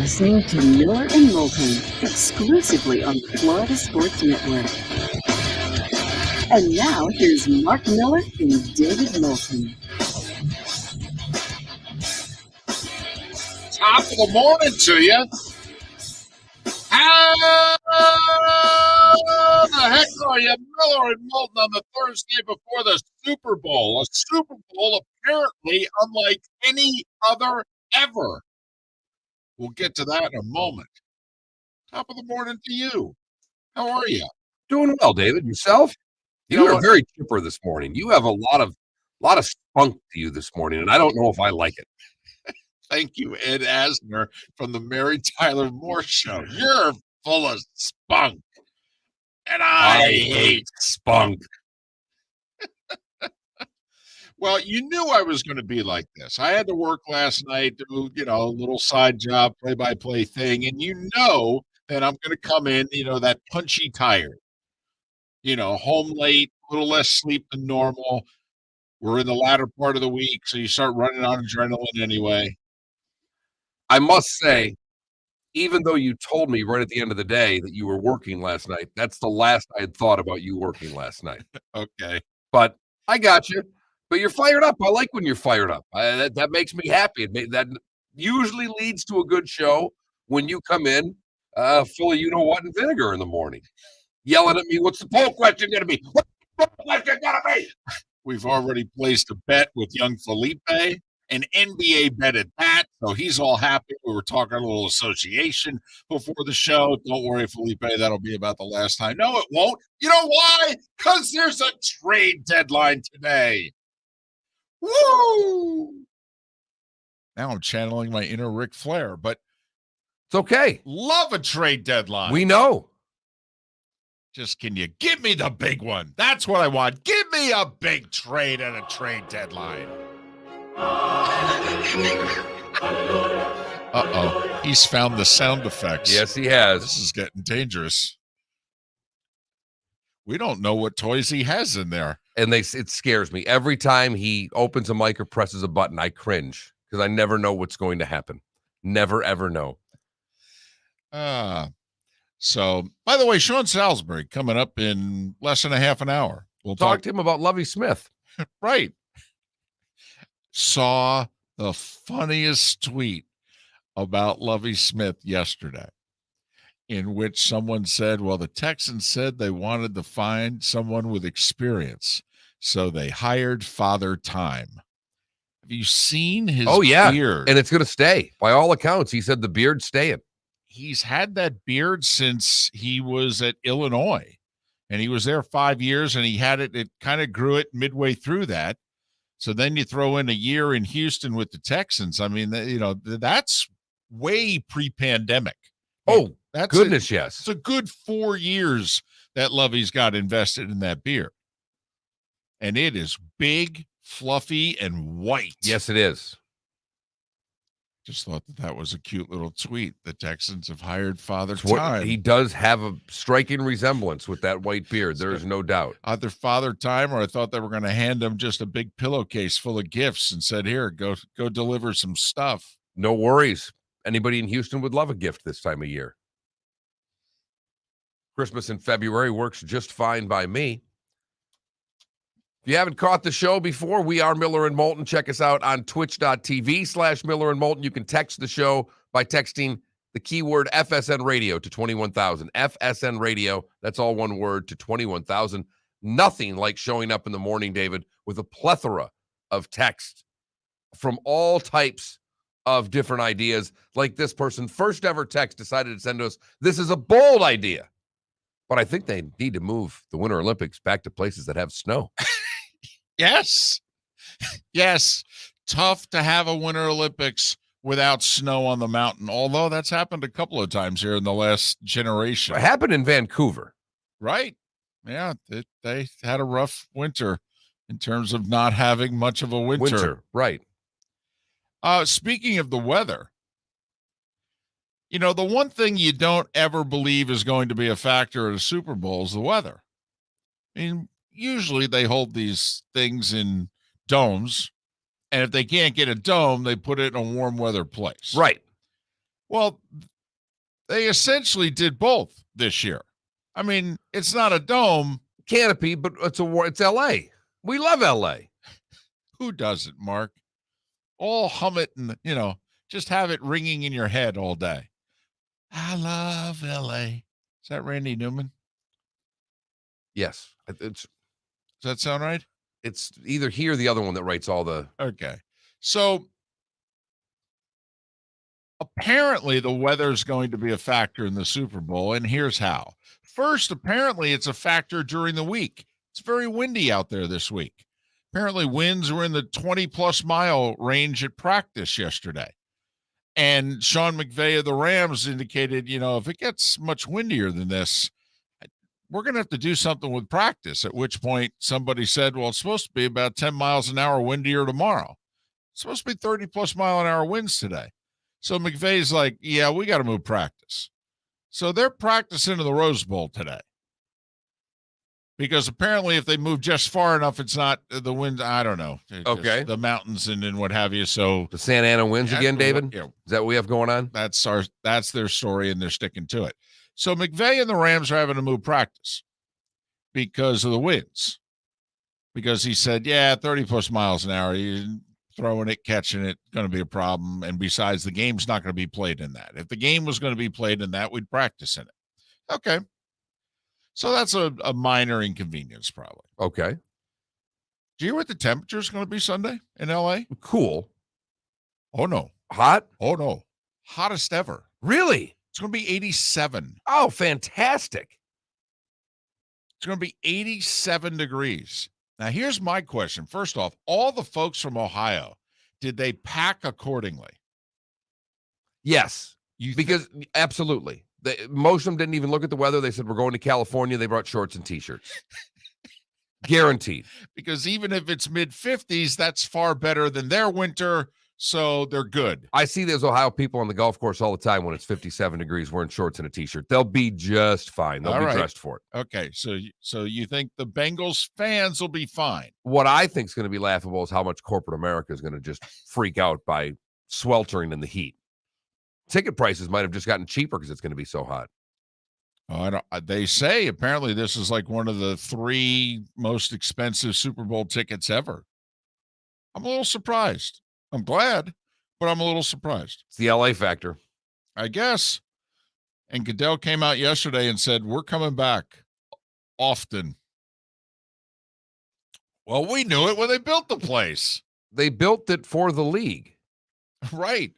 listening to Miller and Moulton, exclusively on the Florida Sports Network. And now, here's Mark Miller and David Moulton. Top of the morning to you. How the heck are you? Miller and Moulton on the Thursday before the Super Bowl. A Super Bowl apparently unlike any other ever. We'll get to that in a moment. Top of the morning to you. How are you? Doing well, David. Yourself? You are very chipper this morning. You have a lot of spunk to you this morning, and I don't know if I like it. Thank you, Ed Asner from the Mary Tyler Moore Show. You're full of spunk, and I hate spunk. Well, you knew I was going to be like this. I had to work last night, do, a little side job, play-by-play thing, and you know that I'm going to come in, that punchy tired. Home late, a little less sleep than normal. We're in the latter part of the week, so you start running on adrenaline anyway. I must say, even though you told me right at the end of the day that you were working last night, that's the last I had thought about you working last night. Okay. But I got you. But you're fired up. I like when you're fired up. That makes me happy. That usually leads to a good show when you come in full of you-know-what and vinegar in the morning. Yelling at me, what's the poll question going to be? What's the poll question going to be? We've already placed a bet with young Felipe, an NBA bet at that, so he's all happy. We were talking a little association before the show. Don't worry, Felipe, that'll be about the last time. No, it won't. You know why? Because there's a trade deadline today. Woo! Now I'm channeling my inner Ric Flair, but it's okay. Love a trade deadline. We know. Just can you give me the big one? That's what I want. Give me a big trade and a trade deadline. Uh-oh. He's found the sound effects. Yes, he has. This is getting dangerous. We don't know what toys he has in there. And it scares me. Every time he opens a mic or presses a button, I cringe because I never know what's going to happen. Never, ever know. So, by the way, Sean Salisbury coming up in less than a half an hour. We'll talk to him about Lovie Smith. Right. Saw the funniest tweet about Lovie Smith yesterday, in which someone said, well, the Texans said they wanted to find someone with experience, so they hired Father Time. Have you seen his beard? And it's going to stay. By all accounts, he said the beard's staying. He's had that beard since he was at Illinois, and he was there 5 years, and he had it kind of grew it midway through that. So then you throw in a year in Houston with the Texans. I mean, that's way pre-pandemic. Oh, goodness, yes. It's a good 4 years that Lovey's got invested in that beard. And it is big, fluffy, and white. Yes, it is. Just thought that was a cute little tweet. The Texans have hired Father Time. He does have a striking resemblance with that white beard. There is no doubt. Either Father Time, or I thought they were going to hand him just a big pillowcase full of gifts and said, here, go deliver some stuff. No worries. Anybody in Houston would love a gift this time of year. Christmas in February works just fine by me. If you haven't caught the show before, we are Miller and Moulton. Check us out on twitch.tv/Miller and Moulton. You can text the show by texting the keyword FSN Radio to 21,000. FSN Radio, that's all one word, to 21,000. Nothing like showing up in the morning, David, with a plethora of text from all types of different ideas. Like this person, first ever text, decided to send us, this is a bold idea, but I think they need to move the Winter Olympics back to places that have snow. Yes. Yes. Tough to have a Winter Olympics without snow on the mountain, although that's happened a couple of times here in the last generation. It happened in Vancouver. Right. Yeah, they had a rough winter in terms of not having much of a winter. Right. Speaking of the weather, the one thing you don't ever believe is going to be a factor at a Super Bowl is the weather. I mean, usually they hold these things in domes, and if they can't get a dome, they put it in a warm weather place. Right. Well, they essentially did both this year. I mean, it's not a dome. Canopy, but it's L.A. We love L.A. Who doesn't, Mark? All hum it and, just have it ringing in your head all day. I love L.A. Is that Randy Newman? Yes. Does that sound right? It's either he or the other one that writes all the... Okay. So apparently the weather is going to be a factor in the Super Bowl, and here's how. First, apparently it's a factor during the week. It's very windy out there this week. Apparently winds were in the 20-plus mile range at practice yesterday. And Sean McVay of the Rams indicated, if it gets much windier than this, we're going to have to do something with practice, at which point somebody said, well, it's supposed to be about 10 miles an hour windier tomorrow. It's supposed to be 30-plus mile an hour winds today. So McVay's like, yeah, we got to move practice. So they're practicing in the Rose Bowl today. Because apparently if they move just far enough, it's not the wind. I don't know. Okay. The mountains and what have you. So the Santa Ana winds again, David? Yeah. Is that what we have going on? That's their story, and they're sticking to it. So McVay and the Rams are having to move practice because of the winds. Because he said, 30-plus miles an hour, you throwing it, catching it, going to be a problem. And besides, the game's not going to be played in that. If the game was going to be played in that, we'd practice in it. Okay. So that's a minor inconvenience, probably. Okay. Do you hear what the temperature is going to be Sunday in L.A.? Cool. Oh, no. Hot? Oh, no. Hottest ever. Really? It's going to be 87. Oh, fantastic. It's going to be 87 degrees. Now, here's my question. First off, all the folks from Ohio, did they pack accordingly? Yes. Absolutely. Most of them didn't even look at the weather. They said, we're going to California. They brought shorts and T-shirts. Guaranteed. Because even if it's mid-50s, that's far better than their winter, so they're good. I see those Ohio people on the golf course all the time when it's 57 degrees wearing shorts and a T-shirt. They'll be just fine. They'll be dressed for it. Okay, so you think the Bengals fans will be fine? What I think is going to be laughable is how much corporate America is going to just freak out by sweltering in the heat. Ticket prices might have just gotten cheaper because it's going to be so hot. Oh, they say apparently this is like one of the 3 most expensive Super Bowl tickets ever. I'm a little surprised. I'm glad, but I'm a little surprised. It's the LA factor, I guess. And Goodell came out yesterday and said, we're coming back often. Well, we knew it when they built the place. They built it for the league. Right.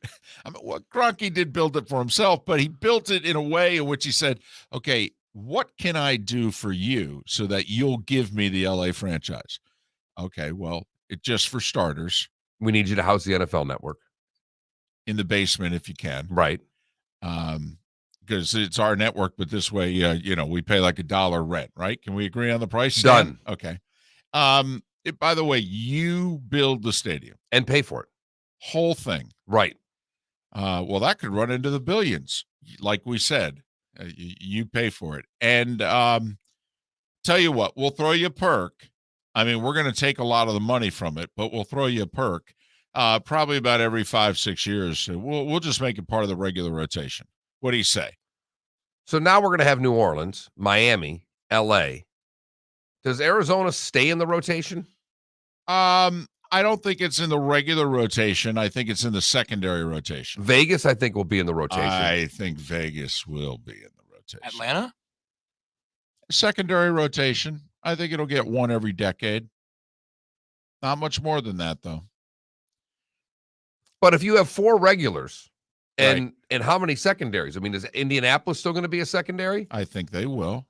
I mean, Kroenke did build it for himself, but he built it in a way in which he said, okay, what can I do for you so that you'll give me the LA franchise? Okay, well, just for starters. We need you to house the NFL Network. In the basement if you can. Right. Because it's our network, but this way, we pay like $1 rent, right? Can we agree on the price? Done. Okay. By the way, you build the stadium. And pay for it. Whole thing. Right. Well, that could run into the billions. Like we said, you pay for it. And tell you what, we'll throw you a perk. I mean, we're going to take a lot of the money from it, but we'll throw you a perk probably about every 5-6 years. We'll just make it part of the regular rotation. What do you say? So now we're going to have New Orleans, Miami, L.A. Does Arizona stay in the rotation? I don't think it's in the regular rotation. I think it's in the secondary rotation. Vegas, I think, will be in the rotation. I think Vegas will be in the rotation. Atlanta? Secondary rotation. I think it'll get one every decade. Not much more than that, though. But if you have 4 regulars and how many secondaries? I mean, is Indianapolis still going to be a secondary? I think they will.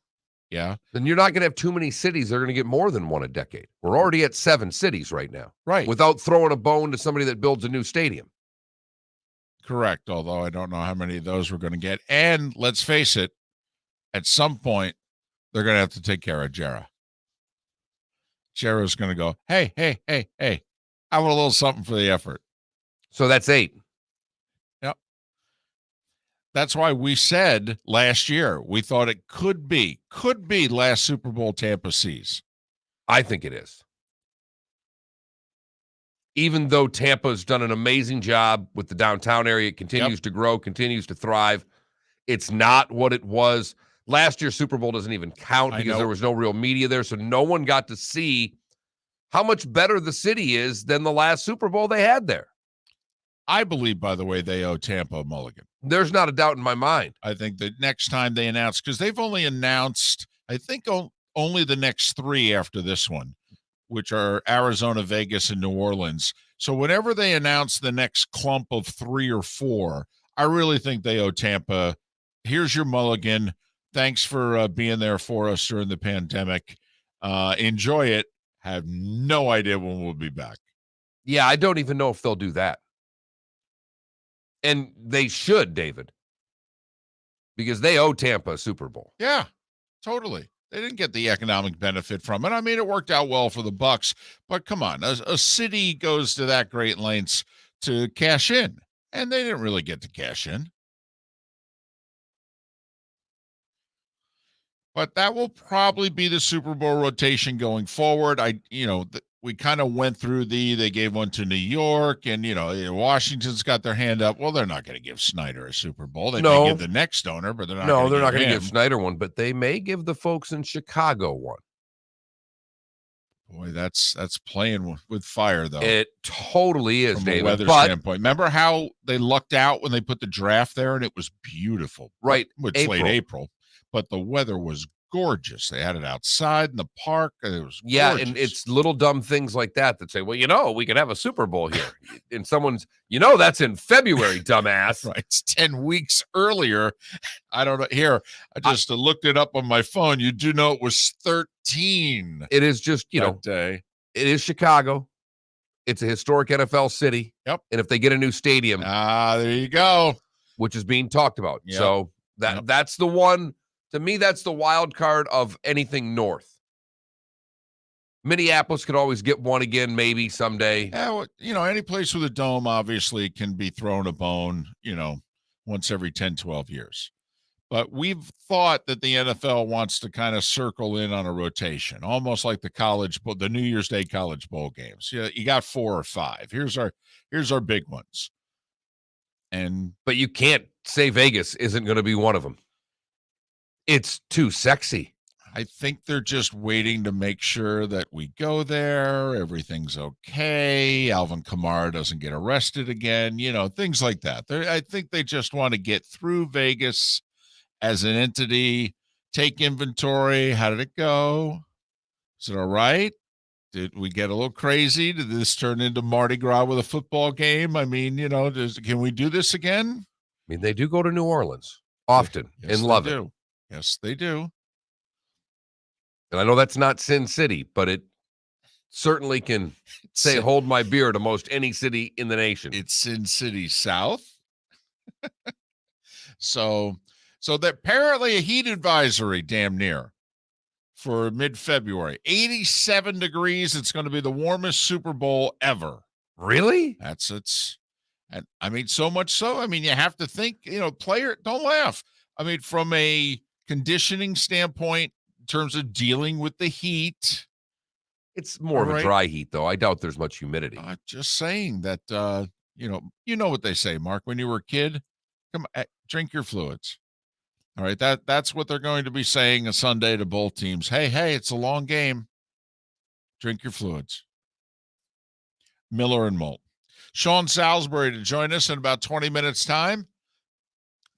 Yeah. Then you're not going to have too many cities that are going to get more than one a decade. We're already at 7 cities right now. Right. Without throwing a bone to somebody that builds a new stadium. Correct. Although I don't know how many of those we're going to get. And let's face it, at some point, they're going to have to take care of Jarrah. Jarrah's going to go, hey, I want a little something for the effort. So that's 8. Yep. That's why we said last year, we thought it could be last Super Bowl Tampa sees. I think it is. even though Tampa's done an amazing job with the downtown area, it continues to grow, continues to thrive. It's not what it was. Last year's Super Bowl doesn't even count because there was no real media there, so no one got to see how much better the city is than the last Super Bowl they had there. I believe, by the way, they owe Tampa a mulligan. There's not a doubt in my mind. I think the next time they announce, because they've only announced, I think only the next 3 after this one, which are Arizona, Vegas, and New Orleans. So whenever they announce the next clump of 3 or 4, I really think they owe Tampa, here's your mulligan. Thanks for being there for us during the pandemic. Enjoy it. Have no idea when we'll be back. Yeah, I don't even know if they'll do that. And they should, David, because they owe Tampa a Super Bowl. Yeah, totally. They didn't get the economic benefit from it. I mean, it worked out well for the Bucks, but come on, a city goes to that great lengths to cash in, and they didn't really get to cash in. But that will probably be the Super Bowl rotation going forward. We kind of went through they gave one to New York, and, Washington's got their hand up. Well, they're not going to give Snyder a Super Bowl. They may give the next owner, but they're not going to give Snyder one, but they may give the folks in Chicago one. Boy, that's playing with fire, though. It totally is, from David. a weather standpoint. Remember how they lucked out when they put the draft there, and it was beautiful. Right. It's late April, but the weather was gorgeous. They had it outside in the park, and it was gorgeous. And it's little dumb things like that say, well, we can have a Super Bowl here. And someone's, that's in February, dumbass. Right. It's 10 weeks earlier. I don't know. Here, I just looked it up on my phone. You do know it was 13. It is just, day. It is Chicago. It's a historic NFL city. Yep. And if they get a new stadium. There you go. Which is being talked about. Yep. So that's the one. To me, that's the wild card of anything north. Minneapolis could always get one again, maybe someday. Yeah, any place with a dome obviously can be thrown a bone, once every 10, 12 years. But we've thought that the NFL wants to kind of circle in on a rotation, almost like the New Year's Day college bowl games. You got 4 or 5. Here's our big ones. But you can't say Vegas isn't going to be one of them. It's too sexy. I think they're just waiting to make sure that we go there. Everything's okay. Alvin Kamara doesn't get arrested again. Things like that. I think they just want to get through Vegas as an entity, take inventory. How did it go? Is it all right? Did we get a little crazy? Did this turn into Mardi Gras with a football game? I mean, can we do this again? I mean, they do go to New Orleans often and love it. Yes, they do. And I know that's not Sin City, but it certainly can say hold my beer to most any city in the nation. It's Sin City South. So that apparently a heat advisory damn near for mid-February. 87 degrees. It's going to be the warmest Super Bowl ever. Really? And I mean, so much so. I mean, you have to think, player, don't laugh. I mean, from a conditioning standpoint, in terms of dealing with the heat. It's more of a dry heat, though. I doubt there's much humidity. Just saying that, you know what they say, Mark, when you were a kid, come on, drink your fluids. All right. That's what they're going to be saying a Sunday to both teams. Hey, it's a long game. Drink your fluids. Miller and Moulton. Sean Salisbury to join us in about 20 minutes time.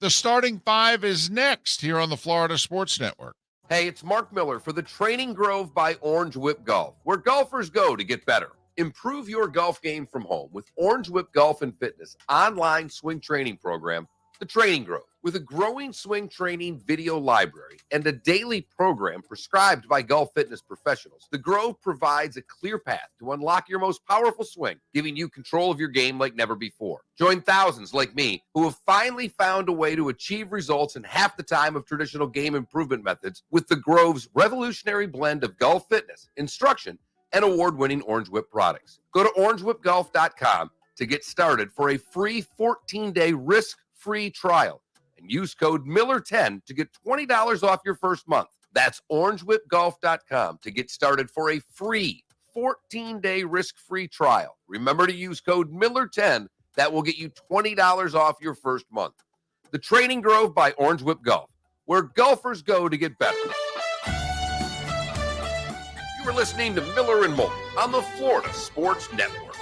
The starting 5 is next here on the Florida Sports Network. Hey, it's Mark Miller for the Training Grove by Orange Whip Golf, where golfers go to get better. Improve your golf game from home with Orange Whip Golf and Fitness online swing training program, The Training Grove. With a growing swing training video library and a daily program prescribed by golf fitness professionals, The Grove provides a clear path to unlock your most powerful swing, giving you control of your game like never before. Join thousands like me who have finally found a way to achieve results in half the time of traditional game improvement methods with The Grove's revolutionary blend of golf fitness, instruction, and award-winning Orange Whip products. Go to orangewhipgolf.com to get started for a free 14-day risk-free trial. And use code Miller10 to get $20 off your first month. That's orangewhipgolf.com to get started for a free 14-day risk-free trial. Remember to use code Miller10. That will get you $20 off your first month. The Training Grove by Orange Whip Golf, where golfers go to get better. You are listening to Miller and Moulton on the Florida Sports Network.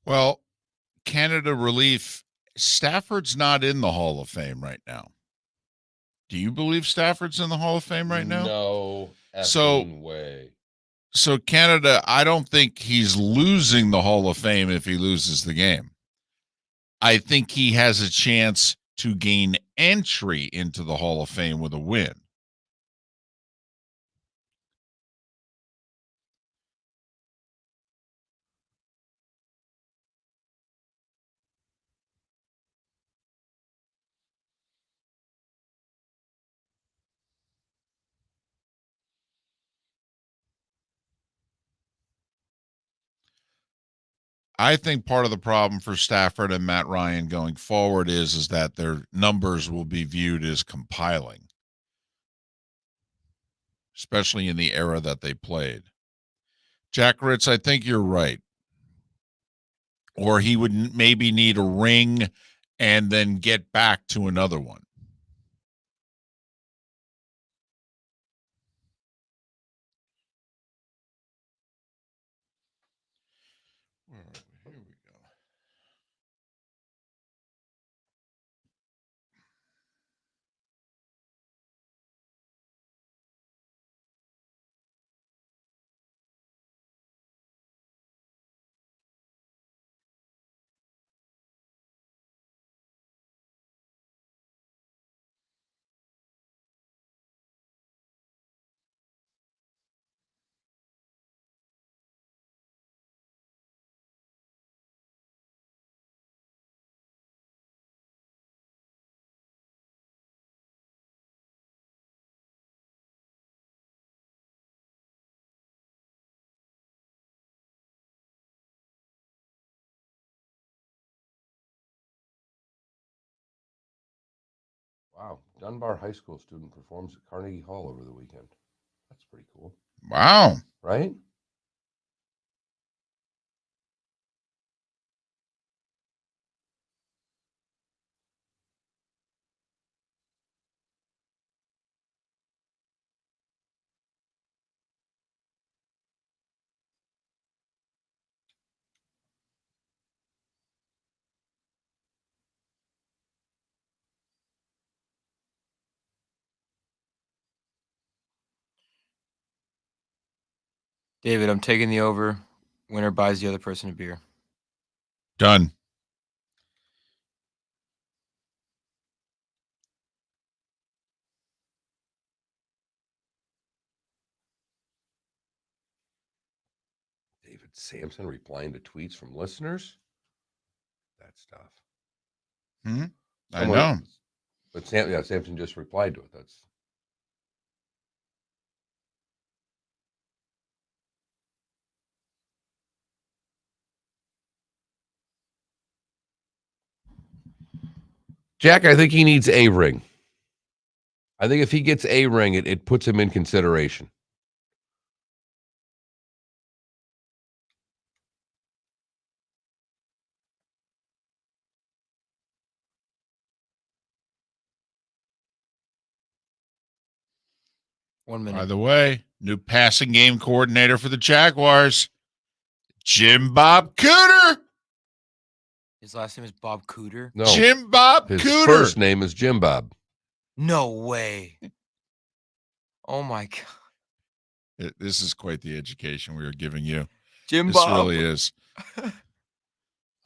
Well, Canada Relief, Stafford's not in the Hall of Fame right now. Do you believe Stafford's in the Hall of Fame right now? No effing way. So Canada, I don't think he's losing the Hall of Fame if he loses the game. I think he has a chance to gain entry into the Hall of Fame with a win. I think part of the problem for Stafford and Matt Ryan going forward is that their numbers will be viewed as compiling, especially in the era that they played. Jack Ritz, I think you're right. Or he would maybe need a ring and then get back to another one. Where are we? Here we go. Wow. Dunbar High School student performs at Carnegie Hall over the weekend. That's pretty cool. Wow. Right? David, I'm taking the over. Winner buys the other person a beer. Done. David Sampson replying to tweets from listeners. That stuff. I know. But Sampson just replied to it. That's Jack, I think he needs a ring. I think if he gets a ring, it puts him in consideration. One minute. By the way, new passing game coordinator for the Jaguars, Jim Bob Cooter. His last name is Bob Cooter. No, Jim Bob his Cooter. first name is Jim Bob. No way. Oh my God. This is quite the education we are giving you. Jim This Bob. really is.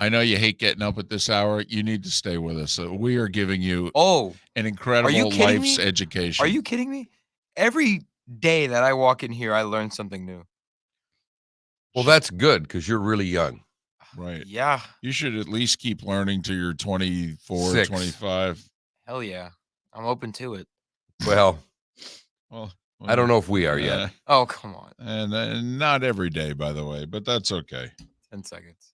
I know you hate getting up at this hour. You need to stay with us. We are giving you an incredible life's education. Are you kidding me? Every day that I walk in here, I learn something new. Well, that's good because you're really young. Right. Yeah. You should at least keep learning till you're 24, 6. 25. Hell yeah. I'm open to it. Well, Well, I don't know if we are yet. Oh, come on. And not every day, by the way, but that's okay. 10 seconds.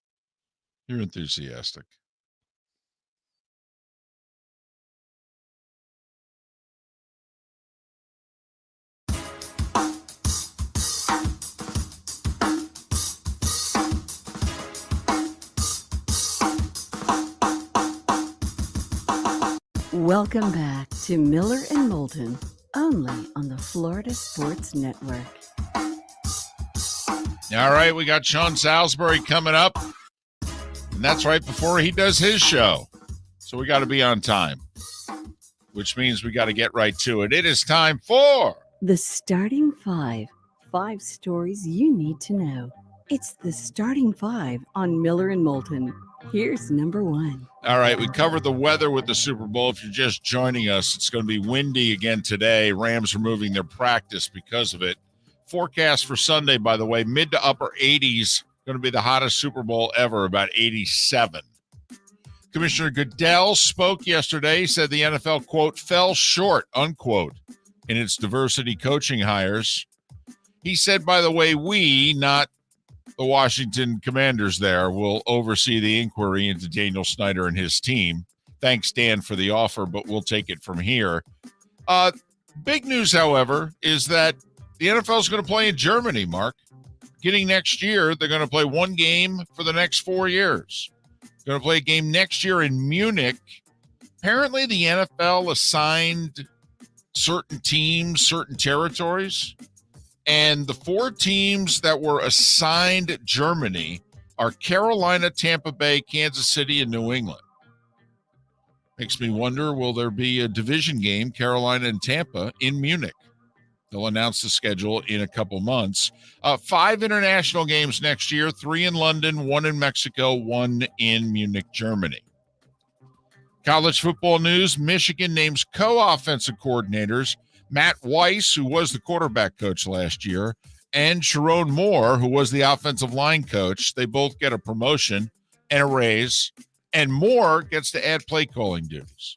You're enthusiastic. Welcome back to Miller and Moulton, only on the Florida Sports Network. All right, we got Sean Salisbury coming up, and that's right before he does his show. So we got to be on time, which means we got to get right to it. It is time for The Starting Five. 5 stories you need to know. It's the Starting Five on Miller and Moulton. Here's number 1. All right, we covered the weather with the Super Bowl. If you're just joining us, it's going to be windy again today. Rams are moving their practice because of it. Forecast for Sunday, by the way, mid to upper 80s. Going to be the hottest Super Bowl ever, about 87. Commissioner Goodell spoke yesterday. He said the NFL, quote, fell short, unquote, in its diversity coaching hires. He said, by the way, we, not the Washington Commanders there, will oversee the inquiry into Daniel Snyder and his team. Thanks, Dan, for the offer, but we'll take it from here. Big news, however, is that the NFL is going to play in Germany, Mark. Beginning next year, they're going to play one game for the next 4 years. They're going to play a game next year in Munich. Apparently, the NFL assigned certain teams, certain territories. And the 4 teams that were assigned Germany are Carolina, Tampa Bay, Kansas City, and New England. Makes me wonder, will there be a division game, Carolina and Tampa, in Munich? They'll announce the schedule in a couple months. 5 international games next year, 3 in London, 1 in Mexico, 1 in Munich, Germany. College football news, Michigan names co-offensive coordinators Matt Weiss, who was the quarterback coach last year, and Sharon Moore, who was the offensive line coach. They both get a promotion and a raise, and Moore gets to add play calling duties.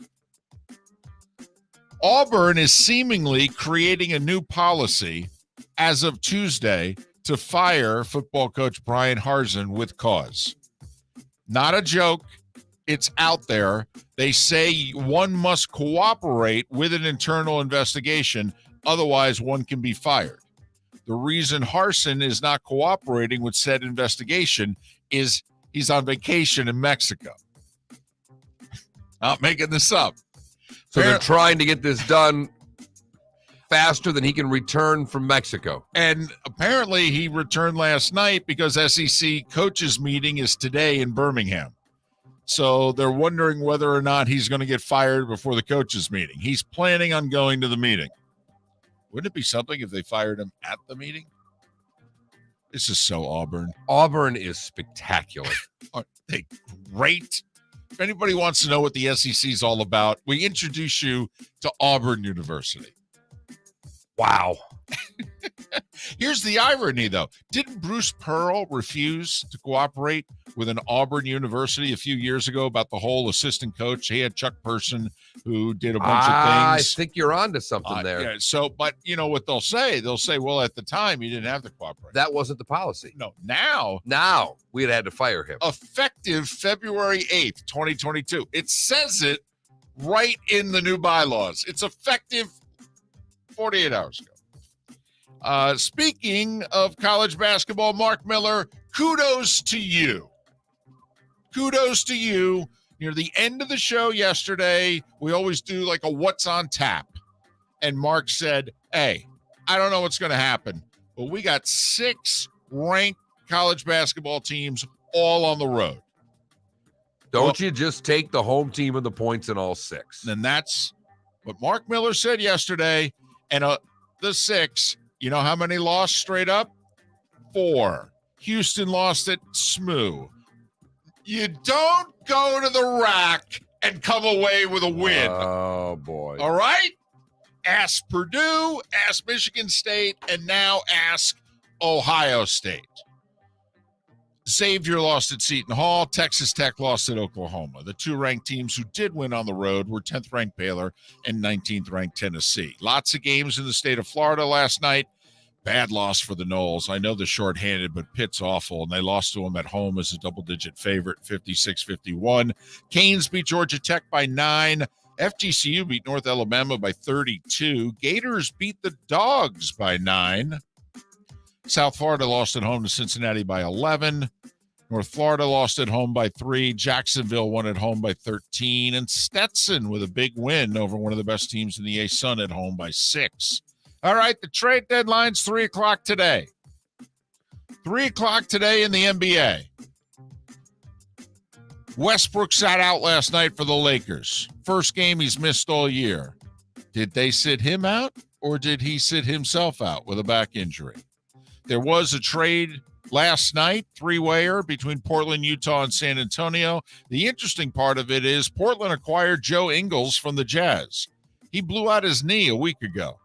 Auburn is seemingly creating a new policy as of Tuesday to fire football coach Brian Harsin with cause. Not a joke. It's out there. They say one must cooperate with an internal investigation, otherwise one can be fired. The reason Harsin is not cooperating with said investigation is he's on vacation in Mexico. Not making this up. So they're trying to get this done faster than he can return from Mexico. And apparently he returned last night because SEC coaches meeting is today in Birmingham. So they're wondering whether or not he's going to get fired before the coaches meeting. He's planning on going to the meeting. Wouldn't it be something if they fired him at the meeting? This is so Auburn. Auburn is spectacular. Aren't they great? If anybody wants to know what the SEC is all about, we introduce you to Auburn University. Wow. Here's the irony, though. Didn't Bruce Pearl refuse to cooperate with an Auburn University a few years ago about the whole assistant coach? He had Chuck Person who did a bunch of I things. think you're onto something there. Yeah, so, but you know what they'll say? They'll say, well, at the time, you didn't have to cooperate. That wasn't the policy. No, now We'd had to fire him. effective February 8th, 2022. It says it right in the new bylaws. It's effective 48 hours ago. Speaking of college basketball, Mark Miller, kudos to you. Kudos to you. Near the end of the show yesterday, we always do like a what's on tap. And Mark said, hey, I don't know what's going to happen, but we got 6 ranked college basketball teams all on the road. Don't you just take the home team and the points in all 6? And that's what Mark Miller said yesterday. And the 6, you know how many lost straight up? 4. Houston lost at SMU. You don't go to the rack and come away with a win. Oh, boy. All right? Ask Purdue, ask Michigan State, and now ask Ohio State. Xavier lost at Seton Hall. Texas Tech lost at Oklahoma. The two ranked teams who did win on the road were 10th ranked Baylor and 19th ranked Tennessee. Lots of games in the state of Florida last night. Bad loss for the Noles. I know they're shorthanded, but Pitt's awful, and they lost to them at home as a double-digit favorite, 56-51. Canes beat Georgia Tech by 9. FGCU beat North Alabama by 32. Gators beat the Dogs by 9. South Florida lost at home to Cincinnati by 11. North Florida lost at home by 3. Jacksonville won at home by 13. And Stetson with a big win over one of the best teams in the A-Sun at home by 6. All right, the trade deadline's 3 o'clock today. 3 o'clock today in the NBA. Westbrook sat out last night for the Lakers. First game he's missed all year. Did they sit him out, or did he sit himself out with a back injury? There was a trade last night, three-wayer between Portland, Utah, and San Antonio. The interesting part of it is Portland acquired Joe Ingles from the Jazz. He blew out his knee a week ago.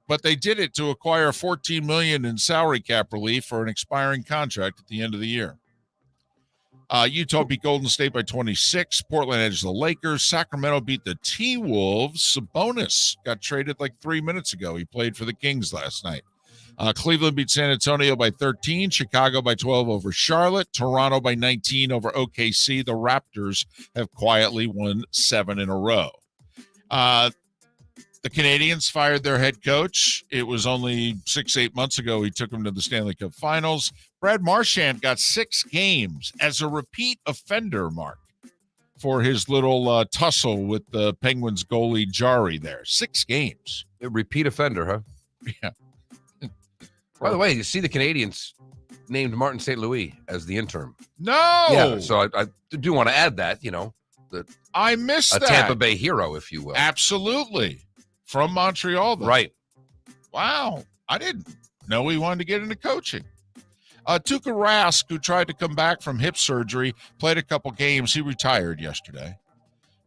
But they did it to acquire $14 million in salary cap relief for an expiring contract at the end of the year. Utah beat Golden State by 26. Portland edged the Lakers. Sacramento beat the T-Wolves. Sabonis got traded like 3 minutes ago. He played for the Kings last night. Cleveland beat San Antonio by 13. Chicago by 12 over Charlotte. Toronto by 19 over OKC. The Raptors have quietly won 7 in a row. The Canadians fired their head coach. It was only 6-8 months ago he took them to the Stanley Cup Finals. Brad Marchand got 6 games as a repeat offender, Mark, for his little tussle with the Penguins goalie Jari there. 6 games. A repeat offender, huh? Yeah. By the way, you see the Canadians named Martin St. Louis as the interim. No! Yeah, so I do want to add that, I missed that. A Tampa Bay hero, if you will. Absolutely. From Montreal, though. Right. Wow. I didn't know he wanted to get into coaching. Tuukka Rask, who tried to come back from hip surgery, played a couple games. He retired yesterday.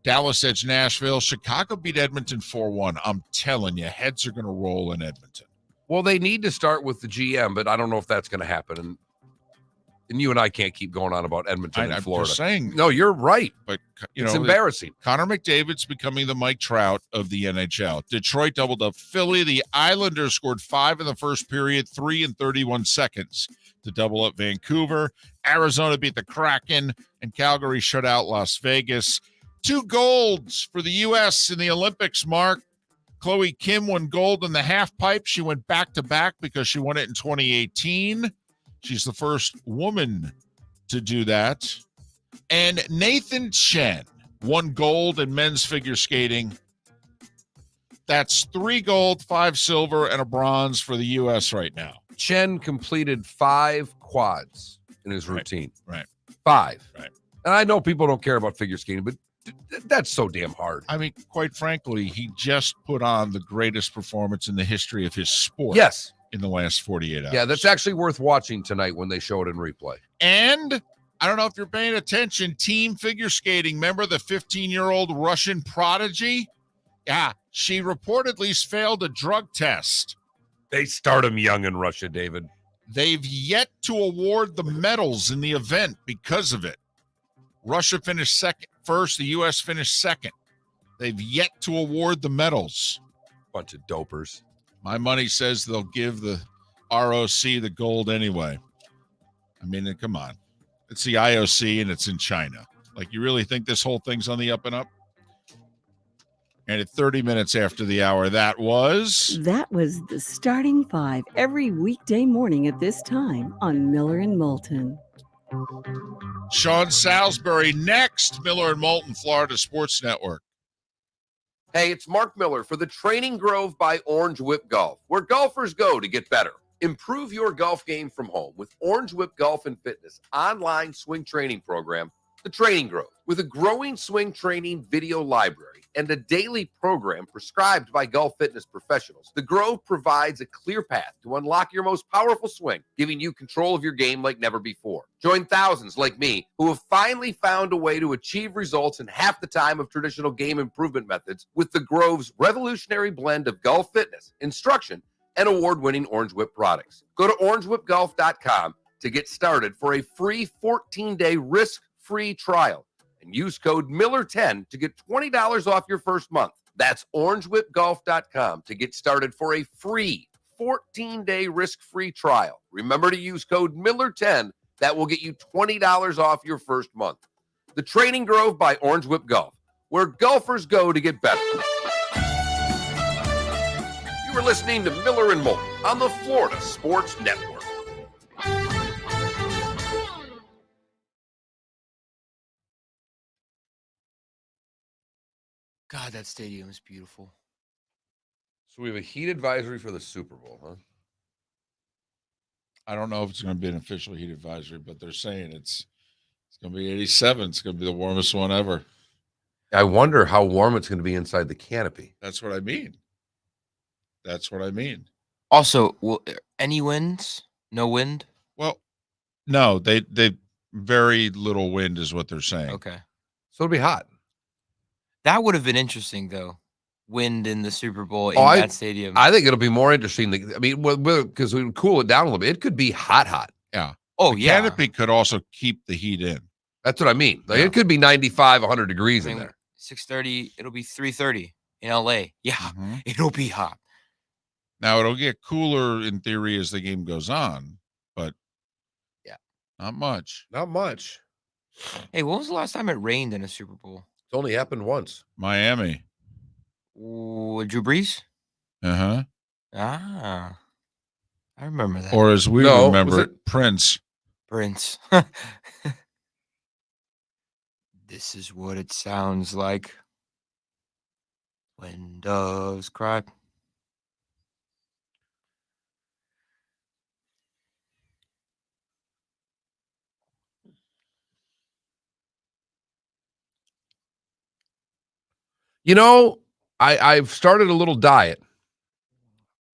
Dallas edged Nashville. Chicago beat Edmonton 4-1. I'm telling you, heads are going to roll in Edmonton. Well, they need to start with the GM, but I don't know if that's going to happen. And you and I can't keep going on about Edmonton and Florida. I'm just saying. No, you're right. But it's embarrassing. Connor McDavid's becoming the Mike Trout of the NHL. Detroit doubled up Philly. The Islanders scored 5 in the first period, 3 in 31 seconds to double up Vancouver. Arizona beat the Kraken, and Calgary shut out Las Vegas. 2 golds for the U.S. in the Olympics, Mark. Chloe Kim won gold in the half pipe. She went back-to-back because she won it in 2018. She's the first woman to do that. And Nathan Chen won gold in men's figure skating. That's 3 gold, 5 silver, and a bronze for the U.S. right now. Chen completed 5 quads in his routine. Right. 5. Right. And I know people don't care about figure skating, but that's so damn hard. I mean, quite frankly, he just put on the greatest performance in the history of his sport. Yes. In the last 48 hours. Yeah, that's actually worth watching tonight when they show it in replay. And I don't know if you're paying attention, team figure skating. Remember the 15-year-old Russian prodigy? Yeah, she reportedly failed a drug test. They start them young in Russia, David. They've yet to award the medals in the event because of it. Russia finished first, the U.S. finished second. They've yet to award the medals. Bunch of dopers. My money says they'll give the ROC the gold anyway. I mean, come on. It's the IOC and it's in China. Like, you really think this whole thing's on the up and up? And at 30 minutes after the hour, that was the Starting 5 every weekday morning at this time on Miller and Moulton. Sean Salisbury next. Miller and Moulton, Florida Sports Network. Hey, it's Mark Miller for the Training Grove by Orange Whip Golf, where golfers go to get better. Improve your golf game from home with Orange Whip Golf and Fitness online swing training program, The Training Grove. With a growing swing training video library and a daily program prescribed by golf fitness professionals, The Grove provides a clear path to unlock your most powerful swing, giving you control of your game like never before. Join thousands like me who have finally found a way to achieve results in half the time of traditional game improvement methods with The Grove's revolutionary blend of golf fitness, instruction, and award-winning Orange Whip products. Go to orangewhipgolf.com to get started for a free 14-day risk-free trial. And use code Miller10 to get $20 off your first month. That's orangewhipgolf.com to get started for a free 14-day risk-free trial. Remember to use code Miller10. That will get you $20 off your first month. The Training Grove by Orange Whip Golf, where golfers go to get better. You are listening to Miller and Moulton on the Florida Sports Network. God, that stadium is beautiful. So we have a heat advisory for the Super Bowl, huh? I don't know if it's going to be an official heat advisory, but they're saying it's going to be 87. It's going to be the warmest one ever. I wonder how warm it's going to be inside the canopy. That's what I mean. That's what I mean. Also, any winds? No wind? Well, no, they very little wind is what they're saying. Okay. So it'll be hot. That would have been interesting, though. Wind in the Super Bowl in that stadium. I think it'll be more interesting. Because we would cool it down a little bit. It could be hot. Yeah. Oh, the yeah. canopy could also keep the heat in. That's what I mean. Like It could be 95, 100 degrees in there. 6:30, it'll be 3:30 in LA. Yeah, it'll be hot. Now, it'll get cooler in theory as the game goes on, but yeah, not much. Not much. Hey, when was the last time it rained in a Super Bowl? It's only happened once. Miami. Ooh, Drew Brees? Uh-huh. Ah, I remember that. Or as we remember it, Prince. Prince. This is what it sounds like when doves cry. I've started a little diet,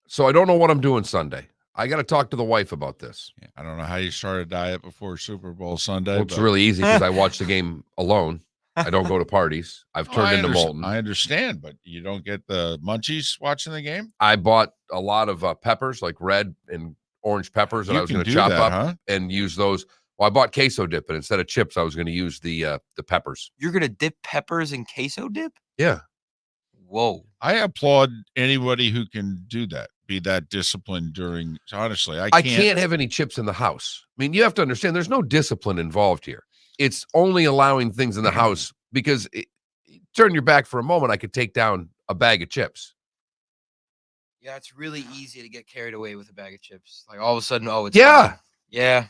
so I don't know what I'm doing Sunday. I got to talk to the wife about this. Yeah, I don't know how you start a diet before Super Bowl Sunday. Well, it's really easy because I watch the game alone. I don't go to parties. I've turned into Moulton. I understand, but you don't get the munchies watching the game? I bought a lot of peppers, like red and orange peppers that I was going to chop up and use those. Well, I bought queso dip, and instead of chips, I was going to use the peppers. You're going to dip peppers in queso dip? Yeah. Whoa. I applaud anybody who can do that, be that disciplined during. Honestly, I can't have any chips in the house. I mean, you have to understand there's no discipline involved here. It's only allowing things in the house because turn your back for a moment, I could take down a bag of chips. Yeah, it's really easy to get carried away with a bag of chips. Like all of a sudden, it's fine. Yeah.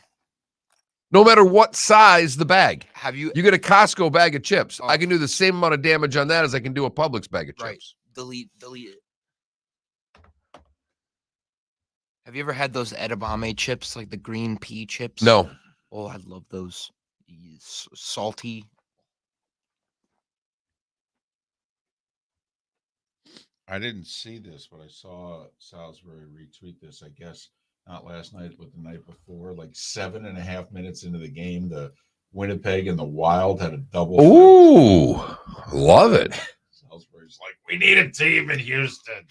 No matter what size the bag. You get a Costco bag of chips. I can do the same amount of damage on that as I can do a Publix bag of chips. Delete it. Have you ever had those edamame chips, like the green pea chips? No. Oh, I love those. Salty. I didn't see this, but I saw Salisbury retweet this, I guess, not last night, but the night before, like 7.5 minutes into the game, the Winnipeg and the Wild had a double. Ooh, love it. Salisbury's like, we need a team in Houston.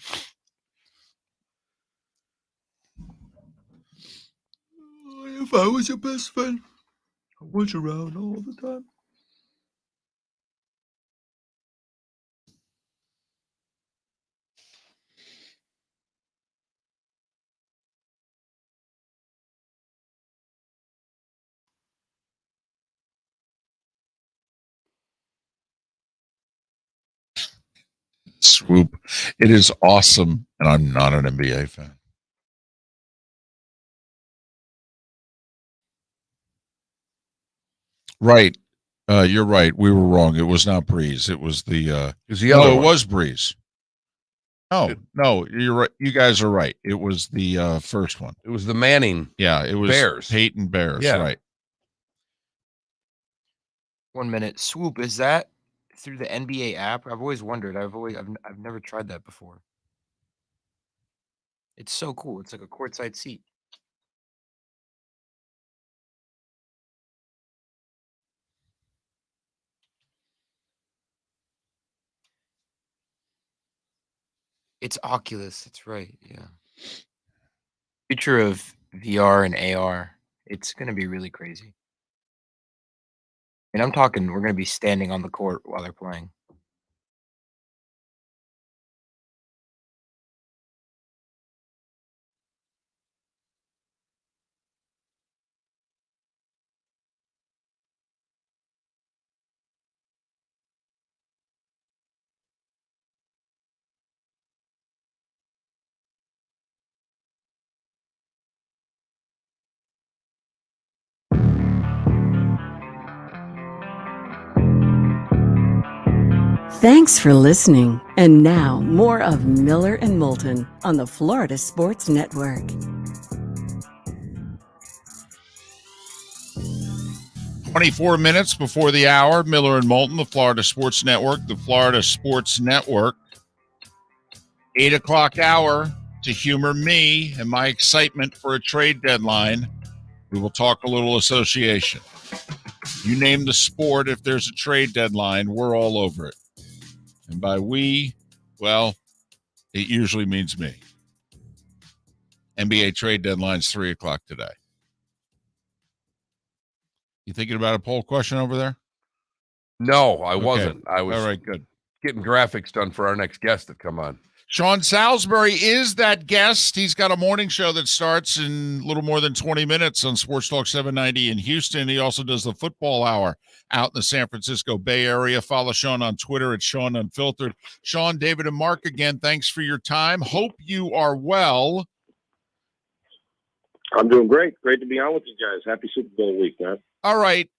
If I was your best friend, I was around all the time. Swoop. It is awesome, and I'm not an NBA fan. Right. You're right. We were wrong. It was not Breeze. It was the other it one. was Breeze. No, you're right. You guys are right. It was the first one. It was the Manning. Yeah, it was Bears. Peyton Bears. Yeah. Right. 1 minute. Swoop, is that through the NBA app? I've always wondered. I've never tried that before. It's so cool. It's like a courtside seat. It's Oculus. That's right. Yeah. Future of VR and AR It's going to be really crazy. And I'm talking, we're going to be standing on the court while they're playing. Thanks for listening. And now, more of Miller and Moulton on the Florida Sports Network. 24 minutes before the hour, Miller and Moulton, the Florida Sports Network, the Florida Sports Network. 8 o'clock hour to humor me and my excitement for a trade deadline. We will talk a little association. You name the sport, if there's a trade deadline, we're all over it. And by we, well, it usually means me. NBA trade deadline's 3 o'clock today. You thinking about a poll question over there? No, I wasn't. I was all right, good. Getting graphics done for our next guest that come on. Sean Salisbury is that guest. He's got a morning show that starts in a little more than 20 minutes on Sports Talk 790 in Houston. He also does the football hour out in the San Francisco Bay Area. Follow Sean on Twitter at Sean Unfiltered. Sean, David, and Mark, again, thanks for your time. Hope you are well. I'm doing great. Great to be on with you guys. Happy Super Bowl week, man. All right.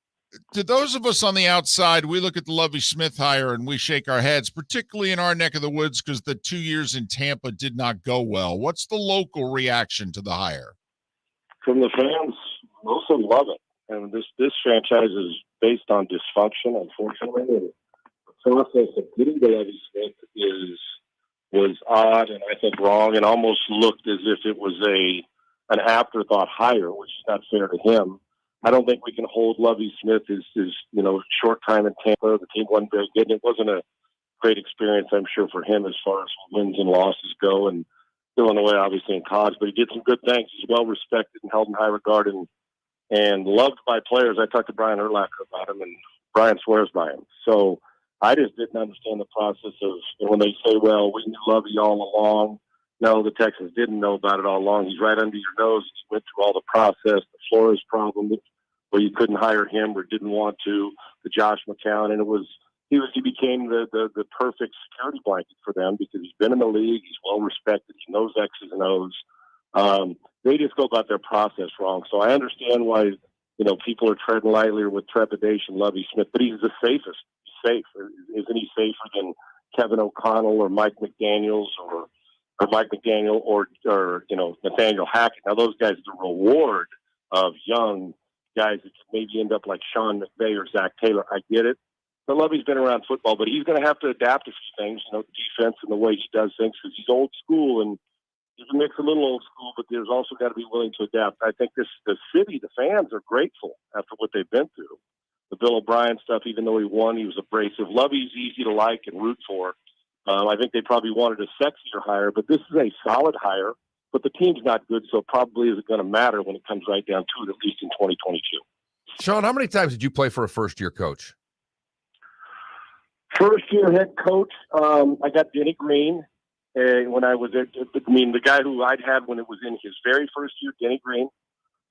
To those of us on the outside, we look at the Lovie Smith hire and we shake our heads, particularly in our neck of the woods, because the 2 years in Tampa did not go well. What's the local reaction to the hire? From the fans, most of them love it. And this franchise is based on dysfunction, unfortunately. And the process of getting to Lovie Smith was odd and I think wrong, and almost looked as if it was an afterthought hire, which is not fair to him. I don't think we can hold Lovie Smith his short time in Tampa. The team wasn't very good, and it wasn't a great experience, I'm sure, for him as far as wins and losses go, and Illinois obviously in college. But he did some good things. He's well respected and held in high regard and loved by players. I talked to Brian Urlacher about him, and Brian swears by him. So I just didn't understand the process of when they say, well, we knew Lovie all along. No, the Texans didn't know about it all along. He's right under your nose. He went through all the process, the Flores problem, where you couldn't hire him or didn't want to, the Josh McCown, and he became the perfect security blanket for them because he's been in the league, he's well respected, he knows X's and O's. They just go about their process wrong. So I understand why people are treading lightly or with trepidation Lovie Smith, but he's the safest. He's safe. Isn't he safer than Kevin O'Connell or Mike McDaniels or Mike McDaniel or Nathaniel Hackett? Now those guys, the reward of young guys that could maybe end up like Sean McVay or Zach Taylor. I get it. But Lovie's been around football, but he's going to have to adapt a few things, defense and the way he does things, because he's old school and he can mix a little old school, but there's also got to be willing to adapt. I think the city, the fans are grateful after what they've been through. The Bill O'Brien stuff, even though he won, he was abrasive. Lovie's easy to like and root for. I think they probably wanted a sexier hire, but this is a solid hire. But the team's not good, so it probably isn't going to matter when it comes right down to it, at least in 2022. Sean, how many times did you play for a first-year coach? First-year head coach, I got Denny Green. When I was the guy who I'd had when it was in his very first year, Denny Green.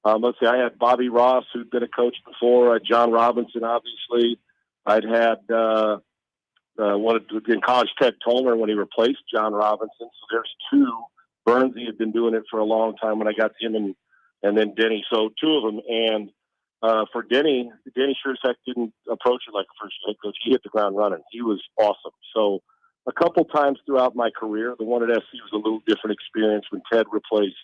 Let's see, I had Bobby Ross, who'd been a coach before. I had John Robinson, obviously. I'd had in college Ted Toller when he replaced John Robinson. So there's two. Bernsey had been doing it for a long time when I got to him, and then Denny. So two of them. And for Denny sure as heck didn't approach it like a first head coach. He hit the ground running. He was awesome. So a couple times throughout my career, the one at SC was a little different experience when Ted replaced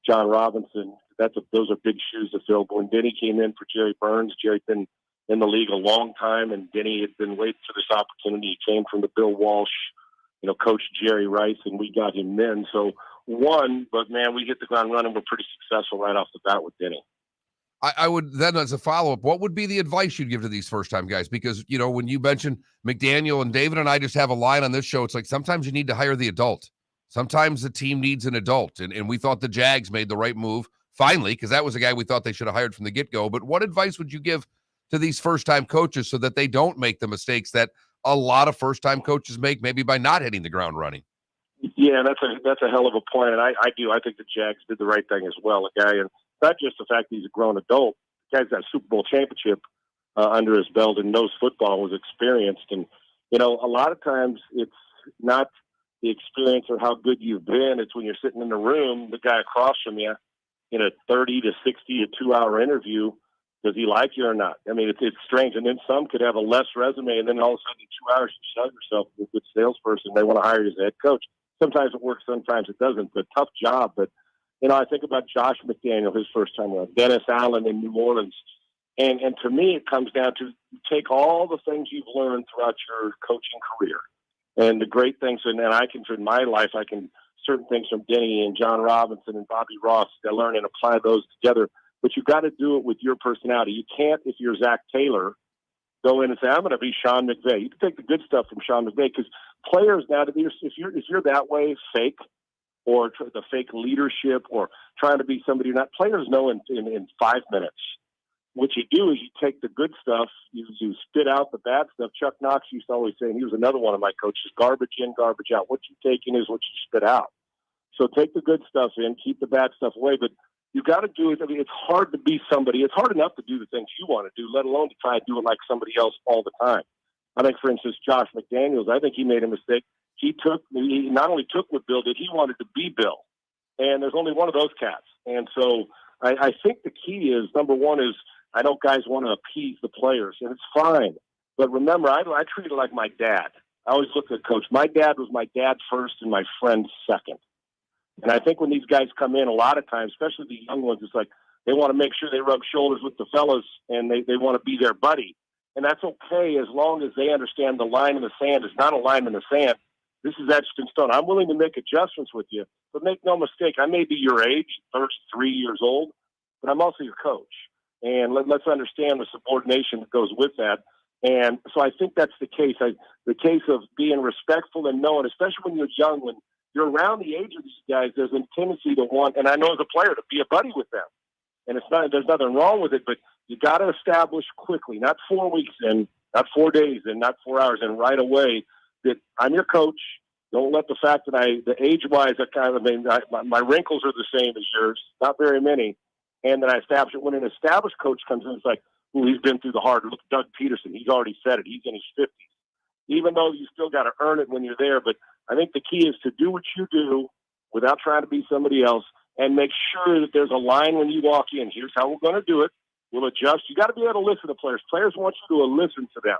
John Robinson. Those are big shoes to fill. But when Denny came in for Jerry Burns, Jerry'd been in the league a long time, and Denny had been waiting for this opportunity. He came from the Bill Walsh, Coach Jerry Rice, and we got him then. So but man, we hit the ground running. We're pretty successful right off the bat with Denny. I would then, as a follow-up, what would be the advice you'd give to these first-time guys? Because, when you mentioned McDaniel and David and I just have a line on this show, it's like sometimes you need to hire the adult. Sometimes the team needs an adult. And we thought the Jags made the right move, finally, because that was a guy we thought they should have hired from the get-go. But what advice would you give to these first-time coaches so that they don't make the mistakes that a lot of first-time coaches make, maybe by not hitting the ground running? Yeah, that's a hell of a point, and I think the Jags did the right thing as well. A guy, and not just the fact that he's a grown adult. The guy's got a Super Bowl championship under his belt and knows football, was experienced, and a lot of times it's not the experience or how good you've been. It's when you're sitting in the room, the guy across from you in a 30 to 60 to 2-hour interview. Does he like you or not? I mean, it's strange. And then some could have a less resume, and then all of a sudden in 2 hours you sell yourself as a good salesperson. They want to hire you as a head coach. Sometimes it works, sometimes it doesn't. It's a tough job. But, I think about Josh McDaniel, his first time around, Dennis Allen in New Orleans. And to me, it comes down to take all the things you've learned throughout your coaching career. And the great things, and I can, in my life, certain things from Denny and John Robinson and Bobby Ross, I learn and apply those together. But you've got to do it with your personality. You can't, if you're Zach Taylor, go in and say, I'm going to be Sean McVay. You can take the good stuff from Sean McVay, because players now, if you're that way, fake, or the fake leadership, or trying to be somebody you're not, players know in 5 minutes. What you do is you take the good stuff, you spit out the bad stuff. Chuck Knox used to always say, and he was another one of my coaches, garbage in, garbage out. What you take in is what you spit out. So take the good stuff in, keep the bad stuff away, but you got to do it. I mean, it's hard to be somebody. It's hard enough to do the things you want to do, let alone to try and do it like somebody else all the time. I think, for instance, Josh McDaniels, I think he made a mistake. He not only took what Bill did, he wanted to be Bill. And there's only one of those cats. And so I think the key is, number one is, I know guys want to appease the players, and it's fine. But remember, I treat it like my dad. I always look at coach. My dad was my dad first and my friend second. And I think when these guys come in, a lot of times, especially the young ones, it's like they want to make sure they rub shoulders with the fellas, and they want to be their buddy. And that's okay as long as they understand the line in the sand is not a line in the sand. This is etched in stone. I'm willing to make adjustments with you, but make no mistake, I may be your age, 33 years old, but I'm also your coach. And let's understand the subordination that goes with that. And so I think that's the case. The case of being respectful and knowing, especially when you're young, when you're around the age of these guys, there's a tendency to want, and I know as a player, to be a buddy with them. And there's nothing wrong with it, but you got to establish quickly, not 4 weeks in, not 4 days in, not 4 hours in, right away, that I'm your coach. Don't let the fact that the age-wise, my wrinkles are the same as yours, not very many. And then I establish it. When an established coach comes in, it's like, ooh, he's been through the hard. Look at Doug Peterson. He's already said it. He's in his 50s. Even though you still got to earn it when you're there. But I think the key is to do what you do without trying to be somebody else, and make sure that there's a line when you walk in. Here's how we're going to do it. We'll adjust. You got to be able to listen to players. Players want you to listen to them.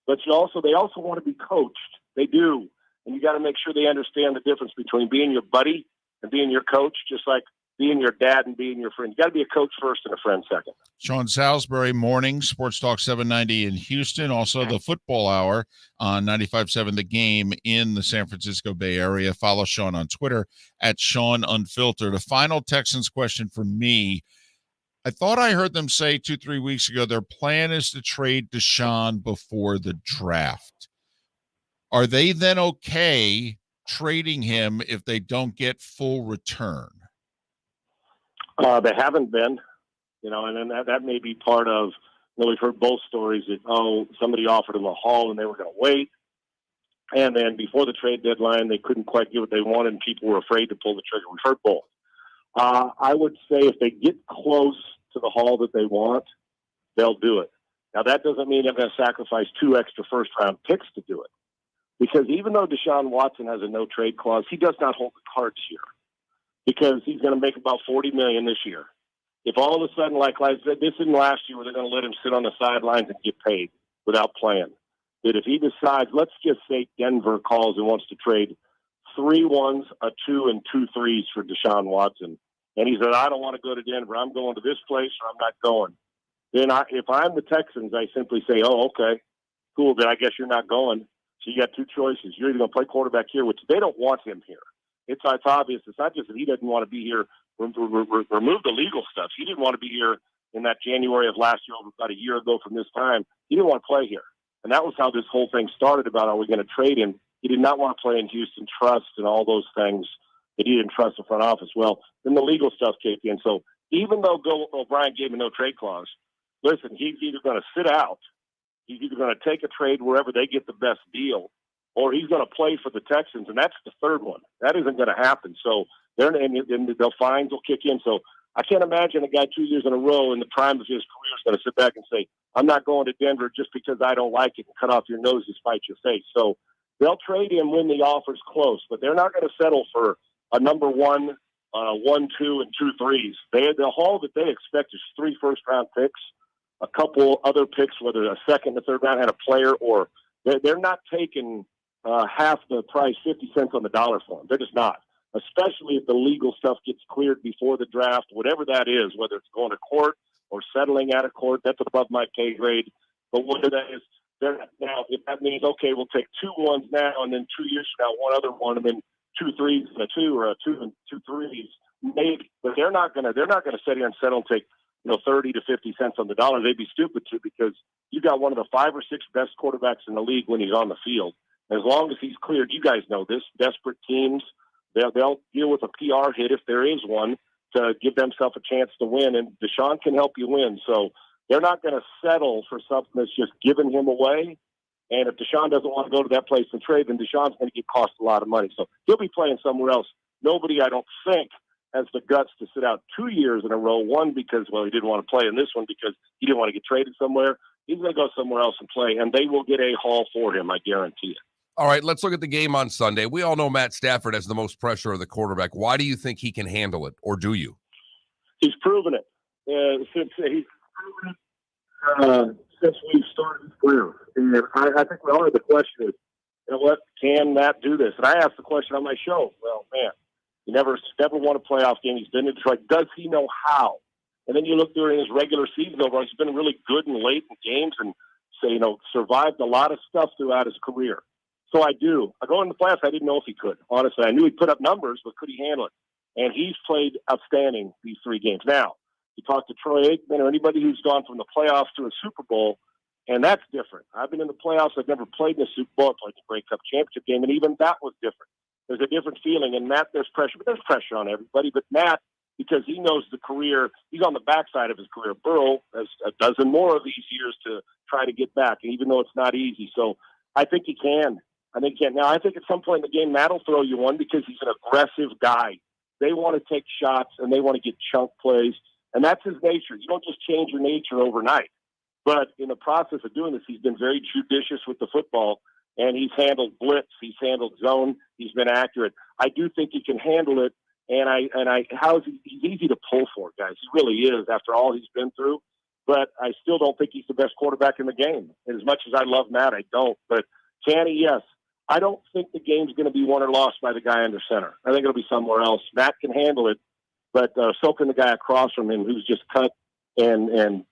But they also want to be coached. They do. And you got to make sure they understand the difference between being your buddy and being your coach, just like being your dad and being your friend. You got to be a coach first and a friend second. Sean Salisbury, morning, Sports Talk 790 in Houston. Also the football hour on 95.7 The Game in the San Francisco Bay Area. Follow Sean on Twitter at Sean Unfiltered. A final Texans question for me. I thought I heard them say 2-3 weeks ago their plan is to trade Deshaun before the draft. Are they then okay trading him if they don't get full return? They haven't been, and then that may be part of, we've heard both stories that, somebody offered them a haul and they were going to wait. And then before the trade deadline, they couldn't quite get what they wanted and people were afraid to pull the trigger. We've heard both. I would say if they get close to the haul that they want, they'll do it. Now, that doesn't mean they're going to sacrifice 2 extra first-round picks to do it. Because even though Deshaun Watson has a no-trade clause, he does not hold the cards here. Because he's going to make about $40 million this year. If all of a sudden, like I said, this isn't last year where they're going to let him sit on the sidelines and get paid without playing. That if he decides, let's just say Denver calls and wants to trade 3 1s, a 2, and 2 3s for Deshaun Watson, and he said, I don't want to go to Denver, I'm going to this place or I'm not going. Then if I'm the Texans, I simply say, oh, okay, cool, then I guess you're not going. So you got 2 choices. You're either going to play quarterback here, which they don't want him here. It's obvious. It's not just that he doesn't want to be here. Remove the legal stuff. He didn't want to be here in that January of last year, about a year ago from this time. He didn't want to play here. And that was how this whole thing started about, are we going to trade him? He did not want to play in Houston, trust and all those things that he didn't trust the front office. Well, then the legal stuff kicked in. So even though Bill O'Brien gave a no-trade clause, listen, he's either going to sit out, he's either going to take a trade wherever they get the best deal, or he's going to play for the Texans, and that's the third one. That isn't going to happen. So the fines will kick in. So I can't imagine a guy 2 years in a row in the prime of his career is going to sit back and say, I'm not going to Denver just because I don't like it and cut off your nose to spite your face. So they'll trade him when the offer's close, but they're not going to settle for a number 1, 1, 2, and 2 threes. The haul that they expect is 3 first-round picks, a couple other picks, whether a second or third round had a player, or they're not taking half the price, 50 cents on the dollar for them. They're just not, especially if the legal stuff gets cleared before the draft, whatever that is, whether it's going to court or settling out of court. That's above my pay grade. But whether that is, now, if that means, okay, we'll take 2 1s now, and then 2 years from now, 1 other one, and then 2 3s and a 2, or a 2 and 2 3s, maybe. But they're not gonna sit here and settle and take 30 to 50 cents on the dollar. They'd be stupid to, because you got one of the 5 or 6 best quarterbacks in the league when he's on the field. As long as he's cleared, you guys know this. Desperate teams, they'll deal with a PR hit if there is one to give themselves a chance to win, and Deshaun can help you win. So they're not going to settle for something that's just giving him away. And if Deshaun doesn't want to go to that place and trade, then Deshaun's going to get cost a lot of money. So he'll be playing somewhere else. Nobody, I don't think, has the guts to sit out 2 years in a row. One, because, he didn't want to play in this one because he didn't want to get traded somewhere. He's going to go somewhere else and play, and they will get a haul for him, I guarantee it. All right, let's look at the game on Sunday. We all know Matt Stafford has the most pressure of the quarterback. Why do you think he can handle it, or do you? He's proven it. He's proven it since we started his career. And I think we all have the question is, what, can Matt do this? And I asked the question on my show. Well, man, he never won a playoff game. He's been in Detroit. Does he know how? And then you look during his regular season overall, he's been really good and late in games and survived a lot of stuff throughout his career. So I do. I go into the playoffs, I didn't know if he could. Honestly, I knew he'd put up numbers, but could he handle it? And he's played outstanding these 3 games. Now, you talk to Troy Aikman or anybody who's gone from the playoffs to a Super Bowl, and that's different. I've been in the playoffs. I've never played in a Super Bowl. I played the Grey Cup championship game, and even that was different. There's a different feeling. And Matt, there's pressure, but there's pressure on everybody. But Matt, because he knows the career, he's on the backside of his career. Burrow has a dozen more of these years to try to get back, and even though it's not easy. So I think he can. Now, I think at some point in the game, Matt will throw you one because he's an aggressive guy. They want to take shots, and they want to get chunk plays, and that's his nature. You don't just change your nature overnight. But in the process of doing this, he's been very judicious with the football, and he's handled blitz, he's handled zone, he's been accurate. I do think he can handle it, he's easy to pull for, guys. He really is after all he's been through. But I still don't think he's the best quarterback in the game. And as much as I love Matt, I don't. But can he? Yes. I don't think the game's going to be won or lost by the guy under center. I think it'll be somewhere else. Matt can handle it, but so can the guy across from him who's just cut, and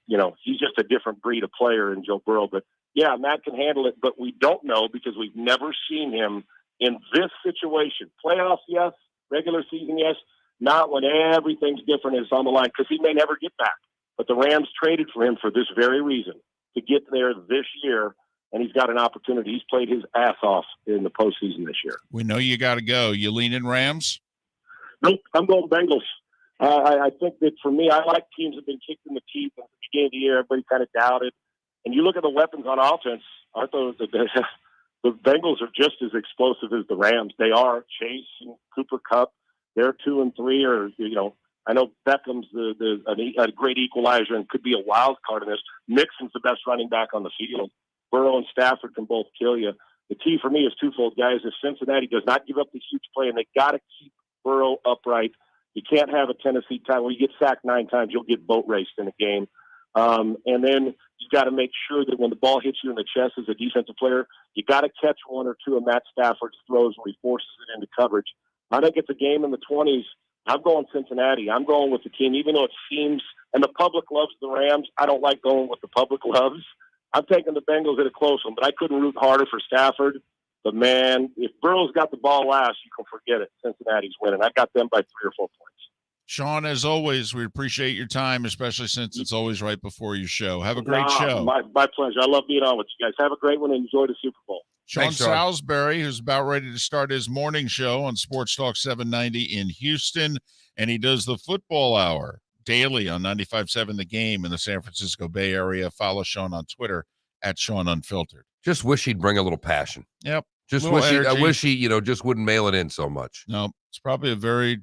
he's just a different breed of player in Joe Burrow. But, yeah, Matt can handle it, but we don't know because we've never seen him in this situation. Playoffs, yes. Regular season, yes. Not when everything's different and it's on the line, because he may never get back. But the Rams traded for him for this very reason, to get there this year. And he's got an opportunity. He's played his ass off in the postseason this year. We know you got to go. You leaning Rams? Nope, I'm going Bengals. I think that for me, I like teams that have been kicked in the teeth at the beginning of the year. Everybody kind of doubted. And you look at the weapons on offense, aren't those the Bengals are just as explosive as the Rams. They are. Chase and Cooper Kupp, they're 2 and 3. I know Beckham's a great equalizer and could be a wild card in this. Mixon's the best running back on the field. Burrow and Stafford can both kill you. The key for me is twofold, guys. If Cincinnati does not give up the huge play, and they got to keep Burrow upright, you can't have a Tennessee time where you get sacked 9 times, you'll get boat raced in a game. And then you got to make sure that when the ball hits you in the chest as a defensive player, you got to catch 1 or 2 of Matt Stafford's throws where he forces it into coverage. I think it's a game in the 20s. I'm going Cincinnati. I'm going with the team, even though it seems, and the public loves the Rams. I don't like going with the public loves. I'm taking the Bengals at a close one, but I couldn't root harder for Stafford. But, man, if Burrow's got the ball last, you can forget it. Cincinnati's winning. I got them by 3 or 4 points. Sean, as always, we appreciate your time, especially since it's always right before your show. Have a great show. My pleasure. I love being on with you guys. Have a great one and enjoy the Super Bowl. Sean Salisbury, who's about ready to start his morning show on Sports Talk 790 in Houston, and he does the football hour daily on 95.7 The Game in the San Francisco Bay Area. Follow Sean on Twitter at Sean Unfiltered. Just wish he'd bring a little passion. Yep. Just Little wish I energy. wish he, just wouldn't mail it in so much. No, it's probably a very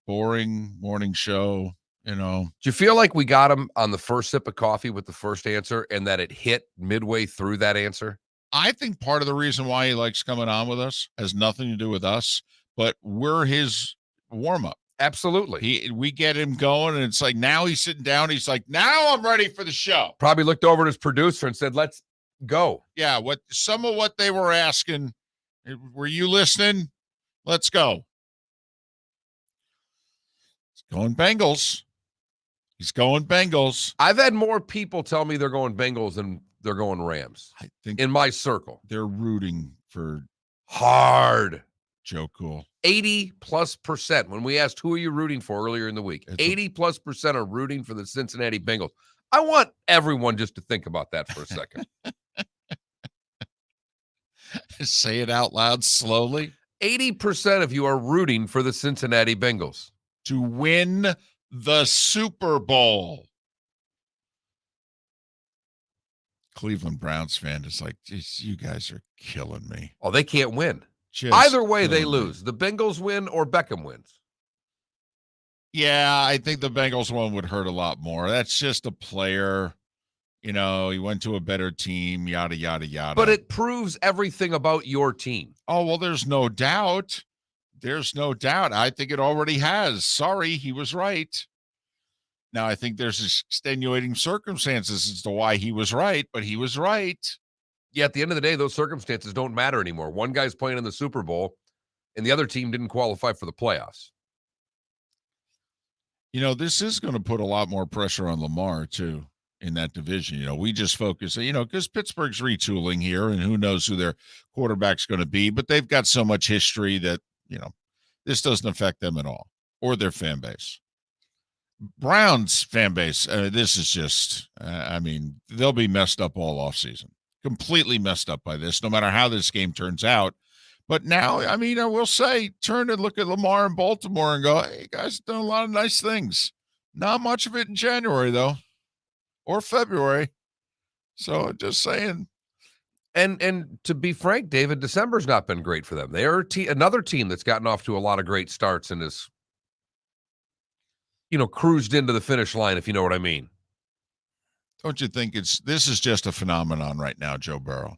boring morning show, Do you feel like we got him on the first sip of coffee with the first answer and that it hit midway through that answer? I think part of the reason why he likes coming on with us has nothing to do with us, but we're his warm-up. Absolutely. We get him going, and it's like now he's sitting down. He's like, now I'm ready for the show. Probably looked over at his producer and said, let's go. Yeah, some of what they were asking, were you listening? Let's go. He's going Bengals. He's going Bengals. I've had more people tell me they're going Bengals than they're going Rams. I think in my circle. They're rooting for hard. Joe Cool. 80+%. When we asked who are you rooting for earlier in the week, 80+% are rooting for the Cincinnati Bengals. I want everyone just to think about that for a second. Say it out loud slowly. 80% of you are rooting for the Cincinnati Bengals to win the Super Bowl. Cleveland Browns fan is like, geez, you guys are killing me. Oh, they can't win. Just either way, they lose. The Bengals win or Beckham wins. Yeah, I think the Bengals one would hurt a lot more. That's just a player. He went to a better team, yada, yada, yada. But it proves everything about your team. Oh, well, there's no doubt. There's no doubt. I think it already has. Sorry, he was right. Now, I think there's extenuating circumstances as to why he was right, but he was right. Yeah, at the end of the day, those circumstances don't matter anymore. One guy's playing in the Super Bowl, and the other team didn't qualify for the playoffs. This is going to put a lot more pressure on Lamar, too, in that division. We just focus, because Pittsburgh's retooling here, and who knows who their quarterback's going to be, but they've got so much history that, this doesn't affect them at all, or their fan base. Browns fan base, this is just, they'll be messed up all offseason. Completely messed up by this, no matter how this game turns out. But now, I will say, turn and look at Lamar in Baltimore and go, hey, guys, done a lot of nice things. Not much of it in January, though, or February. So just saying. And to be frank, David, December's not been great for them. They are another team that's gotten off to a lot of great starts and is, cruised into the finish line, if you know what I mean. Don't you think this is just a phenomenon right now, Joe Burrow?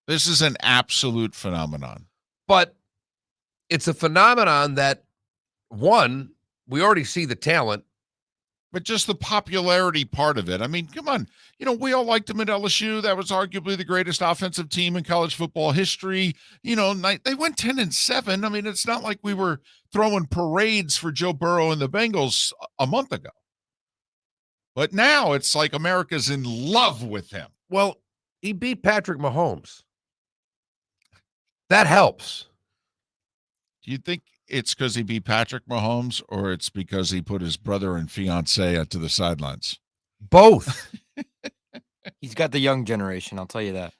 This is an absolute phenomenon. But it's a phenomenon that, one, we already see the talent. But just the popularity part of it. Come on. We all liked him at LSU. That was arguably the greatest offensive team in college football history. They went 10-7. It's not like we were throwing parades for Joe Burrow and the Bengals a month ago. But now it's like America's in love with him. Well, he beat Patrick Mahomes. That helps. Do you think it's because he beat Patrick Mahomes, or it's because he put his brother and fiance to the sidelines? Both. He's got the young generation, I'll tell you that.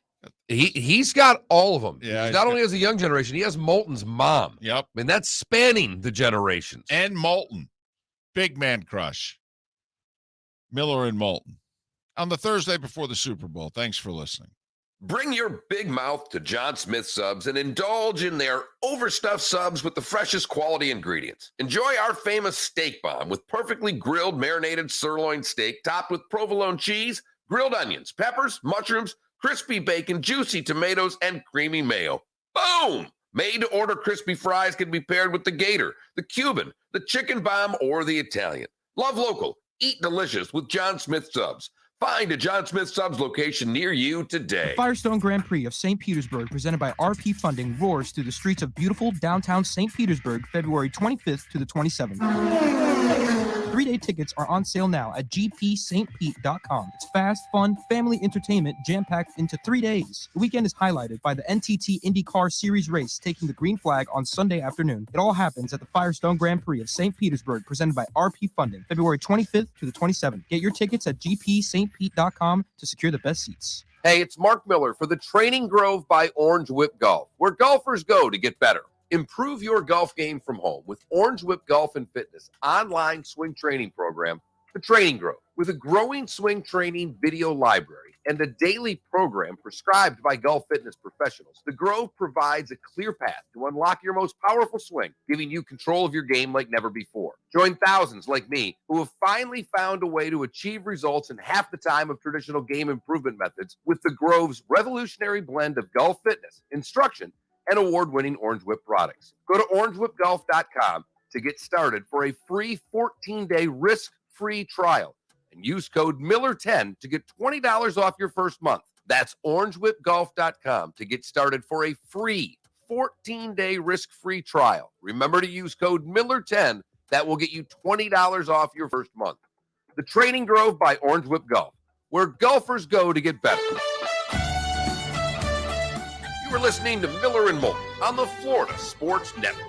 He's got all of them. Yeah, he not only has a young generation, he has Moulton's mom. Yep. That's spanning the generations. And Moulton. Big man crush. Miller and Moulton. On the Thursday before the Super Bowl. Thanks for listening. Bring your big mouth to John Smith Subs and indulge in their overstuffed subs with the freshest quality ingredients. Enjoy our famous steak bomb with perfectly grilled marinated sirloin steak topped with provolone cheese, grilled onions, peppers, mushrooms, crispy bacon, juicy tomatoes, and creamy mayo. Boom! Made-to-order crispy fries can be paired with the Gator, the Cuban, the Chicken Bomb, or the Italian. Love local. Eat delicious with John Smith Subs. Find a John Smith Subs location near you today. The Firestone Grand Prix of St. Petersburg, presented by RP Funding, roars through the streets of beautiful downtown St. Petersburg, February 25th to the 27th. 3-day tickets are on sale now at gpstpete.com. It's fast, fun, family entertainment jam-packed into 3 days. The weekend is highlighted by the NTT IndyCar Series race taking the green flag on Sunday afternoon. It all happens at the Firestone Grand Prix of St. Petersburg, presented by RP Funding, February 25th to the 27th. Get your tickets at gpstpete.com to secure the best seats. Hey, it's Mark Miller for the Training Grove by Orange Whip Golf, where golfers go to get better. Improve your golf game from home with Orange Whip Golf and Fitness online swing training program The Training Grove, with a growing swing training video library and a daily program prescribed by golf fitness professionals, the Grove provides a clear path to unlock your most powerful swing, giving you control of your game like never before. Join thousands like me who have finally found a way to achieve results in half the time of traditional game improvement methods with the Grove's revolutionary blend of golf fitness, instruction, and award-winning Orange Whip products. Go to orangewhipgolf.com to get started for a free 14-day risk-free trial and use code Miller10 to get $20 off your first month. That's orangewhipgolf.com to get started for a free 14-day risk-free trial. Remember to use code Miller10. That will get you $20 off your first month. The Training Grove by Orange Whip Golf, where golfers go to get better. You are listening to Miller and Moulton on the Florida Sports Network.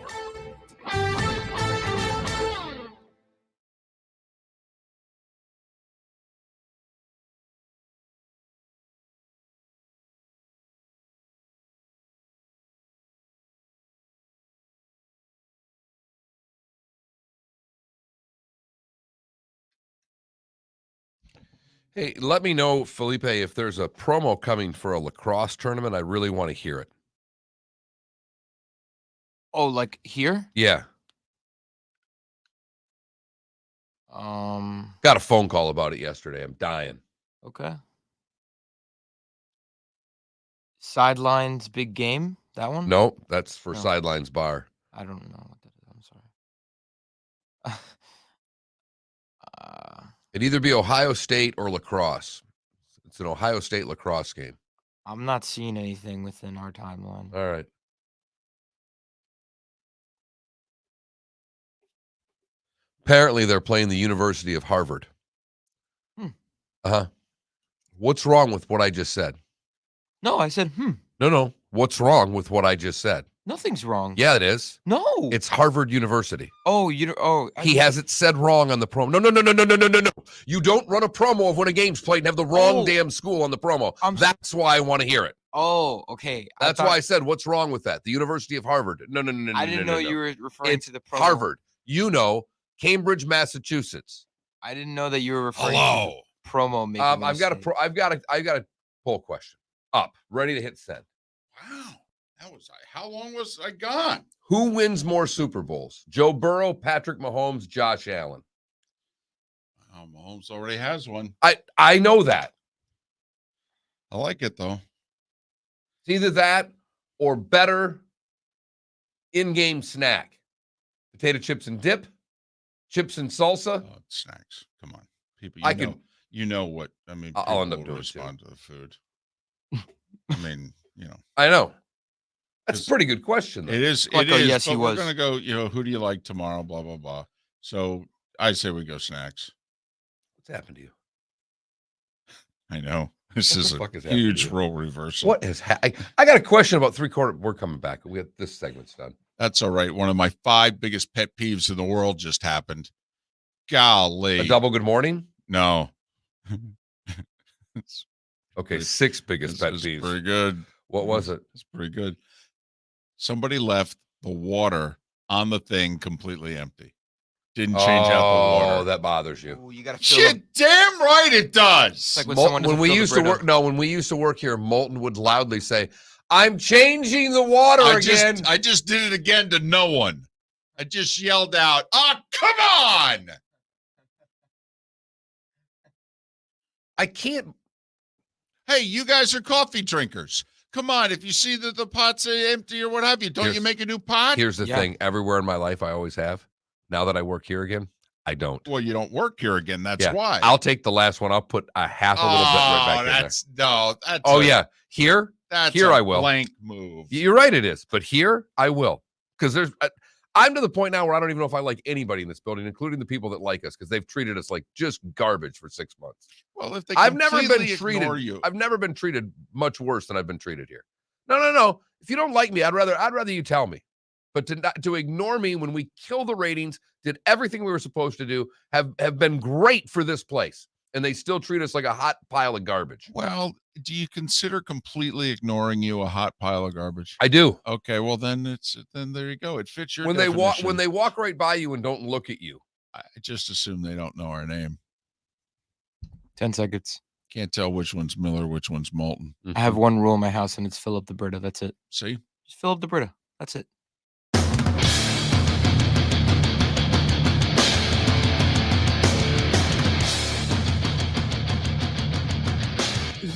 Hey, let me know, Felipe, if there's a promo coming for a lacrosse tournament. I really want to hear it. Oh, like here? Yeah. Got a phone call about it yesterday. I'm dying. Okay. Sidelines big game? That one? No, that's for No. Sidelines Bar. I don't know what that is. I'm sorry. It'd either be Ohio State or lacrosse. It's an Ohio State lacrosse game. I'm not seeing anything within our timeline. All right. Apparently, they're playing the University of Harvard. Uh-huh. What's wrong with what I just said? No, I said, No. What's wrong with what I just said? Nothing's wrong. Yeah, it is. No. It's Harvard University. Oh, He has it said wrong on the promo. No. You don't run a promo of when a game's played and have the wrong damn school on the promo. That's why I want to hear it. Oh, okay. That's why I said, what's wrong with that? The University of Harvard. No. I didn't know you were referring It's to the promo. Harvard. Cambridge, Massachusetts. I didn't know that you were referring to the promo making. I've got a poll question up, ready to hit send. Wow. How long was I gone? Who wins more Super Bowls? Joe Burrow, Patrick Mahomes, Josh Allen. Mahomes already has one. I know that. I like it, though. It's either that or better in-game snack. Potato chips and dip, chips and salsa. Oh, snacks. Come on. People, I'll people end up will doing respond too. to the food. I mean, I know. That's a pretty good question, though. It is. Yes, he was. We're going to go, who do you like tomorrow? Blah, blah, blah. So I say we go snacks. What's happened to you? I know. This is fuck a is happening huge to you? role reversal. What is I got a question about three-quarter. We're coming back. We got this segment's done. That's all right. One of my 5 biggest pet peeves in the world just happened. Golly. A double good morning? No. Okay, 6 biggest pet It's peeves. pretty good. What was it? It's pretty good. Somebody left the water on the thing completely empty. Didn't change out the water. Oh, that bothers you. Ooh, you gotta fill up. Shit, damn right it does. It's like when Moulton, someone doesn't when we fill the used to Brita. work, when we used to work here, Moulton would loudly say, "I'm changing the water again." I just did it again to no one. I just yelled out, "Oh, come on!" I can't. Hey, you guys are coffee drinkers. Come on, if you see that the pot's empty or what have you, don't you make a new pot? Here's the Yeah. thing: everywhere in my life, I always have. Now that I work here again, I don't. Well, you don't work here again. That's why. I'll take the last one. I'll put a half a little bit right back in there. Here That's here a I will. blank move. You're right, it is. But here I will, because I'm to the point now where I don't even know if I like anybody in this building, including the people that like us, because they've treated us like just garbage for 6 months. Well, if they I've never been completely treated. ignore you, I've never been treated much worse than I've been treated here. No. If you don't like me, I'd rather you tell me. But to ignore me when we kill the ratings, did everything we were supposed to do, have been great for this place, and they still treat us like a hot pile of garbage. well, do you consider completely ignoring you a hot pile of garbage? I do. Okay, well then there you go. It fits your When definition. they walk right by you and don't look at you. I just assume they don't know our name. 10 seconds. Can't tell which one's Miller, which one's Moulton. I have one rule in my house, and it's fill up the Brita. That's it. See? Just fill up the Brita. That's it.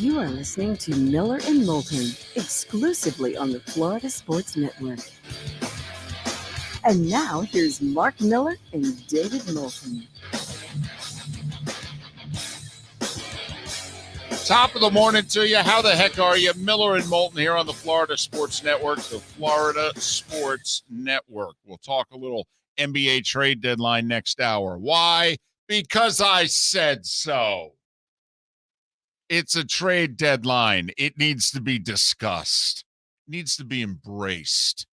You are listening to Miller and Moulton, exclusively on the Florida Sports Network. And now here's Mark Miller and David Moulton. Top of the morning to you. How the heck are you? Miller and Moulton here on the Florida Sports Network, the Florida Sports Network. We'll talk a little NBA trade deadline next hour. Why? Because I said so. It's a trade deadline. It needs to be discussed. It needs to be embraced.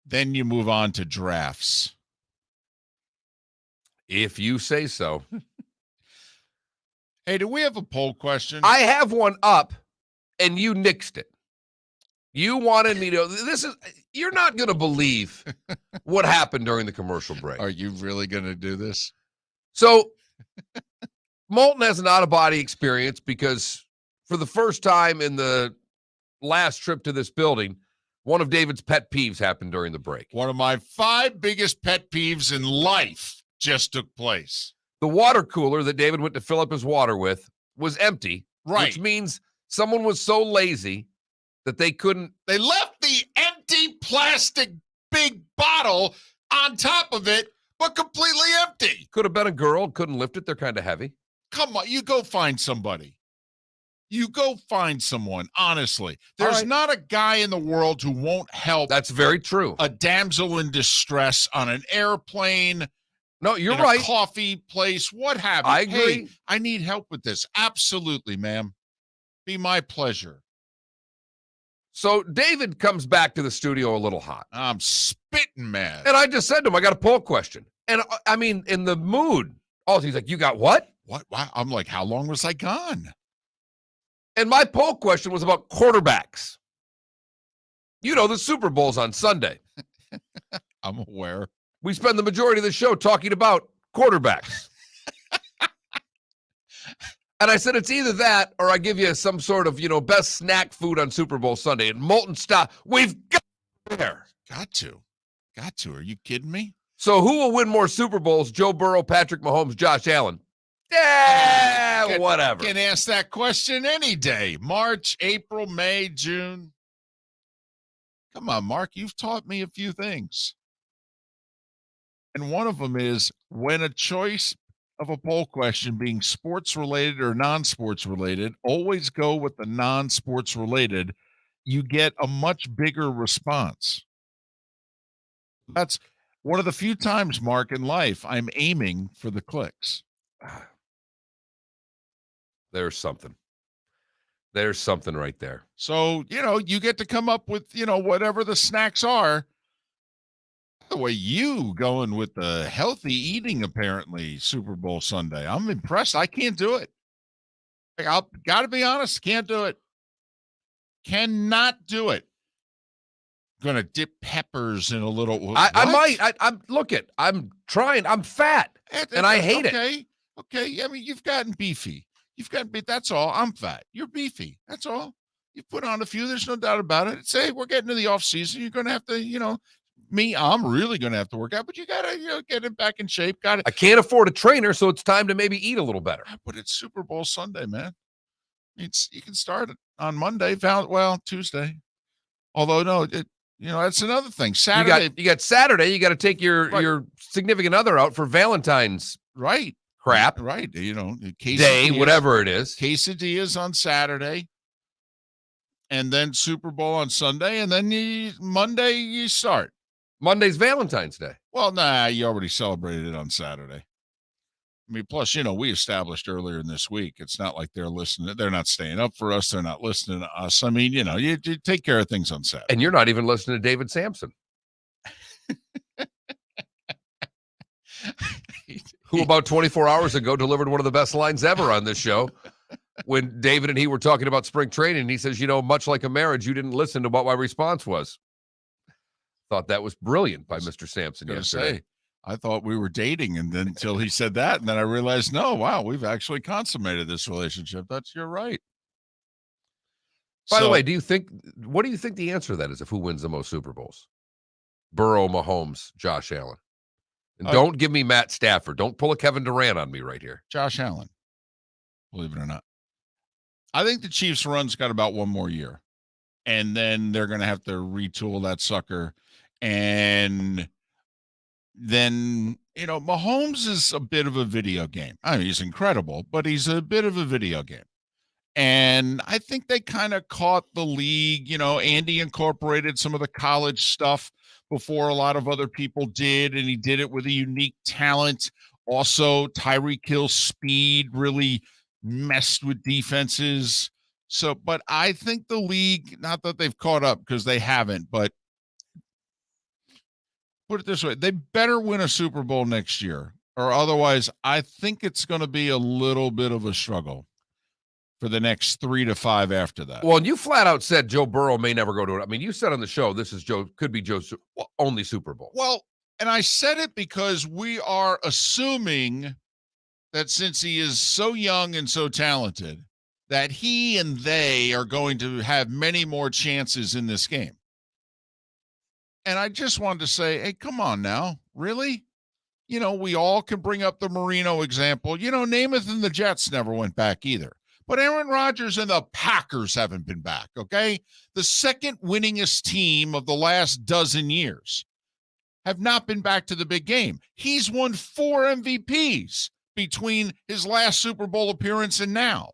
Then you move on to drafts. If you say so. Hey, do we have a poll question? I have one up, and you nixed it. You wanted me to. You're not going to believe what happened during the commercial break. Are you really going to do this? So, Moulton has an out-of-body experience because for the first time in the last trip to this building, one of David's pet peeves happened during the break. One of my 5 biggest pet peeves in life just took place. The water cooler that David went to fill up his water with was empty, Right. which means someone was so lazy that they couldn't. They left the empty plastic big bottle on top of it, but completely empty. Could have been a girl, couldn't lift it. They're kind of heavy. Come on, you go find somebody. You go find someone, honestly. There's right. not a guy in the world who won't help That's very true. a damsel in distress on an airplane, No, you're in right. a coffee place, what have you. I agree. Hey, I need help with this. Absolutely, ma'am. Be my pleasure. So David comes back to the studio a little hot. I'm spitting mad. And I just said to him, I got a poll question. And I mean, in the mood, he's like, you got what? What? Wow. I'm like, how long was I gone? And my poll question was about quarterbacks. You know, the Super Bowl's on Sunday. I'm aware. We spend the majority of the show talking about quarterbacks. And I said, it's either that or I give you some sort of, best snack food on Super Bowl Sunday. And Moulton stop. We've got there. Got to. Are you kidding me? So who will win more Super Bowls? Joe Burrow, Patrick Mahomes, Josh Allen? Yeah, whatever. Can ask that question any day. March, April, May, June. Come on, Mark. You've taught me a few things. And one of them is when a choice of a poll question being sports related or non-sports related, always go with the non-sports related. You get a much bigger response. That's one of the few times, Mark, in life I'm aiming for the clicks. There's something. There's something right there. So, you get to come up with, whatever the snacks are. By the way, you going with the healthy eating, apparently, Super Bowl Sunday. I'm impressed. I can't do it. I've got to be honest. Can't do it. Cannot do it. Going to dip peppers in a little. I might. I'm trying. I'm fat. And I hate it. Okay. I mean, you've gotten beefy. That's all. I'm fat. You're beefy. That's all. You put on a few. There's no doubt about it. Say we're getting to the off season. You're going to have to, I'm really going to have to work out, but you got to, get it back in shape. Got it. I can't afford a trainer, so it's time to maybe eat a little better. But it's Super Bowl Sunday, man. You can start it on Monday. Tuesday. Although no, that's another thing. Saturday. You got Saturday. You got to take your significant other out for Valentine's. Right. Crap. Right. Day, whatever it is. Quesadillas on Saturday. And then Super Bowl on Sunday. And then Monday you start. Monday's Valentine's Day. Well, nah, you already celebrated it on Saturday. I mean, plus, we established earlier in this week, it's not like they're listening. They're not staying up for us. They're not listening to us. I mean, you take care of things on Saturday. And you're not even listening to David Sampson. Who about 24 hours ago delivered one of the best lines ever on this show when David and he were talking about spring training. He says, much like a marriage, you didn't listen to what my response was. Thought that was brilliant by Mr. Sampson yesterday. I thought we were dating, and then until he said that, and then I realized, no, wow, we've actually consummated this relationship. You're right. By the way, what do you think the answer to that is of who wins the most Super Bowls? Burrow, Mahomes, Josh Allen. And don't give me Matt Stafford. Don't pull a Kevin Durant on me right here. Josh Allen, believe it or not. I think the Chiefs' run's got about one more year, and then they're going to have to retool that sucker. And then, Mahomes is a bit of a video game. I mean, he's incredible, but he's a bit of a video game. And I think they kind of caught the league. Andy incorporated some of the college stuff before a lot of other people did, and he did it with a unique talent. Also, Tyreek Hill's speed really messed with defenses. So, but I think the league, not that they've caught up because they haven't, but put it this way, they better win a Super Bowl next year, or otherwise I think it's going to be a little bit of a struggle for the next 3 to 5 after that. Well, and you flat out said Joe Burrow may never go to it. I mean, you said on the show, could be Joe's only Super Bowl. Well, and I said it because we are assuming that since he is so young and so talented, that he and they are going to have many more chances in this game. And I just wanted to say, hey, come on now. Really? We all can bring up the Marino example. Namath and the Jets never went back either. But Aaron Rodgers and the Packers haven't been back, okay? The second winningest team of the last dozen years have not been back to the big game. He's won 4 MVPs between his last Super Bowl appearance and now.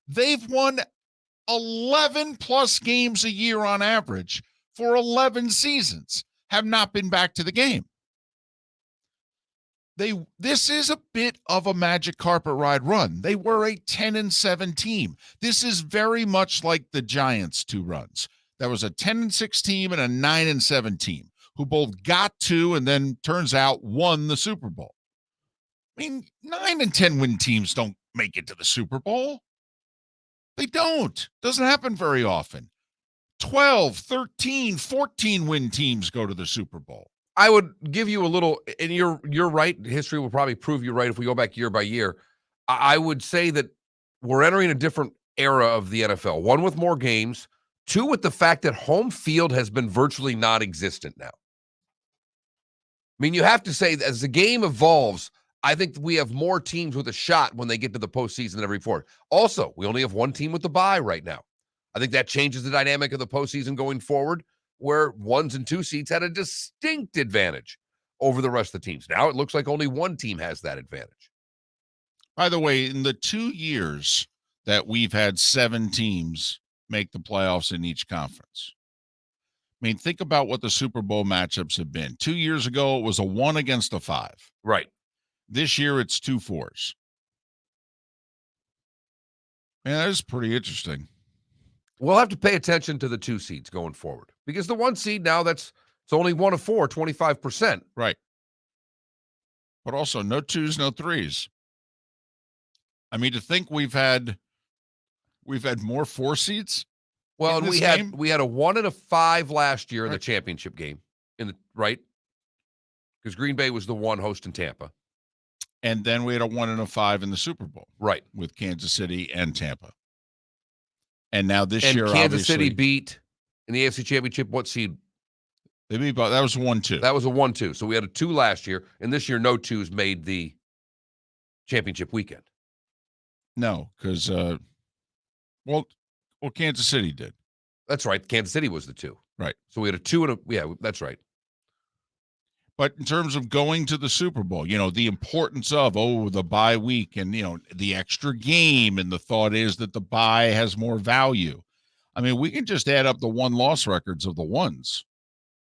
They've won 11-plus games a year on average for 11 seasons, have not been back to the game. This is a bit of a magic carpet ride run. They were a 10-7 team. This is very much like the Giants' 2 runs. There was a 10-6 team and a 9-7 team who both got to and then turns out won the Super Bowl. I mean, 9 and 10 win teams don't make it to the Super Bowl. They don't. Doesn't happen very often. 12, 13, 14 win teams go to the Super Bowl. I would give you a little, and you're right. History will probably prove you right if we go back year by year. I would say that we're entering a different era of the NFL. 1 with more games. 2 with the fact that home field has been virtually non-existent now. I mean, you have to say, as the game evolves, I think we have more teams with a shot when they get to the postseason than ever before. Also, we only have 1 team with the bye right now. I think that changes the dynamic of the postseason going forward, where 1s and 2 seeds had a distinct advantage over the rest of the teams. Now it looks like only 1 team has that advantage. By the way, in the 2 years that we've had 7 teams make the playoffs in each conference, I mean, think about what the Super Bowl matchups have been. 2 years ago, it was a 1 against a 5. Right. This year, it's 2 4s. Man, that is pretty interesting. We'll have to pay attention to the 2 seeds going forward, because the 1 seed now, it's only 1 of 4, 25%. Right. But also no 2s, no 3s. I mean, to think we've had more 4 seeds. Well, and we had a 1 and a 5 last year in the championship game, right? Because Green Bay was the 1 hosting Tampa. And then we had a 1 and a 5 in the Super Bowl. Right. With Kansas City and Tampa. And now this year, Kansas City beat in the AFC Championship. What seed? They beat. That was 1-2. That was a 1-2. So we had a 2 last year, and this year no 2s made the championship weekend. No, because well, Kansas City did. That's right. Kansas City was the 2. Right. So we had a 2 and a that's right. But in terms of going to the Super Bowl, the importance of, the bye week and, the extra game, and the thought is that the bye has more value. I mean, we can just add up the 1-loss records of the 1s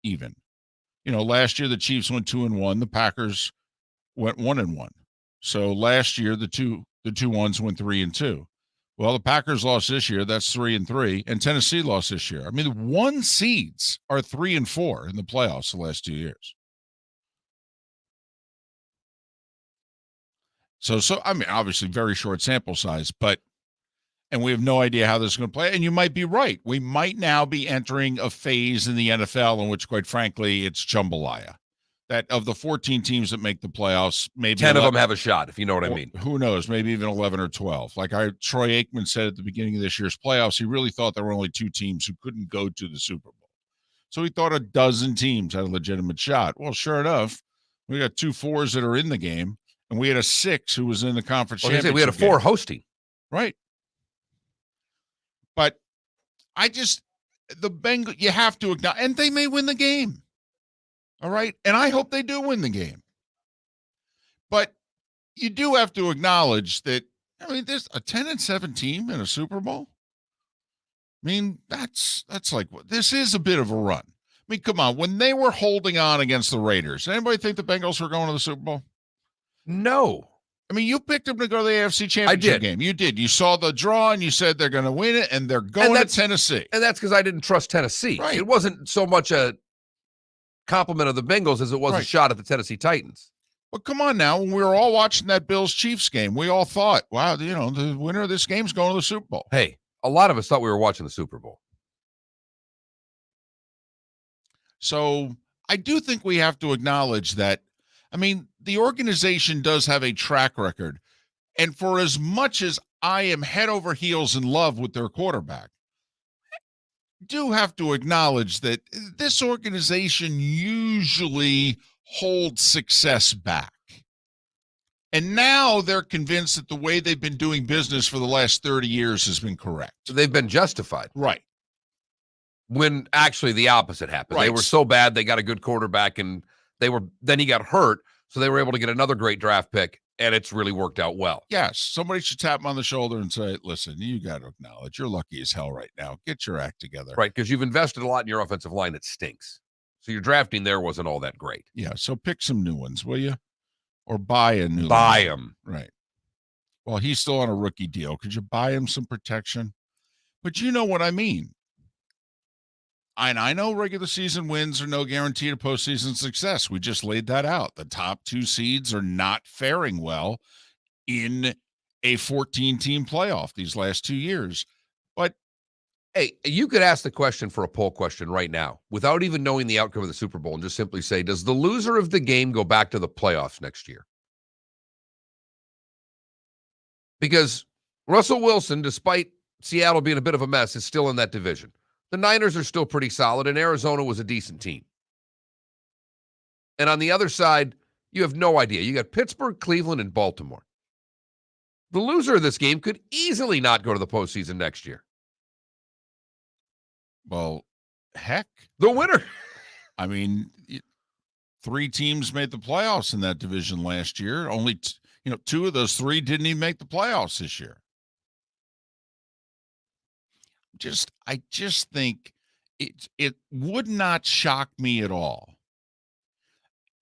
even. Last year the Chiefs went 2-1. The Packers went 1-1. So last year the two 1s went 3-2. Well, the Packers lost this year. That's 3-3. And Tennessee lost this year. I mean, the 1 seeds are 3-4 in the playoffs the last 2 years. So I mean, obviously very short sample size, and we have no idea how this is going to play. And you might be right. We might now be entering a phase in the NFL in which, quite frankly, it's jambalaya. that of the 14 teams that make the playoffs, maybe 10 of 11 them have a shot, if you know what I or mean. who knows, maybe even 11 or 12. Like Troy Aikman said at the beginning of this year's playoffs, he really thought there were only 2 teams who couldn't go to the Super Bowl. So he thought a dozen teams had a legitimate shot. Well, sure enough, we got 2 4s that are in the game, and we had a 6 who was in the conference championship. We had a 4 game. hosting. Right. But the Bengals, you have to acknowledge, and they may win the game. All right. And I hope they do win the game. But you do have to acknowledge that, I mean, there's a 10-7 team in a Super Bowl. I mean, that's like, this is a bit of a run. I mean, come on. When they were holding on against the Raiders, anybody think the Bengals were going to the Super Bowl? No. I mean, you picked them to go to the AFC Championship game. You did. You saw the draw, and you said they're going to win it, and they're going to Tennessee. And that's because I didn't trust Tennessee. Right. It wasn't so much a compliment of the Bengals as it was a shot at the Tennessee Titans. But come on now, when we were all watching that Bills-Chiefs game, we all thought, wow, the winner of this game is going to the Super Bowl. Hey, a lot of us thought we were watching the Super Bowl. So I do think we have to acknowledge that, I mean, the organization does have a track record. And for as much as I am head over heels in love with their quarterback, do have to acknowledge that this organization usually holds success back. And now they're convinced that the way they've been doing business for the last 30 years has been correct. So they've been justified. Right. When actually the opposite happened. Right. They were so bad, they got a good quarterback, and then he got hurt, so they were able to get another great draft pick, and it's really worked out well. Yes, somebody should tap him on the shoulder and say, listen, you got to acknowledge you're lucky as hell right now. Get your act together. Right, because you've invested a lot in your offensive line that stinks. So your drafting there wasn't all that great. Yeah, so pick some new ones, will you? Or buy a new one. Buy him. Right. Well, he's still on a rookie deal. Could you buy him some protection? But you know what I mean. And I know regular season wins are no guarantee to postseason success. We just laid that out. The top 2 seeds are not faring well in a 14-team playoff these last 2 years. But hey, you could ask the question for a poll question right now without even knowing the outcome of the Super Bowl and just simply say, does the loser of the game go back to the playoffs next year? Because Russell Wilson, despite Seattle being a bit of a mess, is still in that division. The Niners are still pretty solid, and Arizona was a decent team. And on the other side, you have no idea. You got Pittsburgh, Cleveland, and Baltimore. The loser of this game could easily not go to the postseason next year. Well, heck. The winner. I mean, 3 teams made the playoffs in that division last year. Only, 2 of those 3 didn't even make the playoffs this year. I just think it would not shock me at all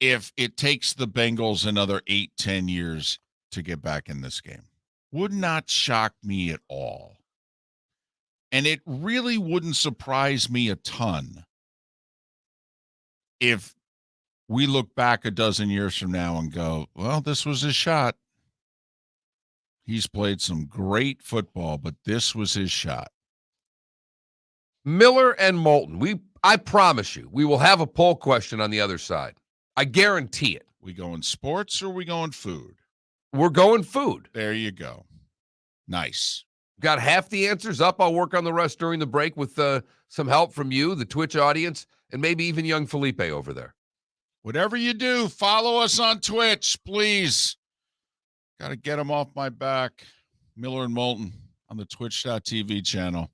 if it takes the Bengals another 8-10 years to get back in this game. Would not shock me at all. And it really wouldn't surprise me a ton if we look back a dozen years from now and go, well, this was his shot. He's played some great football, but this was his shot. Miller and Moulton. I promise you, we will have a poll question on the other side. I guarantee it. We going sports or we going food? We're going food. There you go. Nice. Got half the answers up. I'll work on the rest during the break with some help from you, the Twitch audience, and maybe even young Felipe over there. Whatever you do, follow us on Twitch, please. Got to get them off my back. Miller and Moulton on the twitch.tv channel.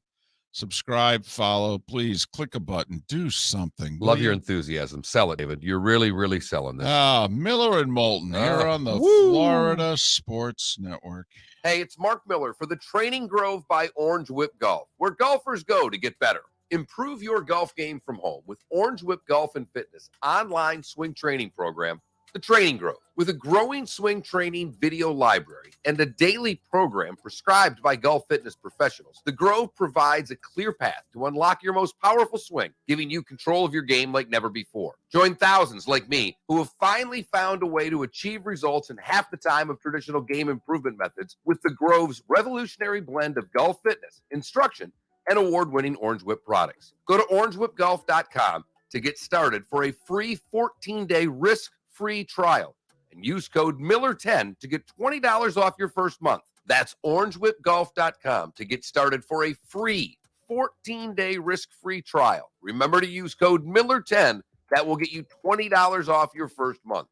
Subscribe, follow, please click a button, do something. Love your enthusiasm. Sell it, David. You're really, really selling this. Miller and Moulton here on the Florida Sports Network. Hey, it's Mark Miller for the Training Grove by Orange Whip Golf, where golfers go to get better. Improve your golf game from home with Orange Whip Golf and Fitness online swing training program, The Training Grove. With a growing swing training video library and a daily program prescribed by golf fitness professionals, The Grove provides a clear path to unlock your most powerful swing, giving you control of your game like never before. Join thousands like me who have finally found a way to achieve results in half the time of traditional game improvement methods with The Grove's revolutionary blend of golf fitness, instruction, and award-winning Orange Whip products. Go to orangewhipgolf.com to get started for a free 14-day risk-free trial. And use code Miller10 to get $20 off your first month. That's orangewhipgolf.com to get started for a free 14-day risk-free trial. Remember to use code Miller10. That will get you $20 off your first month.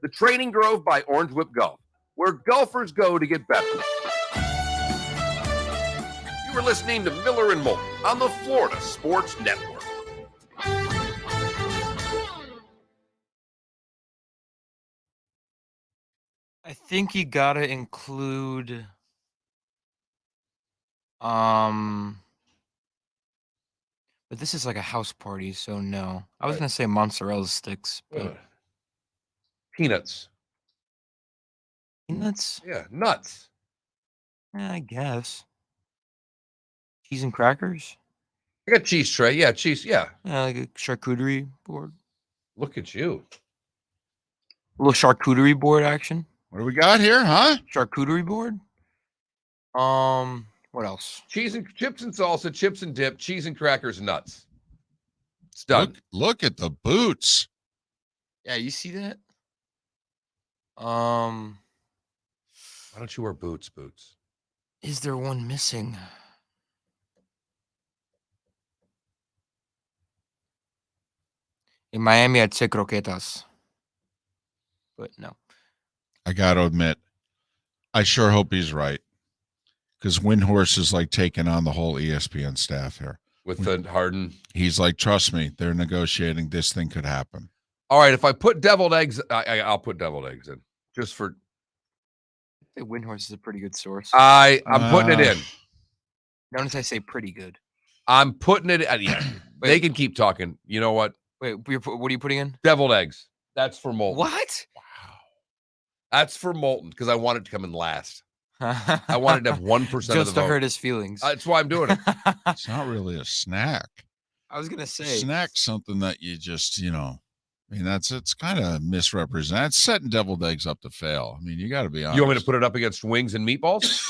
The Training Grove by Orange Whip Golf, where golfers go to get better. You are listening to Miller and Moulton on the Florida Sports Network. I think you gotta include but this is like a house party, so no. I was Right. gonna say mozzarella sticks, but Peanuts. peanuts? Yeah, nuts. I guess. Cheese and crackers? I got cheese tray. Yeah, cheese. Yeah. Yeah, like a charcuterie board. Look at you. A little charcuterie board action. What do we got here, huh? Charcuterie board. What else? Cheese and chips and salsa, chips and dip, cheese and crackers, nuts. It's done. Look at the boots. Yeah, you see that? Why don't you wear boots? Is there one missing? In Miami, I'd say croquetas. But no. I got to admit, I sure hope he's right. Because Windhorse is like taking on the whole ESPN staff here. With the Harden. He's like, trust me, they're negotiating. This thing could happen. All right, if I put deviled eggs, I'll put deviled eggs in. Just for... I think Windhorse is a pretty good source. I'm putting it in. Notice I say pretty good. I'm putting it in. Yeah, they can keep talking. You know what? Wait, what are you putting in? Deviled eggs. That's for Moulton. What? Wow. That's for Moulton because I wanted to come in last. I wanted to have 1% of the vote. Just to hurt his feelings. That's why I'm doing it. It's not really a snack. I was gonna say Snack's something that you just, I mean, it's kind of misrepresented. It's setting deviled eggs up to fail. I mean, you got to be honest. You want me to put it up against wings and meatballs?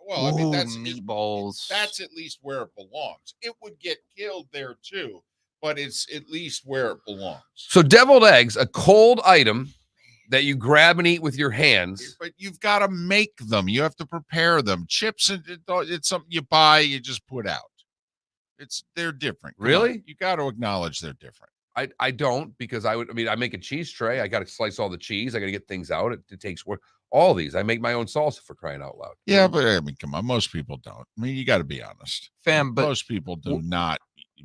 Well, I mean, that's meatballs. That's at least where it belongs. It would get killed there too, but it's at least where it belongs. So deviled eggs, a cold item that you grab and eat with your hands. But you've got to make them. You have to prepare them. Chips, it's something you buy, you just put out. They're different. Come Really? on. You got to acknowledge they're different. I don't because I make a cheese tray. I got to slice all the cheese. I got to get things out. It takes work. All these. I make my own salsa for crying out loud. Yeah, but I mean, come on. Most people don't. I mean, you got to be honest. Fam, but most people do not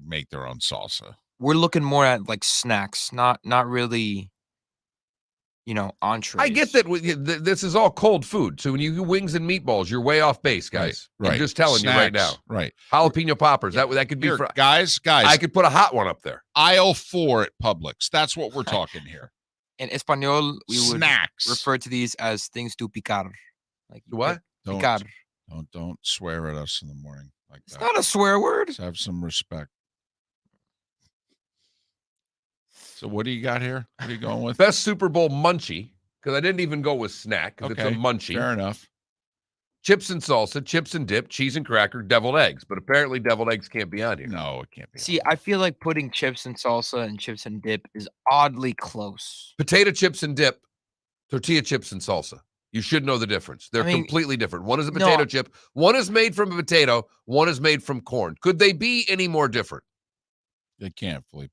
make their own salsa. We're looking more at like snacks, not really, entrees. I get that this is all cold food. So when you do wings and meatballs, you're way off base, guys. Right. I'm just telling Snacks, you right now. Right. Jalapeno poppers. That could be Here, guys. I could put a hot one up there. Aisle 4 at Publix. That's what we're talking here. In Espanol, we would Snacks. refer to these as things to picar. Like What? Picar. Don't swear at us in the morning like It's that. not a swear word. Let's have some respect. So what do you got here? What are you going with? Best Super Bowl munchie, because I didn't even go with snack, because it's a munchie. Fair enough. Chips and salsa, chips and dip, cheese and cracker, deviled eggs. But apparently deviled eggs can't be on here. No, it can't be. See, I feel like putting chips and salsa and chips and dip is oddly close. Potato chips and dip, tortilla chips and salsa. You should know the difference. They're completely different. One is a potato chip. One is made from a potato. One is made from corn. Could they be any more different? They can't, Felipe.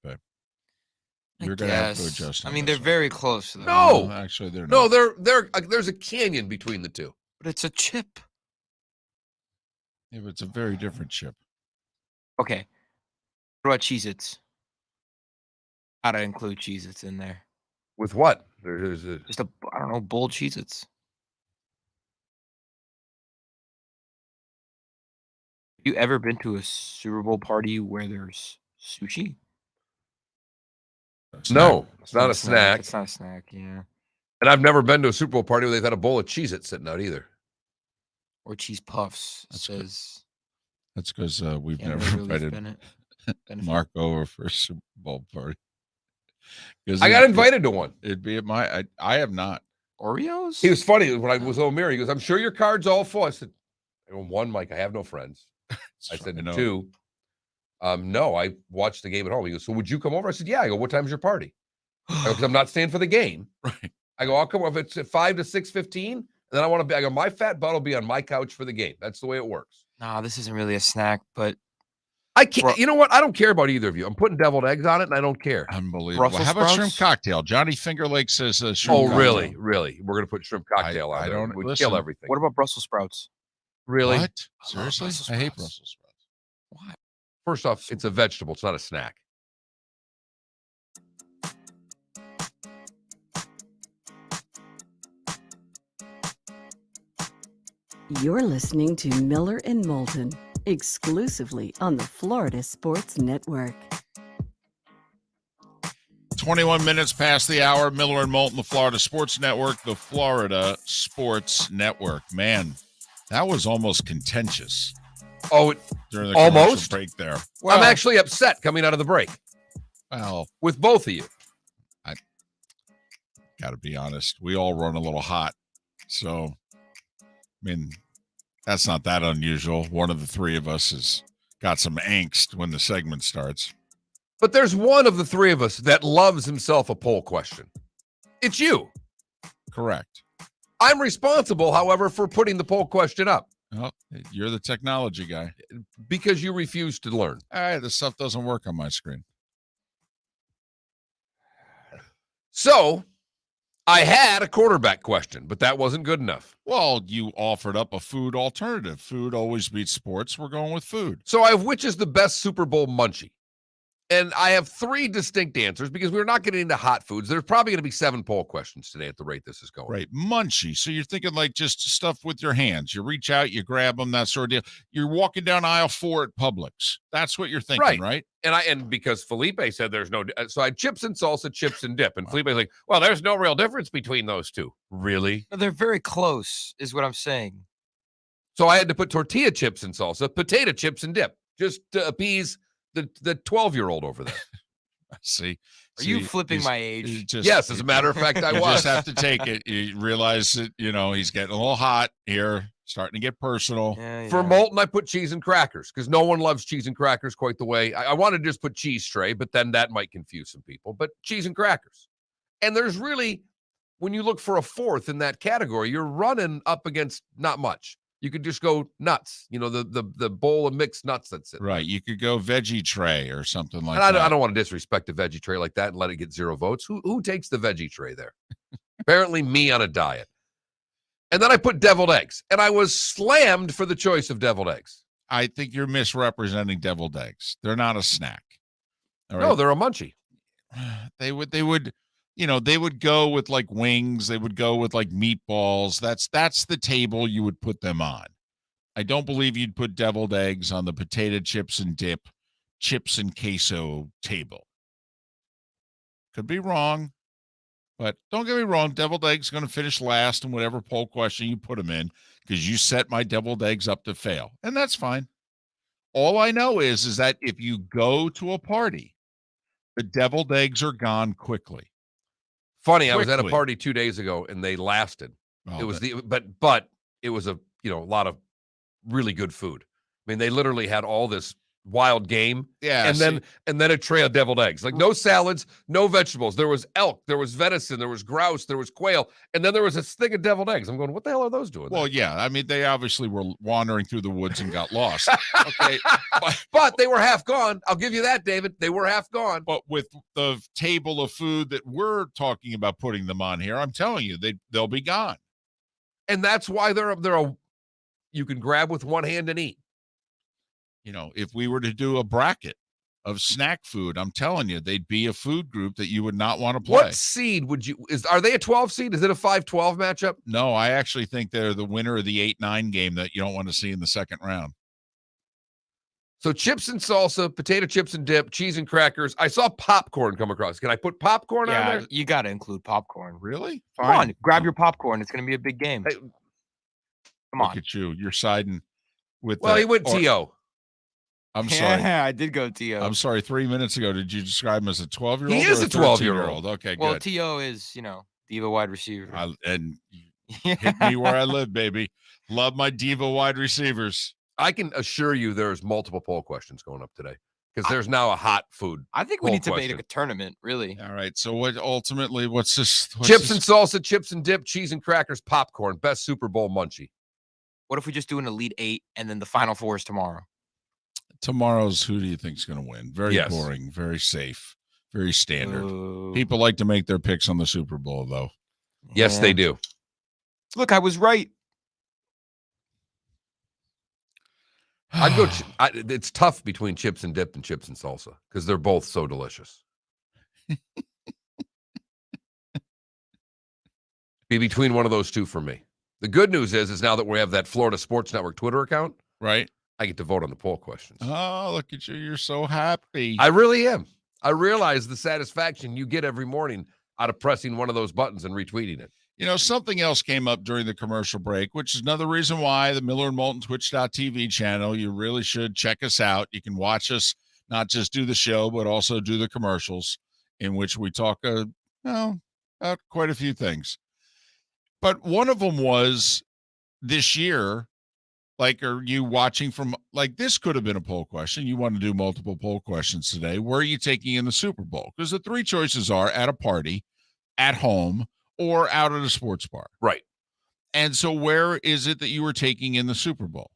You're going to have to adjust. I mean, they're very close. Though. No, actually, they're no. not. There's a canyon between the two. But it's a chip. Yeah, but it's a very different chip. Okay. What about Cheez-Its? Gotta include Cheez-Its in there. With what? There's just a, I don't know, bowl Cheez-Its. Have you ever been to a Super Bowl party where there's sushi? No, it's not a snack. It's not a snack, yeah. And I've never been to a Super Bowl party where they've had a bowl of Cheez-Its sitting out either. Or cheese puffs. That's because we've never really invited Mark over for a Super Bowl party. I got invited to one. It'd be at my. I have not. Oreos? He was funny when I was over here. He goes, "I'm sure your card's all full." I said, "1, Mike, I have no friends." I said, "2, No, I watched the game at home. He goes, so would you come over? I said, yeah. I go, what time's your party? I go, because I'm not staying for the game. Right. I go, I'll come over if it's at 5 to 6:15. And then I want to be, I go, my fat butt will be on my couch for the game. That's the way it works. Nah, this isn't really a snack, but I can't, you know what? I don't care about either of you. I'm putting deviled eggs on it and I don't care. Unbelievable. Brussels How about sprouts? shrimp cocktail? Johnny Finger Lakes says shrimp Oh, cocktail. really? Really? We're going to put shrimp cocktail on I there. don't- We'd listen, kill everything. what about Brussels sprouts? Really? What? I love Seriously? Brussels I hate sprouts. Brussels sprouts. Why? First off, it's a vegetable. It's not a snack. You're listening to Miller and Moulton, exclusively on the Florida Sports Network. 21 minutes past the hour. Miller and Moulton, the Florida Sports Network, the Florida Sports Network. Man, that was almost contentious Oh, during the commercial Almost? break there. I'm actually upset coming out of the break Well, with both of you. got to be honest. We all run a little hot. So, I mean, that's not that unusual. One of the three of us has got some angst when the segment starts. But there's one of the three of us that loves himself a poll question. It's you. Correct. I'm responsible, however, for putting the poll question up Well, you're the technology guy. because you refuse to learn. All right, this stuff doesn't work on my screen. So I had a quarterback question, but that wasn't good enough. Well, you offered up a food alternative. Food always beats sports. We're going with food. So I have which is the best Super Bowl munchie? And I have three distinct answers because we're not getting into hot foods. There's probably going to be 7 poll questions today at the rate this is going. Right. Munchie. So you're thinking like just stuff with your hands. You reach out, you grab them, that sort of deal. You're walking down aisle 4 at Publix. That's what you're thinking, right? And because Felipe said there's no, so I had chips and salsa, chips and dip. And Felipe's like, well, there's no real difference between those two. Really? No, they're very close, is what I'm saying. So I had to put tortilla chips and salsa, potato chips and dip, just to appease the 12-year-old over there. See. Are you flipping my age? Yes, as a matter of fact, I You was. just have to take it. You realize that, he's getting a little hot here, starting to get personal. Yeah, For yeah. Moulton, I put cheese and crackers because no one loves cheese and crackers quite the way. I wanted to just put cheese tray, but then that might confuse some people. But cheese and crackers. And there's really, when you look for a fourth in that category, you're running up against not much. You could just go nuts, the bowl of mixed nuts that's it. Right. You could go veggie tray or something like And that. I don't want to disrespect a veggie tray like that and let it get 0 votes. Who takes the veggie tray there? Apparently me on a diet. And then I put deviled eggs, and I was slammed for the choice of deviled eggs. I think you're misrepresenting deviled eggs. They're not a snack. All right? No, they're a munchie. They would go with like wings. They would go with like meatballs. That's the table you would put them on. I don't believe you'd put deviled eggs on the potato chips and dip, chips and queso table. Could be wrong, but don't get me wrong. Deviled eggs going to finish last in whatever poll question you put them in because you set my deviled eggs up to fail, and that's fine. All I know is that if you go to a party, the deviled eggs are gone quickly. Funny, I was at a Quickly. party 2 days ago, and they lasted. Oh, It was but it was a lot of really good food. I mean, they literally had all this wild game, yeah, and then a tray of deviled eggs. Like no salads, no vegetables. There was elk, there was venison, there was grouse, there was quail, and then there was a thing of deviled eggs. I'm going, what the hell are those doing? well, yeah. I mean, they obviously were wandering through the woods and got lost. Okay, but they were half gone. I'll give you that, David. They were half gone. but with the table of food that we're talking about putting them on here, I'm telling you, they'll be gone. And that's why they're you can grab with one hand and eat. If we were to do a bracket of snack food, I'm telling you, they'd be a food group that you would not want to play. What seed are they a 12 seed? Is it a 5-12 matchup? No, I actually think they're the winner of the 8-9 game that you don't want to see in the second round. So chips and salsa, potato chips and dip, cheese and crackers. I saw popcorn come across. Can I put popcorn on Yeah, there? you got to include popcorn. Really? Come on, grab your popcorn. It's going to be a big game. Hey, Come Look on. at you. You're siding with Well, he went T.O. I'm sorry. Yeah, I did go T.O. I'm sorry. 3 minutes ago, did you describe him as a 12-year-old? He is or a 12-year-old. Okay, Well, good. T.O. is, diva wide receiver. And hit me where I live, baby. Love my diva wide receivers. I can assure you there's multiple poll questions going up today. because there's now a hot food. I think we Poll need to make question. a tournament, really. All right. So what's this? Chips and salsa, chips and dip, cheese and crackers, popcorn. Best Super Bowl munchie. What if we just do an Elite 8 and then the Final Four is tomorrow? Tomorrow's who do you think's going to win? Very Yes. boring, very safe, very standard. Ooh. People like to make their picks on the Super Bowl, though. Yes, they Yeah. do. Look, I was right. I'd go. It's tough between chips and dip and chips and salsa because they're both so delicious. Be between one of those two for me. The good news is now that we have that Florida Sports Network Twitter account, Right? I get to vote on the poll questions. Oh, look at you. You're so happy. I really am. I realize the satisfaction you get every morning out of pressing one of those buttons and retweeting it. You know, something else came up during the commercial break, which is another reason why the Miller and Moulton Twitch.tv channel, you really should check us out. You can watch us, not just do the show, but also do the commercials in which we talk about quite a few things. But one of them was this year, like, are you watching from, like, this could have been a poll question. You want to do multiple poll questions today. Where are you taking in the Super Bowl? Because the three choices are at a party, at home, or out at a sports bar. Right. And so where is it that you were taking in the Super Bowl?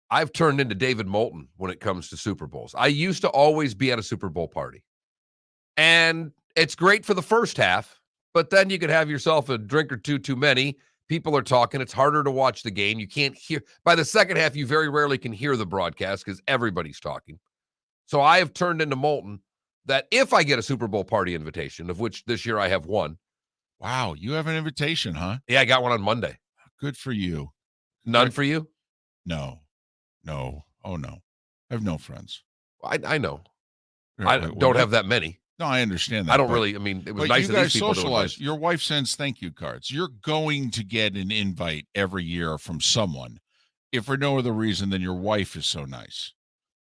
I've turned into David Moulton when it comes to Super Bowls. I used to always be at a Super Bowl party. And it's great for the first half, but then you could have yourself a drink or two too many. People are talking. It's harder to watch the game. You can't hear. By the second half, you very rarely can hear the broadcast because everybody's talking. So I have turned into Moulton that if I get a Super Bowl party invitation, of which this year I have one. Wow, you have an invitation, huh? Yeah, I got one on Monday. Good for you. None for you? No. Oh, no. I have no friends. I know. I don't have that many. No, I understand that. I don't really. I mean, it was but nice you of guys these people socialize. to invite. Your wife sends thank you cards. You're going to get an invite every year from someone, if for no other reason than your wife is so nice.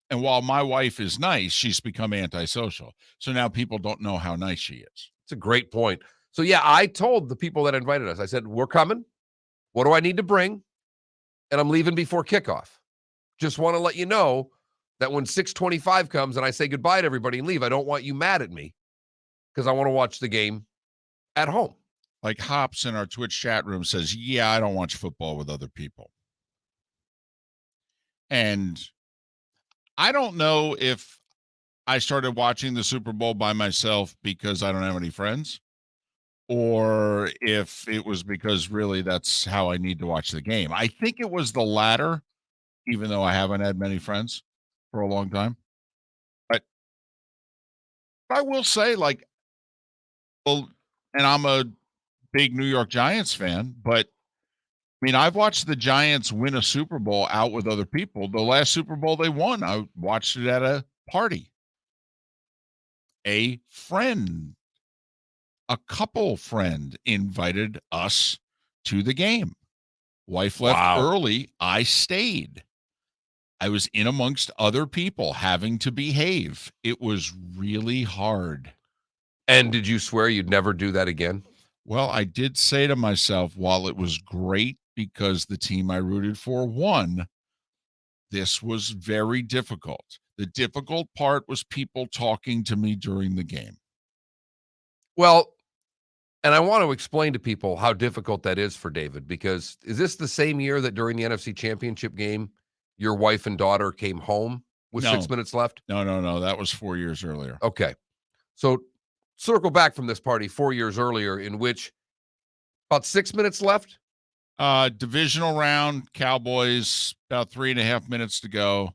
And while my wife is nice, she's become antisocial. So now people don't know how nice she is. It's a great point. So, yeah, I told the people that invited us, I said, we're coming. What do I need to bring? And I'm leaving before kickoff. Just want to let you know that when 6:25 comes and I say goodbye to everybody and leave, I don't want you mad at me because I want to watch the game at home. Like Hops in our Twitch chat room says, yeah, I don't watch football with other people. And I don't know if I started watching the Super Bowl by myself because I don't have any friends, or if it was because really that's how I need to watch the game. I think it was the latter, even though I haven't had many friends for a long time. But I will say, like, well, and I'm a big New York Giants fan, but I mean, I've watched the Giants win a Super Bowl out with other people. The last Super Bowl they won, I watched it at a party. A couple friend invited us to the game. Wife left early. I stayed. I was in amongst other people having to behave. It was really hard. And did you swear you'd never do that again? Well, I did say to myself, while it was great because the team I rooted for won, this was very difficult. The difficult part was people talking to me during the game. Well, and I want to explain to people how difficult that is for David, because is this the same year that during the NFC Championship game, your wife and daughter came home with 6 minutes left? No. That was 4 years earlier. Okay. So circle back from this party 4 years earlier, in which about 6 minutes left. Divisional round, Cowboys, about 3.5 minutes to go.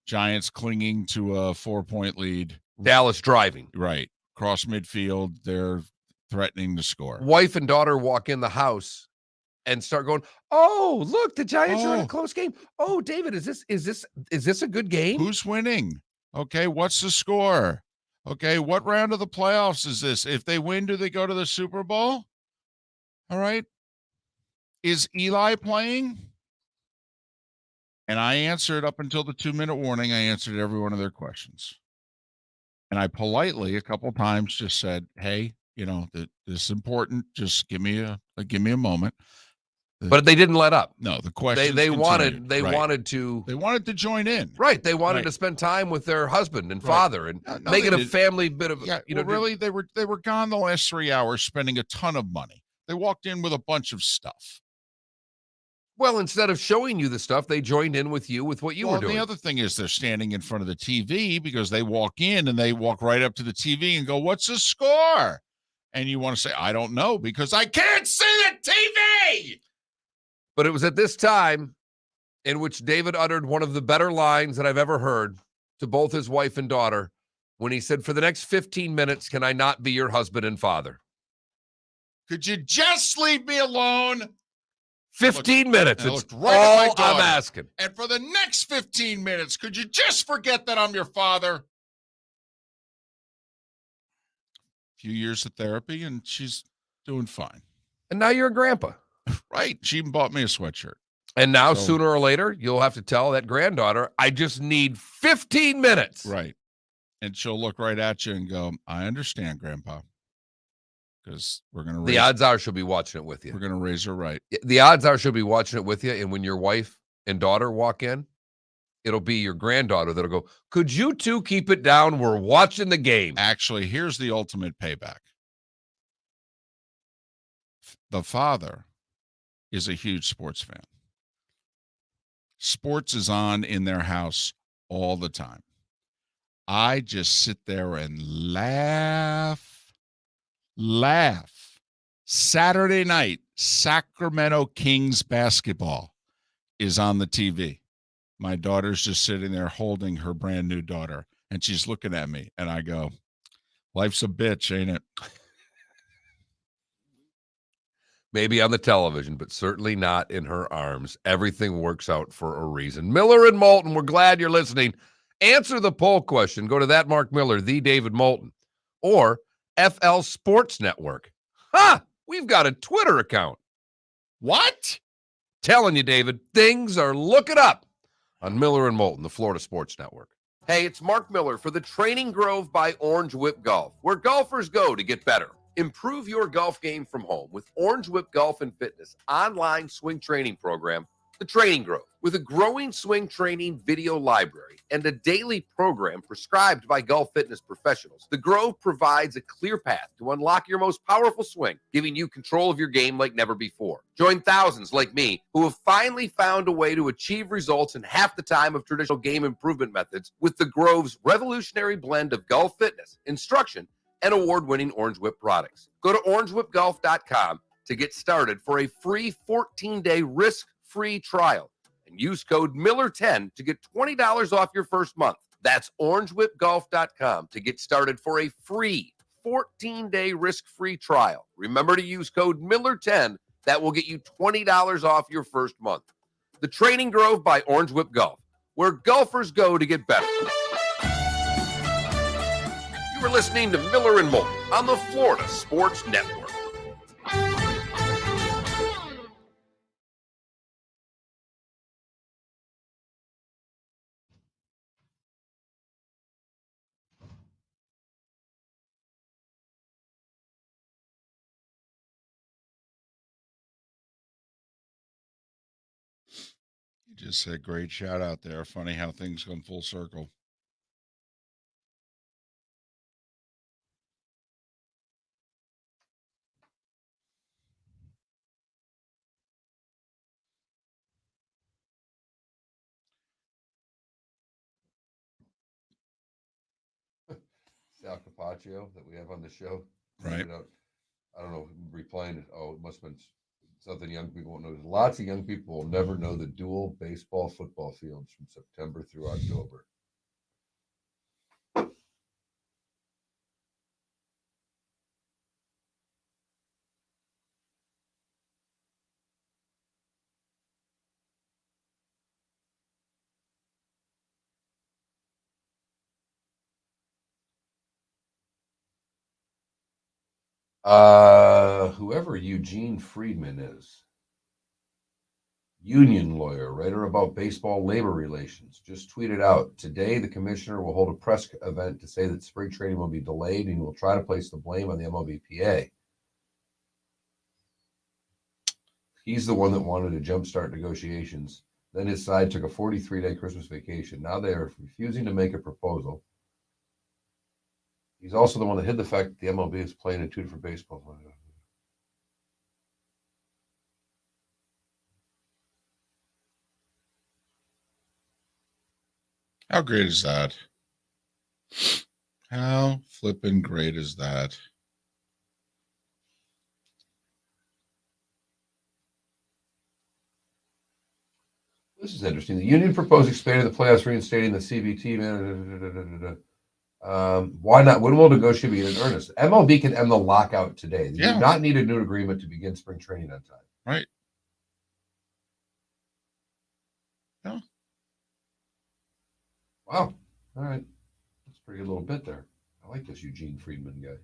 Giants clinging to a 4-point lead. Dallas driving. Right. Cross midfield. They're threatening to score. Wife and daughter walk in the house and start going, "Oh, look, the Giants are in a close game. Oh, David, is this a good game? Who's winning? Okay, what's the score? Okay, what round of the playoffs is this? If they win, do they go to the Super Bowl? All right. Is Eli playing?" And I answered up until the 2-minute warning. I answered every one of their questions. And I politely, a couple times, just said, "Hey, this is important. Just give me a moment." But they didn't let up. No, the question. They wanted to. They wanted to join in. Right. They wanted to spend time with their husband and father and make it a family bit of. Really, they were gone the last 3 hours, spending a ton of money. They walked in with a bunch of stuff. Well, instead of showing you the stuff, they joined in with you with what you were doing. The other thing is they're standing in front of the TV because they walk in and they walk right up to the TV and go, "What's the score?" And you want to say, "I don't know," because I can't see the TV. But it was at this time in which David uttered one of the better lines that I've ever heard to both his wife and daughter when he said, "For the next 15 minutes, can I not be your husband and father? Could you just leave me alone?" 15 minutes. It's right all I'm asking. And for the next 15 minutes, could you just forget that I'm your father? A few years of therapy, and she's doing fine. And now you're a grandpa. Right. She even bought me a sweatshirt. And now, sooner or later, you'll have to tell that granddaughter, "I just need 15 minutes. Right. And she'll look right at you and go, "I understand, Grandpa." Because we're going to The odds are she'll be watching it with you. We're going to raise her right. The odds are she'll be watching it with you. And when your wife and daughter walk in, it'll be your granddaughter that'll go, "Could you two keep it down? We're watching the game." Actually, here's the ultimate payback. The father is a huge sports fan. Sports is on in their house all the time. I just sit there and laugh. Saturday night, Sacramento Kings basketball is on the TV. My daughter's just sitting there holding her brand new daughter, and she's looking at me, and I go, "Life's a bitch, ain't it?" Maybe on the television, but certainly not in her arms. Everything works out for a reason. Miller and Moulton, we're glad you're listening. Answer the poll question. Go to that Mark Miller, the David Moulton, or FL Sports Network. We've got a Twitter account. What? Telling you, David, things are looking up on Miller and Moulton, the Florida Sports Network. Hey, it's Mark Miller for the Training Grove by Orange Whip Golf, where golfers go to get better. Improve your golf game from home with Orange Whip Golf and Fitness online swing training program, The Training Grove. With a growing swing training video library and a daily program prescribed by golf fitness professionals, The Grove provides a clear path to unlock your most powerful swing, giving you control of your game like never before. Join thousands like me who have finally found a way to achieve results in half the time of traditional game improvement methods with The Grove's revolutionary blend of golf fitness, instruction, and award-winning Orange Whip products. Go to orangewhipgolf.com to get started for a free 14-day risk-free trial and use code Miller10 to get $20 off your first month. That's orangewhipgolf.com to get started for a free 14-day risk-free trial. Remember to use code Miller10. That will get you $20 off your first month. The Training Grove by Orange Whip Golf, where golfers go to get better. We're listening to Miller and Moulton on the Florida Sports Network. You just said great shout out there. Funny how things come full circle. Sal Capaccio that we have on the show. Right. I don't know, replaying it. Oh, it must have been something young people won't know. Lots of young people will never know the dual baseball football fields from September through October. Whoever Eugene Friedman is, union lawyer, writer about baseball labor relations, just tweeted out, "Today, the commissioner will hold a press event to say that spring training will be delayed and will try to place the blame on the MLBPA." He's the one that wanted to jumpstart negotiations. Then his side took a 43-day Christmas vacation. Now they are refusing to make a proposal. He's also the one that hid the fact that the MLB is playing in 2 different baseballs. How great is that? How flippin' great is that? This is interesting. The union proposed expanding the playoffs, reinstating the CBT. Why not? When will negotiate begin in earnest? MLB can end the lockout today. They do not need a new agreement to begin spring training on time. Right. Yeah. Wow. All right. That's a pretty good little bit there. I like this Eugene Friedman guy.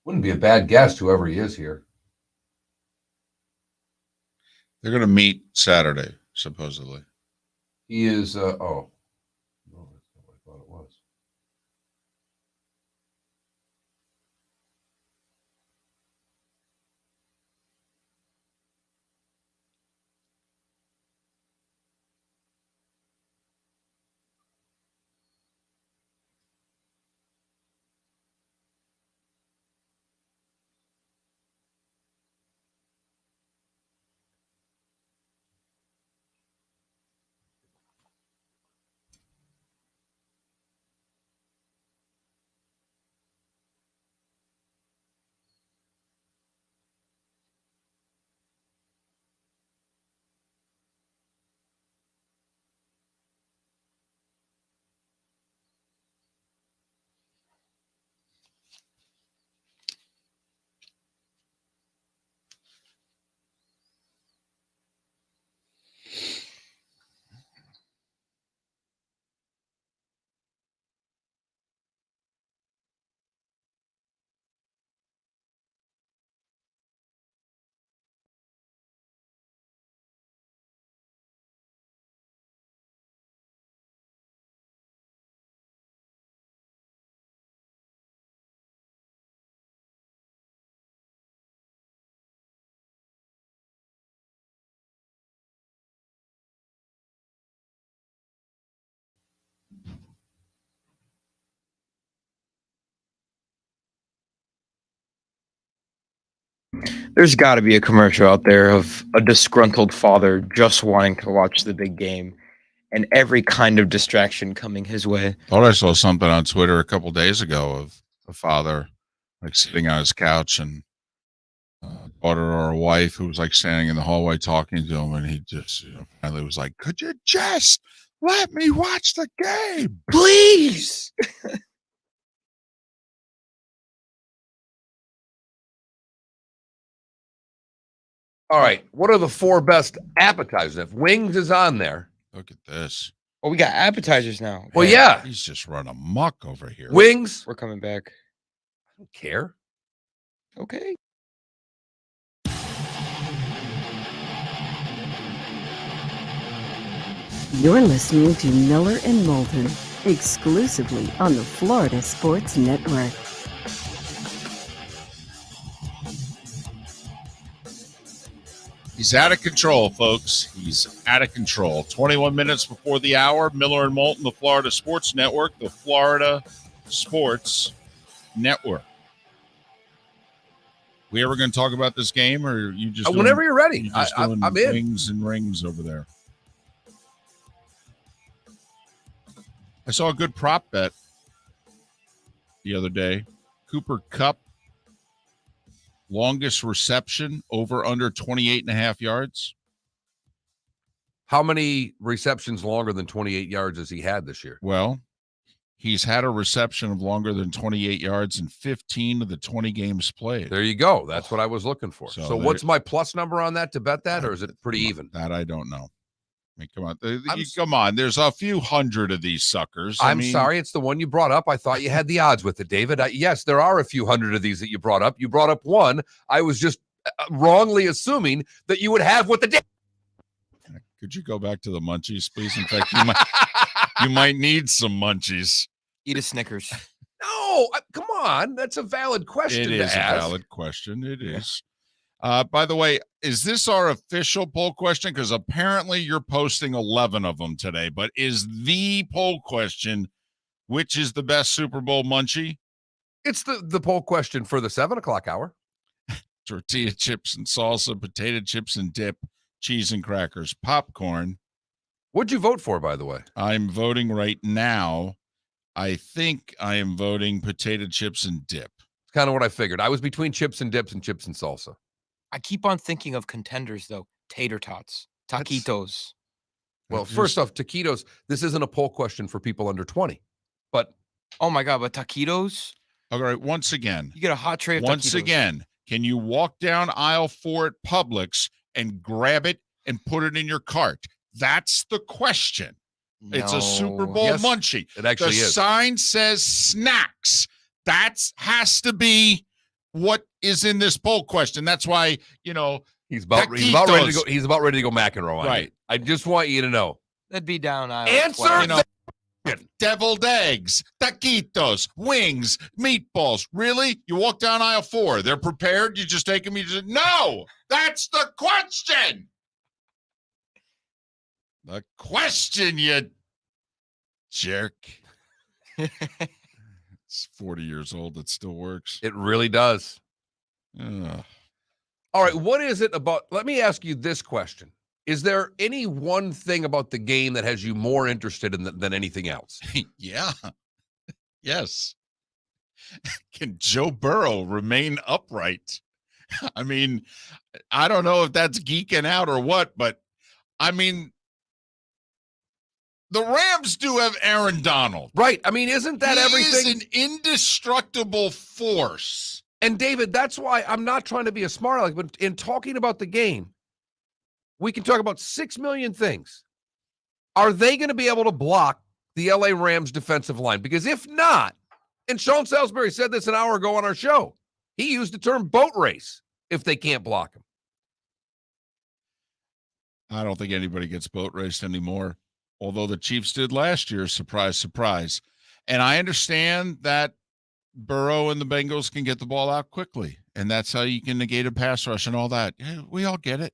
Wouldn't be a bad guest, whoever he is here. They're going to meet Saturday, supposedly. He is, no, that's not what I thought it was. There's got to be a commercial out there of a disgruntled father just wanting to watch the big game and every kind of distraction coming his way. Thought I saw something on Twitter a couple days ago of a father like sitting on his couch and daughter or a wife who was like standing in the hallway talking to him, and he just finally was like, "Could you just let me watch the game, Please. All right. What are the 4 best appetizers? If wings is on there. Look at this. Oh, we got appetizers now. Well, yeah. He's just run amok over here. Wings. We're coming back. I don't care. Okay. You're listening to Miller and Moulton, exclusively on the Florida Sports Network. He's out of control, folks. He's out of control. 21 minutes before the hour, Miller and Moulton, the Florida Sports Network, the Florida Sports Network. We ever going to talk about this game, or are you just whenever you're ready? You just doing I'm in. wings and rings over there? I saw a good prop bet the other day. Cooper Kupp, longest reception, over under 28.5 yards. How many receptions longer than 28 yards has he had this year? Well, he's had a reception of longer than 28 yards in 15 of the 20 games played. There you go. That's what I was looking for. So So what's my plus number on that to bet that, or is it pretty even? That I don't know. I mean, come on. Come on. There's a few hundred of these suckers. I'm sorry. It's the one you brought up. I thought you had the odds with it, David. Yes, there are a few hundred of these that you brought up. You brought up one. I was just wrongly assuming that you would have what the Could you go back to the munchies, please? In fact, you might need some munchies. Eat a Snickers. No, come on. That's a valid question. It is to ask. a valid question. It is. By the way, is this our official poll question? Because apparently you're posting 11 of them today, but is the poll question, which is the best Super Bowl munchie? It's the poll question for the 7 o'clock hour. Tortilla chips and salsa, potato chips and dip, cheese and crackers, popcorn. What'd you vote for, by the way? I'm voting right now. I think I am voting potato chips and dip. It's kind of what I figured. I was between chips and dips and chips and salsa. I keep on thinking of contenders, though. Tater tots, taquitos. Well, first off, taquitos, this isn't a poll question for people under 20. But oh my God, but taquitos? All right, once again. You get a hot tray of Once taquitos. again, can you walk down aisle 4 at Publix and grab it and put it in your cart? That's the question. No. It's a Super Bowl Yes, munchie. it actually the is. sign says snacks. That has to be what is in this poll question. That's why, he's about ready to go. He's about ready to go McEnroe on Right. me. I just want you to know. That'd be down aisle. Answer 12. deviled eggs, taquitos, wings, meatballs. Really? You walk down aisle 4. They're prepared. You just take them. No, that's the question. The question, you jerk. It's 40 years old. It still works. It really does. Ugh. All right. What is it about? Let me ask you this question. Is there any one thing about the game that has you more interested in than anything else? Yeah. Yes. Can Joe Burrow remain upright? I mean, I don't know if that's geeking out or what, but I mean, the Rams do have Aaron Donald. Right. I mean, isn't that everything? He is an indestructible force. And David, that's why I'm not trying to be a smart aleck, but in talking about the game, we can talk about 6 million things. Are they going to be able to block the LA Rams defensive line? Because if not, and Sean Salisbury said this an hour ago on our show, he used the term boat race if they can't block him. I don't think anybody gets boat raced anymore, although the Chiefs did last year. Surprise, surprise. And I understand that Burrow and the Bengals can get the ball out quickly, and that's how you can negate a pass rush and all that. Yeah, we all get it.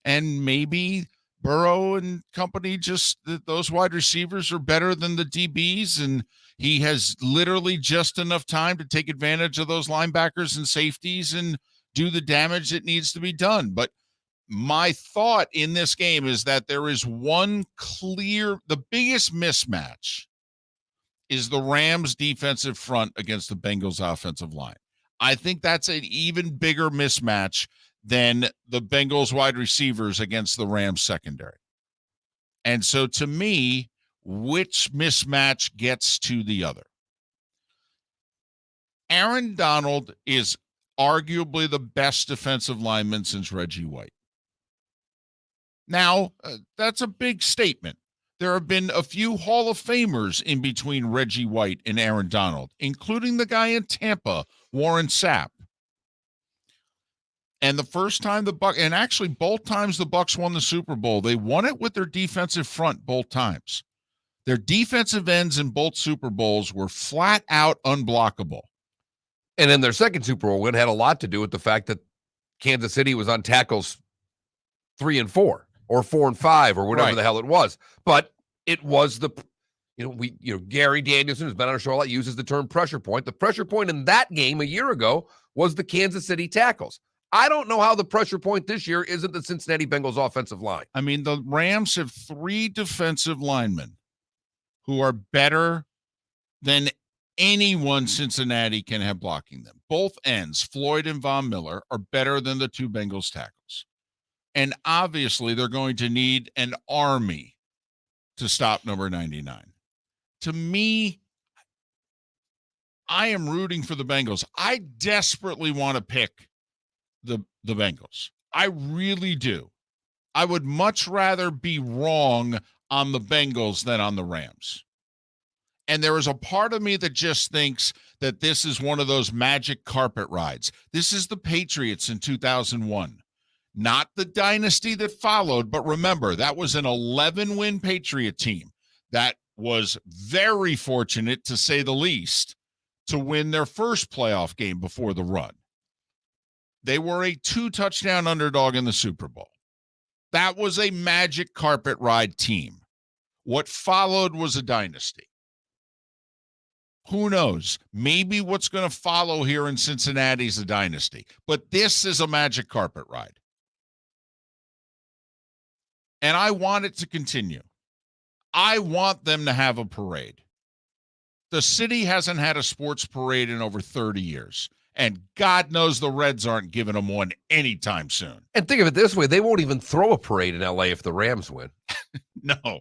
And maybe Burrow and company, just those wide receivers are better than the DBs, and he has literally just enough time to take advantage of those linebackers and safeties and do the damage that needs to be done. But my thought in this game is that there is one clear, the biggest mismatch is the Rams defensive front against the Bengals offensive line. I think that's an even bigger mismatch than the Bengals wide receivers against the Rams secondary. And so to me, which mismatch gets to the other? Aaron Donald is arguably the best defensive lineman since Reggie White. Now, that's a big statement. There have been a few Hall of Famers in between Reggie White and Aaron Donald, including the guy in Tampa, Warren Sapp. And the first time and actually both times the Bucs won the Super Bowl, they won it with their defensive front both times. Their defensive ends in both Super Bowls were flat out unblockable. And then their second Super Bowl win had a lot to do with the fact that Kansas City was on tackles 3 and 4 or 4 and 5 or whatever the hell it was. But it was Gary Danielson, who's been on our show a lot, uses the term pressure point. The pressure point in that game a year ago was the Kansas City tackles. I don't know how the pressure point this year isn't the Cincinnati Bengals offensive line. I mean, the Rams have 3 defensive linemen who are better than anyone Cincinnati can have blocking them. Both ends, Floyd and Von Miller, are better than the 2 Bengals tackles. And obviously, they're going to need an army to stop number 99. To me, I am rooting for the Bengals. I desperately want to pick the Bengals. I really do. I would much rather be wrong on the Bengals than on the Rams. And there is a part of me that just thinks that this is one of those magic carpet rides. This is the Patriots in 2001. Not the dynasty that followed, but remember, that was an 11-win Patriot team that was very fortunate, to say the least, to win their first playoff game before the run. They were a 2-touchdown underdog in the Super Bowl. That was a magic carpet ride team. What followed was a dynasty. Who knows? Maybe what's going to follow here in Cincinnati is a dynasty. But this is a magic carpet ride. And I want it to continue. I want them to have a parade. The city hasn't had a sports parade in over 30 years. And God knows the Reds aren't giving them one anytime soon. And think of it this way. They won't even throw a parade in L.A. if the Rams win. No.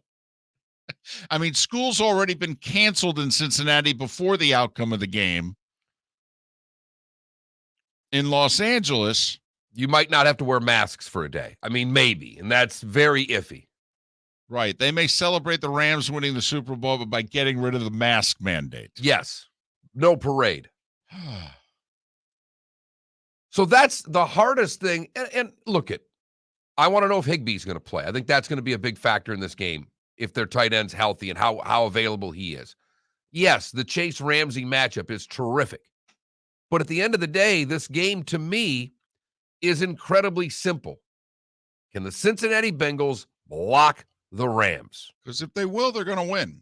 I mean, school's already been canceled in Cincinnati before the outcome of the game. In Los Angeles, You might not have to wear masks for a day. I mean, maybe. And that's very iffy. right, they may celebrate the Rams winning the Super Bowl, but by getting rid of the mask mandate. Yes. No parade. So that's the hardest thing. And look I want to know if Higbee's going to play. I think that's going to be a big factor in this game, if their tight end's healthy and how available he is. Yes, the Chase Ramsey matchup is terrific. But at the end of the day, this game to me is incredibly simple. Can the Cincinnati Bengals block the Rams? Because if they will, they're going to win.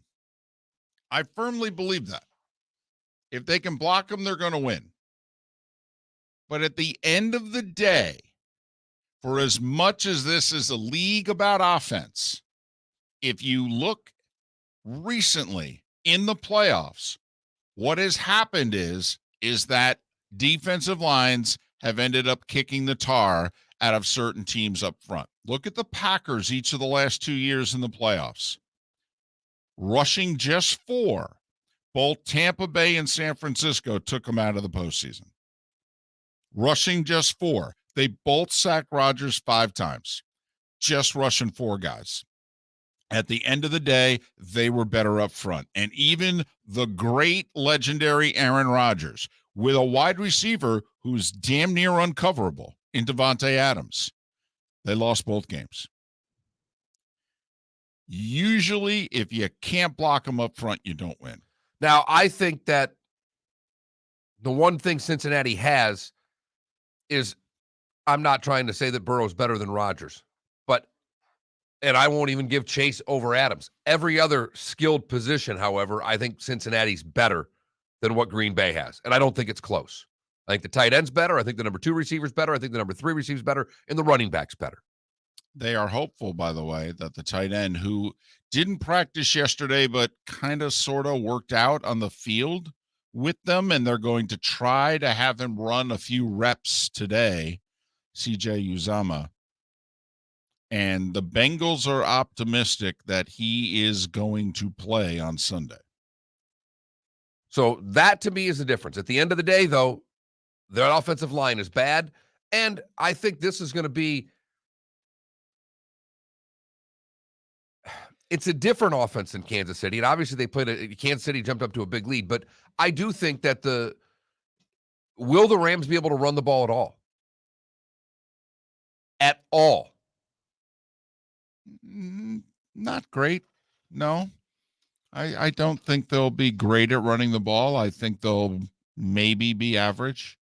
I firmly believe that. If they can block them, they're going to win. But at the end of the day, for as much as this is a league about offense, if you look recently in the playoffs, what has happened is that defensive lines have ended up kicking the tar out of certain teams up front. Look at the Packers each of the last 2 years in the playoffs. Rushing just 4. Both Tampa Bay and San Francisco took them out of the postseason. Rushing just 4. They both sacked Rodgers 5 times. Just rushing 4 guys. At the end of the day, they were better up front. And even the great legendary Aaron Rodgers, with a wide receiver who's damn near uncoverable in Devontae Adams, they lost both games. Usually, if you can't block them up front, you don't win. Now, I think that the one thing Cincinnati has is, I'm not trying to say that Burrow's better than Rodgers, and I won't even give Chase over Adams. Every other skilled position, however, I think Cincinnati's better than what Green Bay has, and I don't think it's close. I think the tight end's better. I think the number 2 receiver's better. I think the number 3 receiver's better, and the running back's better. They are hopeful, by the way, that the tight end, who didn't practice yesterday but kind of sort of worked out on the field with them, and they're going to try to have him run a few reps today, CJ Uzama. And the Bengals are optimistic that he is going to play on Sunday. So that, to me, is the difference. At the end of the day, though, their offensive line is bad, and I think this is going to be it's a different offense than Kansas City, and obviously they played Kansas City jumped up to a big lead, but I do think that will the Rams be able to run the ball at all? At all? Not great. No. I don't think they'll be great at running the ball. I think they'll maybe be average.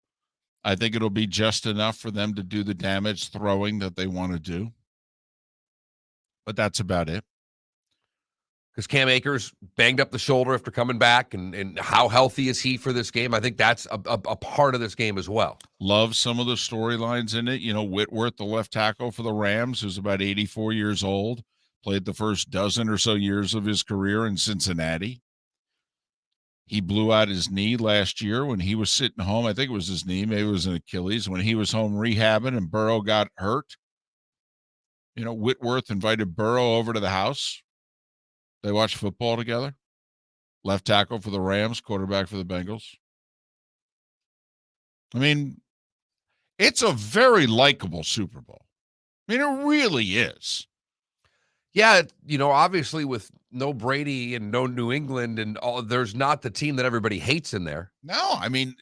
I think it'll be just enough for them to do the damage throwing that they want to do. But that's about it. Because Cam Akers banged up the shoulder after coming back, and how healthy is he for this game? I think that's a part of this game as well. Love some of the storylines in it. You know, Whitworth, the left tackle for the Rams, who's about 84 years old, played the first dozen or so years of his career in Cincinnati. He blew out his knee last year when he was sitting home. I think it was his knee. Maybe it was an Achilles. When he was home rehabbing and Burrow got hurt, you know, Whitworth invited Burrow over to the house. They watched football together. Left tackle for the Rams, quarterback for the Bengals. I mean, it's a very likable Super Bowl. I mean, it really is. Yeah, you know, obviously with no Brady and no New England and all, there's not the team that everybody hates in there. No, I mean,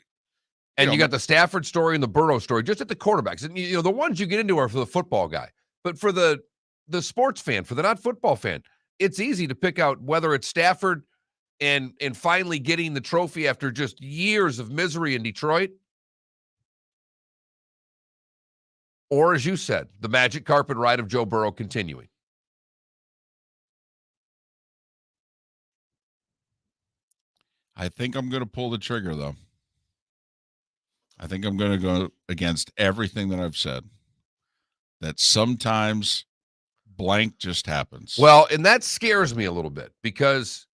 and you got the Stafford story and the Burrow story just at the quarterbacks. And, you know, the ones you get into are for the football guy. But for the sports fan, for the not football fan, it's easy to pick out whether it's Stafford and finally getting the trophy after just years of misery in Detroit, Or, as you said, the magic carpet ride of Joe Burrow continuing. I think I'm going to pull the trigger, though. I think I'm going to go against everything that I've said. That sometimes blank just happens. Well, and that scares me a little bit because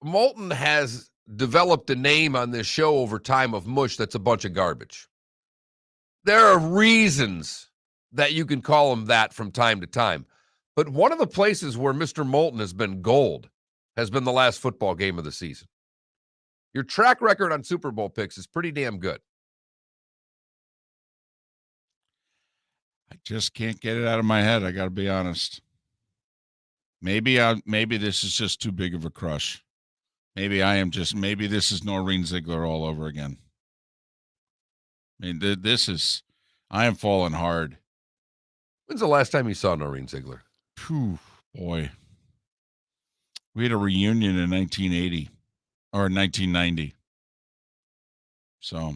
Moulton has developed a name on this show over time of mush that's a bunch of garbage. There are reasons that you can call him that from time to time. But one of the places where Mr. Moulton has been gold has been the last football game of the season. Your track record on Super Bowl picks is pretty damn good. I just can't get it out of my head. I got to be honest. Maybe this is just too big of a crush. Maybe this is Noreen Ziegler all over again. I mean, I am falling hard. When's the last time you saw Noreen Ziegler? Phew, boy. We had a reunion in 1980 or 1990. So.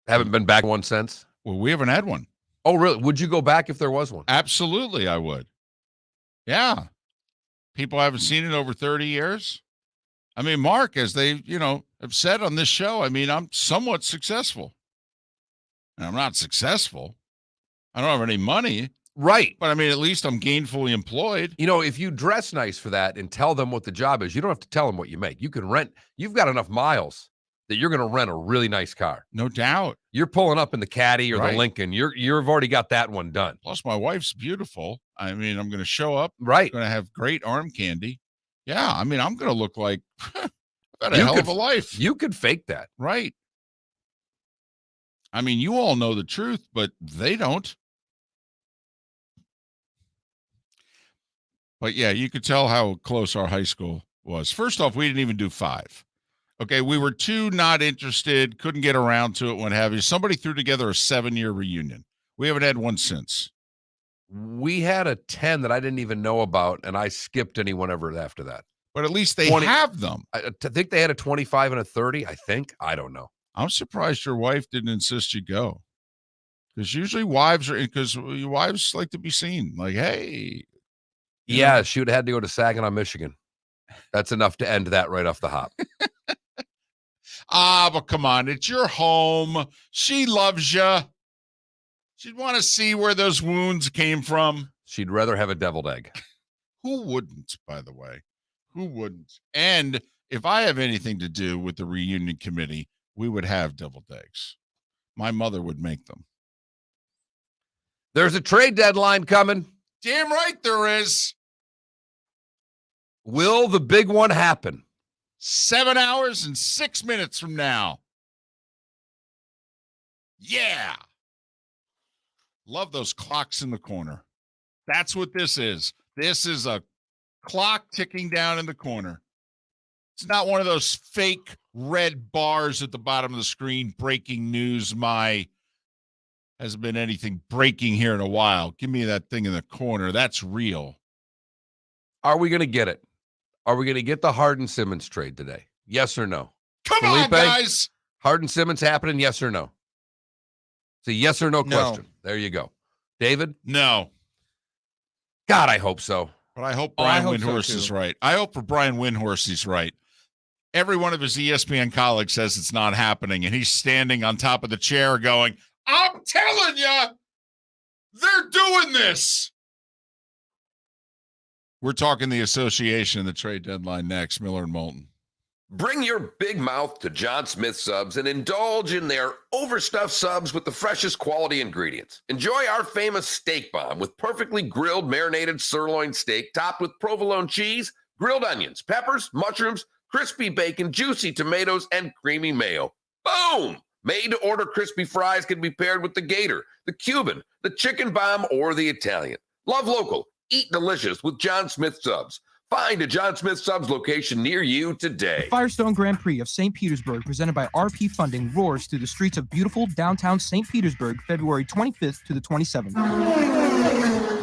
Haven't been back one since? Well, we haven't had one. Oh, really? Would you go back if there was one? Absolutely, I would. Yeah. People haven't seen it over 30 years. I mean, Mark, as they, have said on this show, I mean, I'm somewhat successful. And I'm not successful. I don't have any money. Right. But I mean, at least I'm gainfully employed. If you dress nice for that and tell them what the job is, you don't have to tell them what you make. You can rent. You've got enough miles that you're going to rent a really nice car. No doubt. You're pulling up in the Caddy or Right. the Lincoln. You've already got that one done. Plus, my wife's beautiful. I mean, I'm going to show up. Right. I'm going to have great arm candy. Yeah. I mean, I'm going to look like I've got a hell of a life. You could fake that. Right. I mean, you all know the truth, but they don't. But yeah, you could tell how close our high school was. First off, we didn't even do 5. Okay, we were 2 not interested, couldn't get around to it, what have you. Somebody threw together a 7-year reunion. We haven't had one since. We had a 10 that I didn't even know about, and I skipped anyone ever after that. But at least they 20 have them. I think they had a 25 and a 30, I think. I don't know. I'm surprised your wife didn't insist you go. Because usually wives your wives like to be seen. Like, hey. Yeah, she would have had to go to Saginaw, Michigan. That's enough to end that right off the hop. But come on. It's your home. She loves you. She'd want to see where those wounds came from. She'd rather have a deviled egg. Who wouldn't, by the way? Who wouldn't? And if I have anything to do with the reunion committee, we would have deviled eggs. My mother would make them. There's a trade deadline coming. Damn right there is. Will the big one happen? 7 hours and 6 minutes from now. Yeah. Love those clocks in the corner. That's what this is. This is a clock ticking down in the corner. It's not one of those fake red bars at the bottom of the screen. Breaking news. Hasn't been anything breaking here in a while. Give me that thing in the corner. That's real. Are we going to get it? Are we going to get the Harden-Simmons trade today? Yes or no? Come on, guys. Harden-Simmons happening, yes or no? It's a yes or no question. There you go. David? No. God, I hope so. But I hope Brian Windhorst is right. I hope for Brian Windhorst he's right. Every one of his ESPN colleagues says it's not happening, and he's standing on top of the chair going, I'm telling you, they're doing this. We're talking the association and the trade deadline next. Miller and Moulton. Bring your big mouth to John Smith Subs and indulge in their overstuffed subs with the freshest quality ingredients. Enjoy our famous steak bomb with perfectly grilled marinated sirloin steak topped with provolone cheese, grilled onions, peppers, mushrooms, crispy bacon, juicy tomatoes, and creamy mayo. Boom! Made-to-order crispy fries can be paired with the Gator, the Cuban, the chicken bomb, or the Italian. Love local. Eat delicious with John Smith Subs. Find a John Smith Subs location near you today. The Firestone Grand Prix of St. Petersburg, presented by RP Funding, roars through the streets of beautiful downtown St. Petersburg, February 25th to the 27th.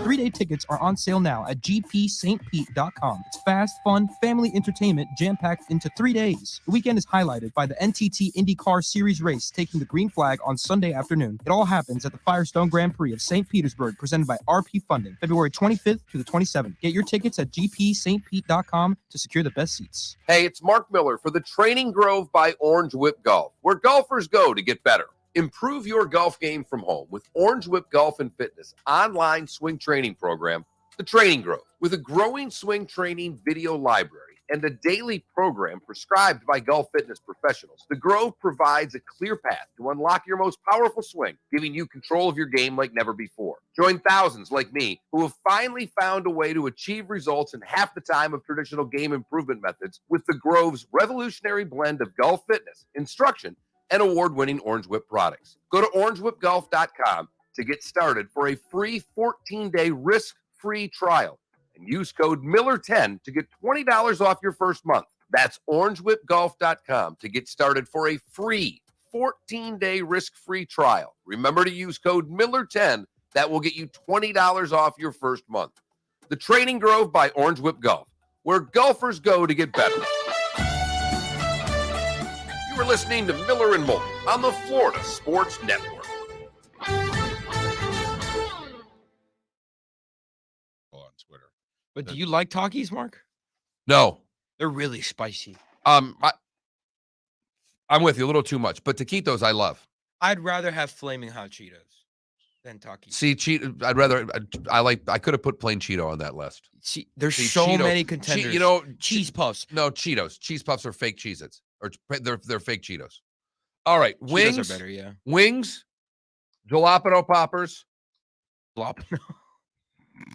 3-day tickets are on sale now at gpstpete.com. It's fast, fun, family entertainment jam-packed into 3 days. The weekend is highlighted by the NTT IndyCar Series race taking the green flag on Sunday afternoon. It all happens at the Firestone Grand Prix of St. Petersburg, presented by RP Funding, February 25th to the 27th. Get your tickets at gpstpete.com to secure the best seats. Hey, it's Mark Miller for the Training Grove by Orange Whip Golf, where golfers go to get better. Improve your golf game from home with Orange Whip Golf and Fitness online swing training program, The Training Grove. With a growing swing training video library and a daily program prescribed by golf fitness professionals, The Grove provides a clear path to unlock your most powerful swing, giving you control of your game like never before. Join thousands like me who have finally found a way to achieve results in half the time of traditional game improvement methods with The Grove's revolutionary blend of golf fitness, instruction, and award-winning Orange Whip products. Go to orangewhipgolf.com to get started for a free 14-day risk-free trial and use code Miller10 to get $20 off your first month. That's orangewhipgolf.com to get started for a free 14-day risk-free trial. Remember to use code Miller10. That will get you $20 off your first month. The Training Grove by Orange Whip Golf, where golfers go to get better. You are listening to Miller and Moulton on the Florida Sports Network. On Twitter. But do you like Takis, Mark? No. They're really spicy. I'm with you a little too much, but taquitos I love. I'd rather have flaming hot Cheetos than Takis. See, I could have put plain Cheeto on that list. There's See, so Cheeto- many contenders. Cheese puffs. No, Cheetos. Cheese puffs are fake Cheez-Its. Or they're fake Cheetos. All right, wings Cheetos are better, yeah. Wings, jalapeno poppers. Jalapeno.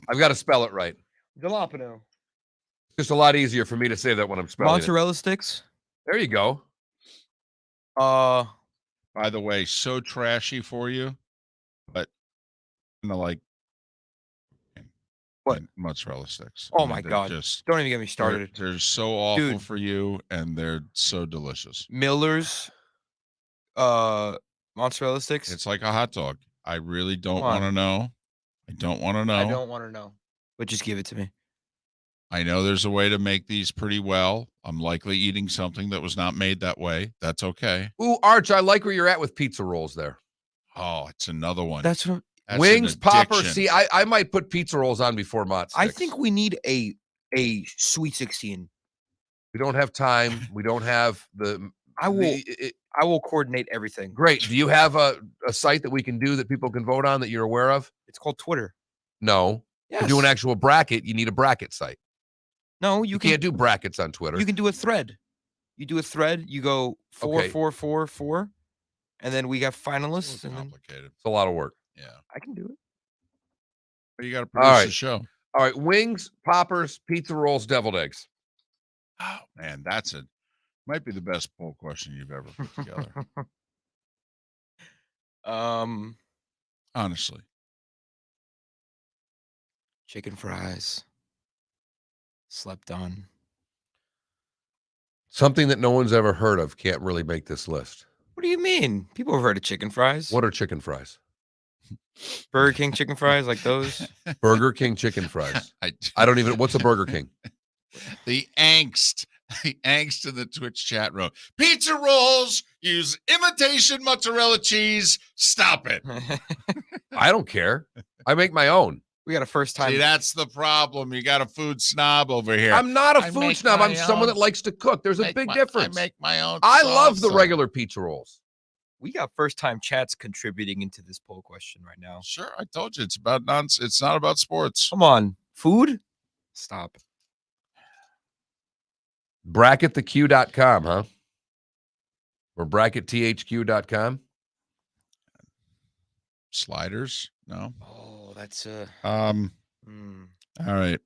I've got to spell it right. Jalapeno. It's just a lot easier for me to say that when I'm spelling Mozzarella sticks. it. There you go. By the way, so trashy for you, but like What? Mozzarella sticks. Oh I mean, my they're God. Just, Don't even get me started. they're so awful Dude. for you, and they're so delicious. Miller's mozzarella sticks. It's like a hot dog. I really don't Come on. want to know. I don't want to know. I don't want to know. But just give it to me. I know there's a way to make these pretty well. I'm likely eating something that was not made that way. That's okay. Ooh, Arch, I like where you're at with pizza rolls there. Oh, it's another one. That's what That's an Wings, poppers. addiction. See, I might put pizza rolls on before mott I sticks. think we need a Sweet 16. We don't have time. We don't have the. I will coordinate everything. Great. Do you have a site that we can do that people can vote on that you're aware of? It's called Twitter. No. Yes. To do an actual bracket, you need a bracket site. No, You can't do brackets on Twitter. You can do a thread. You do a thread. You go 4, Okay. 4, 4, 4, and then we have It's finalists. And then complicated. It's a lot of work. Yeah. I can do it. But you got to produce right. the show. All right. Wings, poppers, pizza rolls, deviled eggs. Oh, man, might be the best poll question you've ever put together. Honestly. Chicken fries. Slept on. Something that no one's ever heard of can't really make this list. What do you mean? People have heard of chicken fries. What are chicken fries? Burger King chicken fries like those? Burger King chicken fries. I don't even. What's a Burger King? The angst in the Twitch chat room. Pizza rolls use imitation mozzarella cheese. Stop it. I don't care. I make my own. We got a first time. See, that's the problem. You got a food snob over here. I'm not a I food make snob. I'm my someone own. that likes to cook. There's a big difference. I make my own. I love the salsa. regular pizza rolls. We got first time chats contributing into this poll question right now. Sure, I told you it's about nonsense. It's not about sports. Come on. Food? Stop. Brackettheq.com, huh? Or brackettHQ.com? Sliders? No. Oh, that's All right.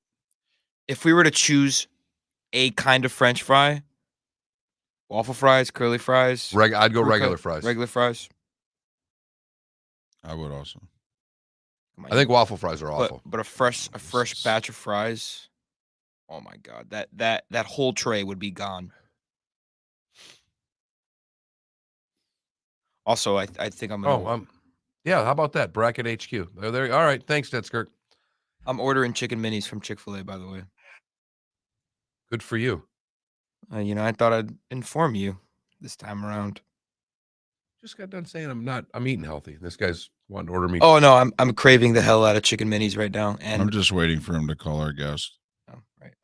If we were to choose a kind of French fry, waffle fries, curly fries, I'd go crew regular cut, fries. Regular fries. I would also. Come on, I think waffle fries are awful. but a fresh batch of fries. Oh my God, that whole tray would be gone. Also, I think I'm gonna. Yeah, how about that? Bracket HQ. There. All right. Thanks, Netskirt. I'm ordering chicken minis from Chick-fil-A, by the way. Good for you. I thought I'd inform you this time around. Just got done saying I'm eating healthy. This guy's wanting to order me. Oh no, I'm craving the hell out of chicken minis right now. I'm And just waiting for him to call our guest. oh, right.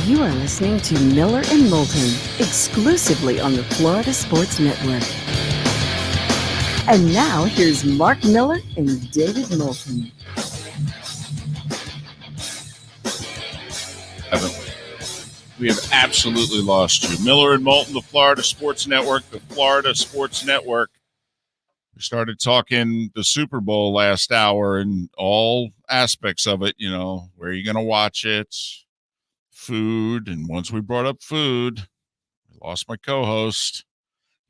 You are listening to Miller and Moulton, exclusively on the Florida Sports Network. And now, here's Mark Miller and David Moulton. We have absolutely lost you. Miller and Moulton, the Florida Sports Network, the Florida Sports Network. We started talking the Super Bowl last hour and all aspects of it, where are you going to watch it, food. And once we brought up food, I lost my co-host.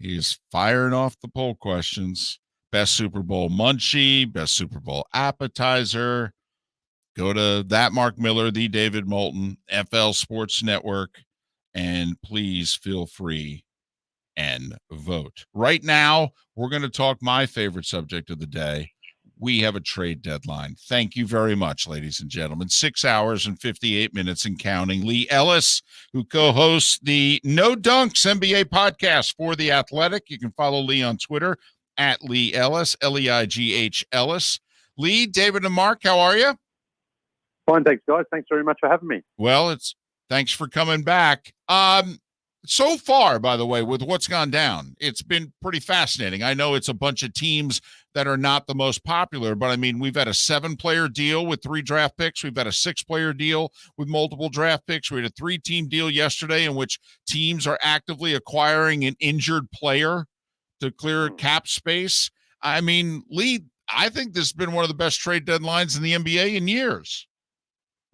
He's firing off the poll questions. Best Super Bowl munchie, best Super Bowl appetizer. Go to that Mark Miller, the David Moulton, FL Sports Network, and please feel free and vote. Right now, we're going to talk my favorite subject of the day. We have a trade deadline. Thank you very much, ladies and gentlemen. 6 hours and 58 minutes and counting. Leigh Ellis, who co-hosts the No Dunks NBA podcast for The Athletic. You can follow Leigh on Twitter at Leigh Ellis, Leigh Ellis. Leigh, David, and Mark, how are you? Fine, thanks, guys. Thanks very much for having me. Well, thanks for coming back. So far, by the way, with what's gone down, it's been pretty fascinating. I know it's a bunch of teams that are not the most popular, but I mean, we've had a 7-player deal with 3 draft picks. We've had a 6-player deal with multiple draft picks. We had a 3-team deal yesterday in which teams are actively acquiring an injured player to clear cap space. I mean, Leigh, I think this has been one of the best trade deadlines in the NBA in years.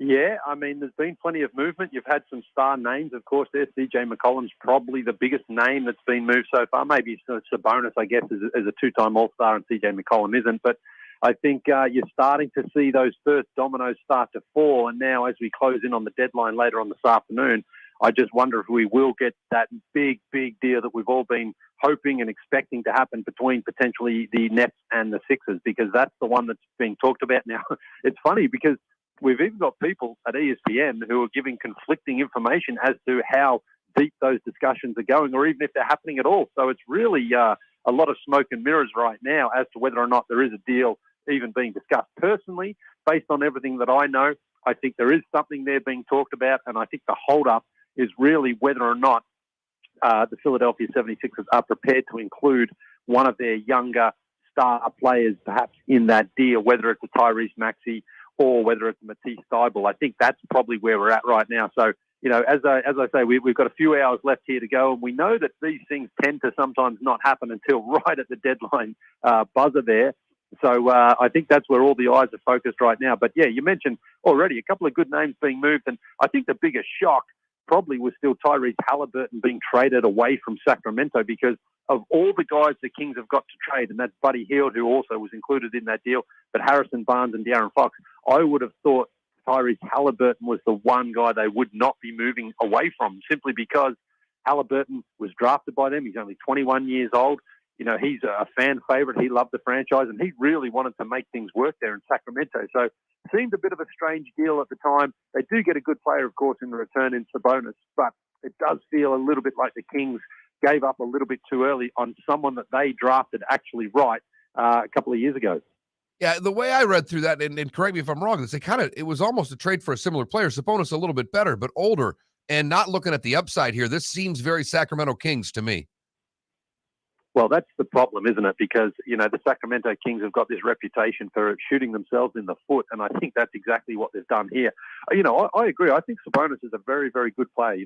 Yeah, I mean, there's been plenty of movement. You've had some star names, of course. There, CJ McCollum's probably the biggest name that's been moved so far. Maybe it's a bonus, I guess, as a 2-time All-Star, and CJ McCollum isn't. But I think you're starting to see those first dominoes start to fall. And now, as we close in on the deadline later on this afternoon, I just wonder if we will get that big, big deal that we've all been hoping and expecting to happen between potentially the Nets and the Sixers, because that's the one that's being talked about now. It's funny because we've even got people at ESPN who are giving conflicting information as to how deep those discussions are going, or even if they're happening at all. So it's really a lot of smoke and mirrors right now as to whether or not there is a deal even being discussed. Personally, based on everything that I know, I think there is something there being talked about, and I think the hold-up is really whether or not the Philadelphia 76ers are prepared to include one of their younger star players perhaps in that deal, whether it's a Tyrese Maxey or whether it's Matisse Thybulle. I think that's probably where we're at right now. So, as I say, we've got a few hours left here to go, and we know that these things tend to sometimes not happen until right at the deadline buzzer there. So I think that's where all the eyes are focused right now. But, yeah, you mentioned already a couple of good names being moved, and I think the biggest shock probably was still Tyrese Halliburton being traded away from Sacramento, because of all the guys the Kings have got to trade, and that's Buddy Hield, who also was included in that deal, but Harrison Barnes and De'Aaron Fox, I would have thought Tyrese Halliburton was the one guy they would not be moving away from, simply because Halliburton was drafted by them. He's only 21 years old. He's a fan favorite. He loved the franchise, and he really wanted to make things work there in Sacramento. So it seemed a bit of a strange deal at the time. They do get a good player, of course, in the return in Sabonis, but it does feel a little bit like the Kings gave up a little bit too early on someone that they drafted actually right a couple of years ago. Yeah, the way I read through that, and correct me if I'm wrong, is it was almost a trade for a similar player. Sabonis a little bit better, but older, and not looking at the upside here. This seems very Sacramento Kings to me. Well, that's the problem, isn't it? Because, the Sacramento Kings have got this reputation for shooting themselves in the foot, and I think that's exactly what they've done here. I agree. I think Sabonis is a very, very good player,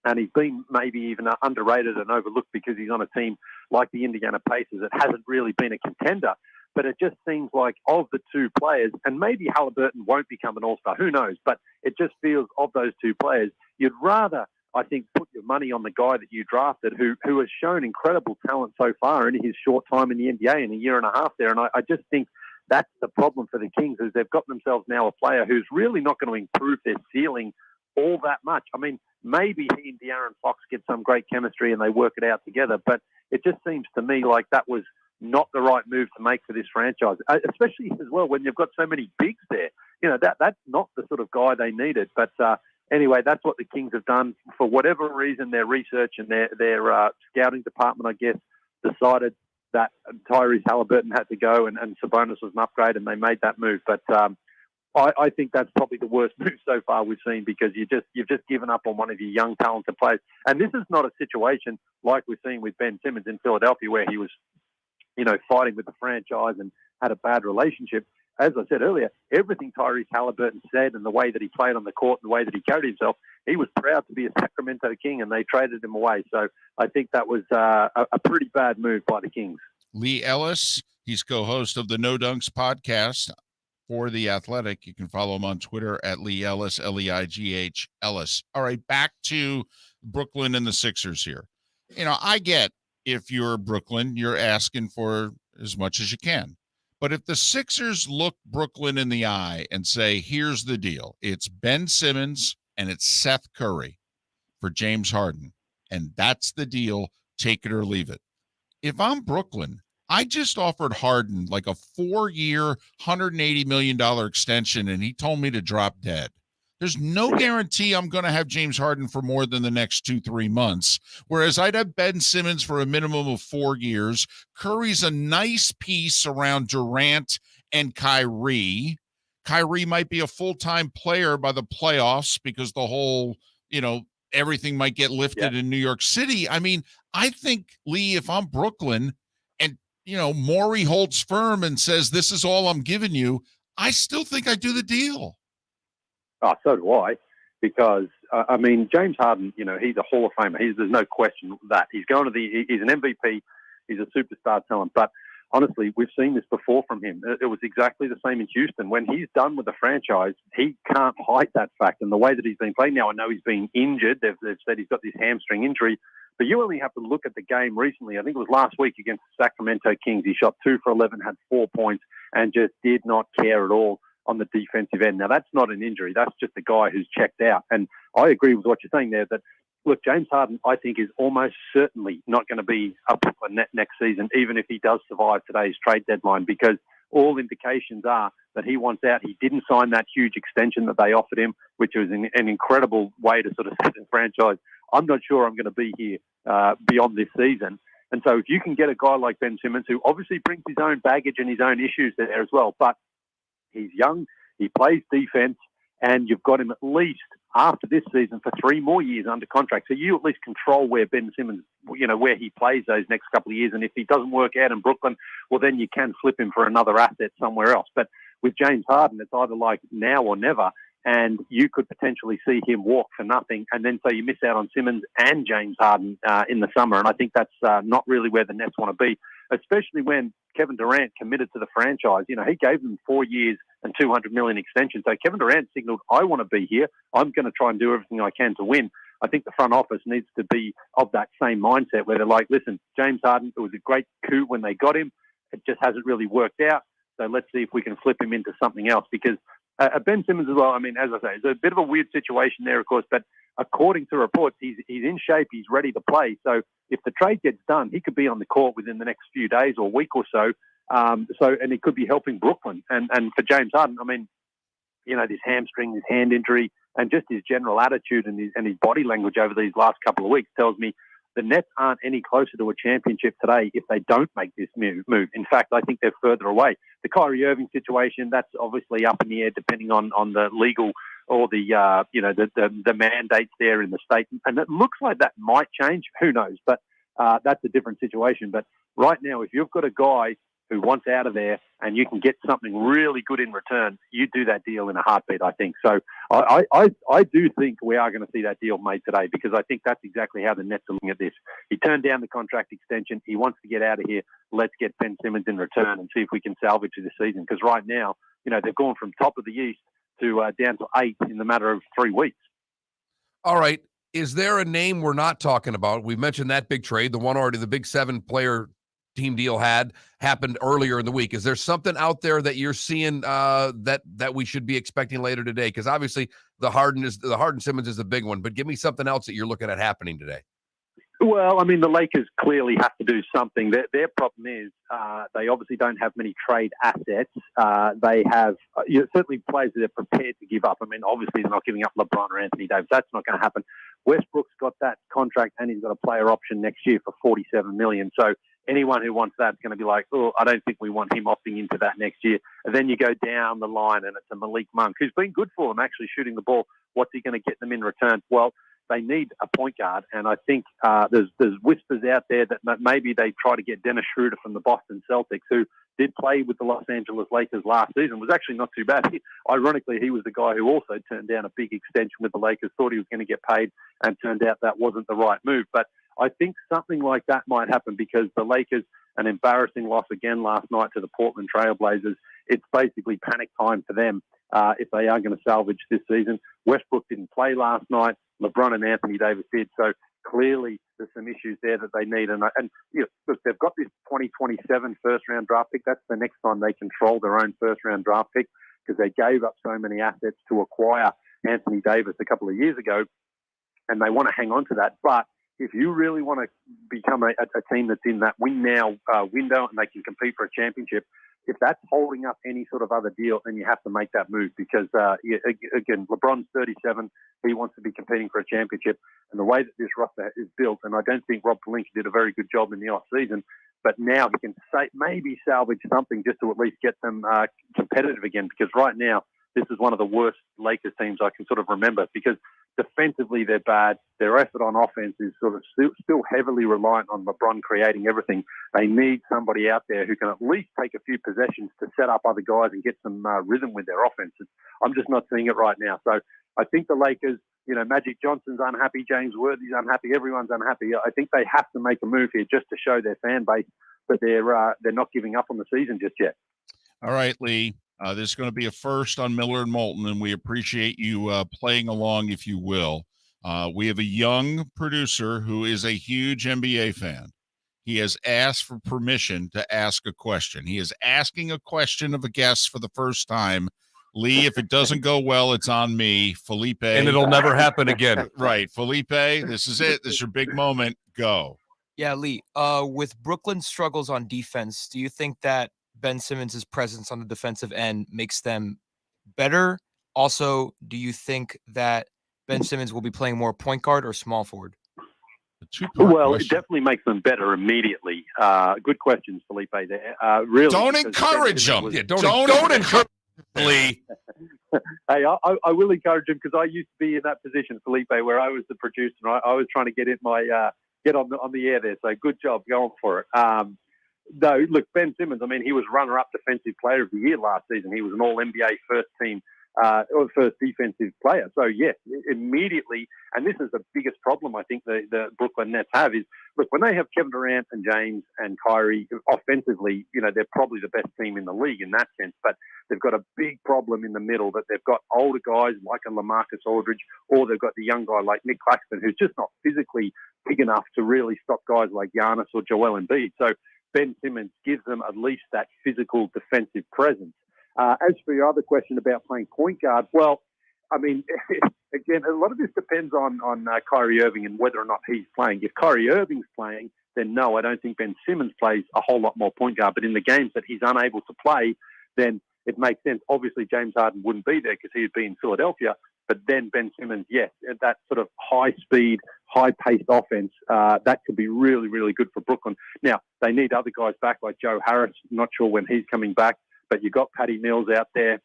and he's been maybe even underrated and overlooked because he's on a team like the Indiana Pacers that hasn't really been a contender. but it just seems like of the two players, and maybe Halliburton won't become an all-star, who knows, but it just feels of those two players, you'd rather, I think, put your money on the guy that you drafted who has shown incredible talent so far in his short time in the NBA in a year and a half there. And I just think that's the problem for the Kings, is they've got themselves now a player who's really not going to improve their ceiling all that much. I mean, maybe he and De'Aaron Fox get some great chemistry and they work it out together, but it just seems to me like that was not the right move to make for this franchise, especially as well when you've got so many bigs there. You know, that's not the sort of guy they needed. But anyway, that's what the Kings have done. For whatever reason, their research and their scouting department, I guess, decided that Tyrese Halliburton had to go and Sabonis was an upgrade, and they made that move. But I think that's probably the worst move so far we've seen, because you've just given up on one of your young, talented players. And this is not a situation like we're seeing with Ben Simmons in Philadelphia, where he was, you know, fighting with the franchise and had a bad relationship. As I said earlier, everything Tyrese Halliburton said and the way that he played on the court and the way that he carried himself, he was proud to be a Sacramento King, and they traded him away. So I think that was a pretty bad move by the Kings. Leigh Ellis, he's co-host of the No Dunks podcast for The Athletic. You can follow him on Twitter at Leigh Ellis, Leigh Ellis. All right, back to Brooklyn and the Sixers here. You know, I get if you're Brooklyn, you're asking for as much as you can. But if the Sixers look Brooklyn in the eye and say, here's the deal, it's Ben Simmons and it's Seth Curry for James Harden, and that's the deal, take it or leave it. If I'm Brooklyn, I just offered Harden like a 4-year, $180 million extension, and he told me to drop dead. There's no guarantee I'm going to have James Harden for more than the next 2-3 months, whereas I'd have Ben Simmons for a minimum of 4 years. Curry's a nice piece around Durant and Kyrie. Kyrie might be a full-time player by the playoffs because the whole, you know, everything might get lifted in New York City. I mean, I think, Lee, if I'm Brooklyn and, you know, Morey holds firm and says, this is all I'm giving you, I still think I do the deal. Oh, so do I, because, I mean, James Harden, you know, he's a Hall of Famer. There's no question that. He's going to he's an MVP. He's a superstar talent. But honestly, we've seen this before from him. It was exactly the same in Houston. When he's done with the franchise, he can't hide that fact. And the way that he's been playing now, I know he's been injured. They've said he's got this hamstring injury. But you only have to look at the game recently. I think it was last week against the Sacramento Kings. He shot 2 for 11, had 4 points, and just did not care at all on the defensive end. Now, that's not an injury. That's just a guy who's checked out. And I agree with what you're saying there, that, look, James Harden, I think, is almost certainly not going to be up for next season, even if he does survive today's trade deadline, because all indications are that he wants out. He didn't sign that huge extension that they offered him, which was an incredible way to sort of set the franchise. I'm not sure I'm going to be here beyond this season. And so if you can get a guy like Ben Simmons, who obviously brings his own baggage and his own issues there as well, but he's young, he plays defense, and you've got him at least after this season for 3 more years under contract. So you at least control where Ben Simmons, you know, where he plays those next couple of years. And if he doesn't work out in Brooklyn, well, then you can flip him for another asset somewhere else. But with James Harden, it's either like now or never. And you could potentially see him walk for nothing. And then so you miss out on Simmons and James Harden in the summer. And I think that's not really where the Nets want to be, especially when Kevin Durant committed to the franchise. You know, he gave them 4 years and $200 million extension. So Kevin Durant signaled, I want to be here. I'm going to try and do everything I can to win. I think the front office needs to be of that same mindset where they're like, listen, James Harden, it was a great coup when they got him. It just hasn't really worked out. So let's see if we can flip him into something else, because Ben Simmons as well, I mean, as I say, it's a bit of a weird situation there, of course, but according to reports, he's in shape, he's ready to play. So if the trade gets done, he could be on the court within the next few days or week or so. And he could be helping Brooklyn. And for James Harden, I mean, you know, this hamstring, this hand injury, and just his general attitude and his body language over these last couple of weeks tells me the Nets aren't any closer to a championship today if they don't make this move. In fact, I think they're further away. The Kyrie Irving situation, that's obviously up in the air depending on the legal or the mandates there in the state. And it looks like that might change. Who knows? But that's a different situation. But right now, if you've got a guy who wants out of there and you can get something really good in return, you do that deal in a heartbeat, I think. So I do think we are going to see that deal made today, because I think that's exactly how the Nets are looking at this. He turned down the contract extension. He wants to get out of here. Let's get Ben Simmons in return and see if we can salvage this season. Because right now, they've gone from top of the East to down to 8 in the matter of 3 weeks. All right. Is there a name we're not talking about? We've mentioned that big trade, the big 7-player team deal happened earlier in the week. Is there something out there that you're seeing that we should be expecting later today? Because obviously the Harden Simmons is the big one, but give me something else that you're looking at happening today. Well, I mean, the Lakers clearly have to do something. Their problem is they obviously don't have many trade assets. They have certainly players that are prepared to give up. I mean, obviously they're not giving up LeBron or Anthony Davis. That's not going to happen. Westbrook's got that contract and he's got a player option next year for $47 million. So anyone who wants that is going to be like, oh, I don't think we want him opting into that next year. And then you go down the line and it's a Malik Monk, who's been good for them, actually shooting the ball. What's he going to get them in return? Well, they need a point guard, and I think there's whispers out there that maybe they try to get Dennis Schroeder from the Boston Celtics, who did play with the Los Angeles Lakers last season. Was actually not too bad. Ironically, he was the guy who also turned down a big extension with the Lakers, thought he was going to get paid, and turned out that wasn't the right move. But I think something like that might happen, because the Lakers, an embarrassing loss again last night to the Portland Trail Blazers, it's basically panic time for them if they are going to salvage this season. Westbrook didn't play last night. LeBron and Anthony Davis did. So clearly there's some issues there that they need. And look, they've got this 2027 first-round draft pick. That's the next time they control their own first-round draft pick, because they gave up so many assets to acquire Anthony Davis a couple of years ago, and they want to hang on to that. But if you really want to become a team that's in that win now window and they can compete for a championship, if that's holding up any sort of other deal, then you have to make that move, because, again, LeBron's 37. He wants to be competing for a championship. And the way that this roster is built, and I don't think Rob Pelinka did a very good job in the off-season, but now he can maybe salvage something just to at least get them competitive again, because right now this is one of the worst Lakers teams I can sort of remember, because defensively they're bad. Their effort on offense is sort of still heavily reliant on LeBron creating everything. They need somebody out there who can at least take a few possessions to set up other guys and get some rhythm with their offenses. I'm just not seeing it right now. So I think the Lakers, Magic Johnson's unhappy, James Worthy's unhappy, everyone's unhappy. I think they have to make a move here just to show their fan base that they're not giving up on the season just yet. All right, Lee. This is going to be a first on Miller and Moulton, and we appreciate you playing along, if you will. We have a young producer who is a huge NBA fan. He has asked for permission to ask a question. He is asking a question of a guest for the first time. Lee, if it doesn't go well, it's on me. Felipe. And it'll never happen again. Right. Felipe, this is it. This is your big moment. Go. Yeah, Lee, with Brooklyn's struggles on defense, do you think that Ben Simmons' presence on the defensive end makes them better? Also, do you think that Ben Simmons will be playing more point guard or small forward? Well, it definitely makes them better immediately. Good questions, Felipe, there. Really, don't encourage them. Don't encourage Lee. Hey, I will encourage him, because I used to be in that position, Felipe, where I was the producer and I was trying to get on the air there. So good job going for it. No, look, Ben Simmons, I mean, he was runner-up defensive player of the year last season. He was an all-NBA first-team or first defensive player. So, yes, immediately, and this is the biggest problem I think the Brooklyn Nets have is, look, when they have Kevin Durant and James and Kyrie offensively, they're probably the best team in the league in that sense, but they've got a big problem in the middle, that they've got older guys like a LaMarcus Aldridge, or they've got the young guy like Nick Claxton, who's just not physically big enough to really stop guys like Giannis or Joel Embiid. So Ben Simmons gives them at least that physical defensive presence. As for your other question about playing point guard, well, I mean, again, a lot of this depends on Kyrie Irving and whether or not he's playing. If Kyrie Irving's playing, then no, I don't think Ben Simmons plays a whole lot more point guard. But in the games that he's unable to play, then it makes sense. Obviously, James Harden wouldn't be there because he'd be in Philadelphia. But then Ben Simmons, yes, that sort of high-speed, high-paced offense, that could be really, really good for Brooklyn. Now, they need other guys back like Joe Harris. Not sure when he's coming back. But you've got Patty Mills out there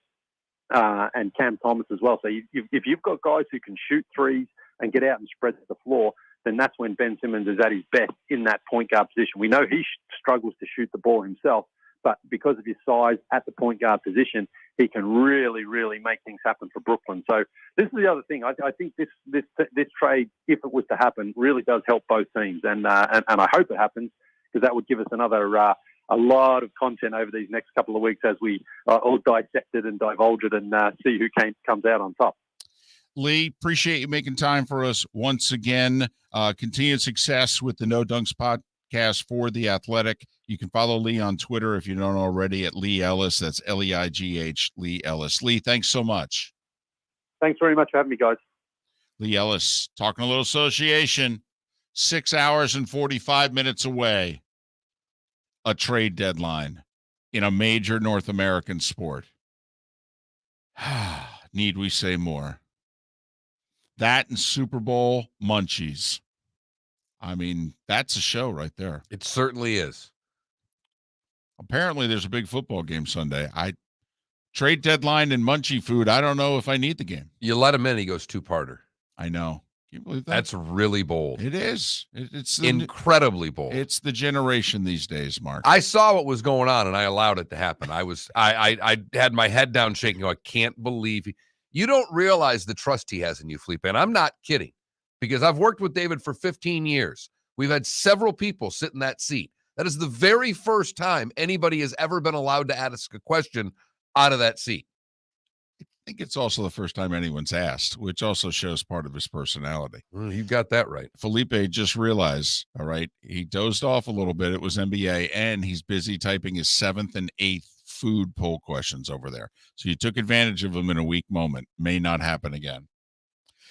and Cam Thomas as well. So if you've got guys who can shoot threes and get out and spread the floor, then that's when Ben Simmons is at his best in that point guard position. We know he struggles to shoot the ball himself, but because of his size at the point guard position, he can really, really make things happen for Brooklyn. So this is the other thing. I think this trade, if it was to happen, really does help both teams, and I hope it happens, because that would give us another a lot of content over these next couple of weeks as we all dissect it and divulge it and see who comes out on top. Leigh, appreciate you making time for us once again. Continued success with the No Dunks podcast for The Athletic. You can follow Leigh on Twitter if you don't already at Leigh Ellis. That's Leigh, Leigh Ellis. Leigh, thanks so much. Thanks very much for having me, guys. Leigh Ellis, talking a little association, 6 hours and 45 minutes away. A trade deadline in a major North American sport. Need we say more? That and Super Bowl munchies. I mean, that's a show right there. It certainly is. Apparently, there's a big football game Sunday. Trade deadline and munchie food. I don't know if I need the game. You let him in, he goes two-parter. I know. Can you believe that? That's really bold. It is. It's incredibly bold. It's the generation these days, Mark. I saw what was going on, and I allowed it to happen. I had my head down shaking. I can't believe you don't realize the trust he has in you, Felipe. And I'm not kidding, because I've worked with David for 15 years. We've had several people sit in that seat. That is the very first time anybody has ever been allowed to ask a question out of that seat. I think it's also the first time anyone's asked, which also shows part of his personality. You got that right. Felipe just realized, all right, he dozed off a little bit. It was NBA, and he's busy typing his 7th and 8th food poll questions over there. So you took advantage of him in a weak moment. May not happen again.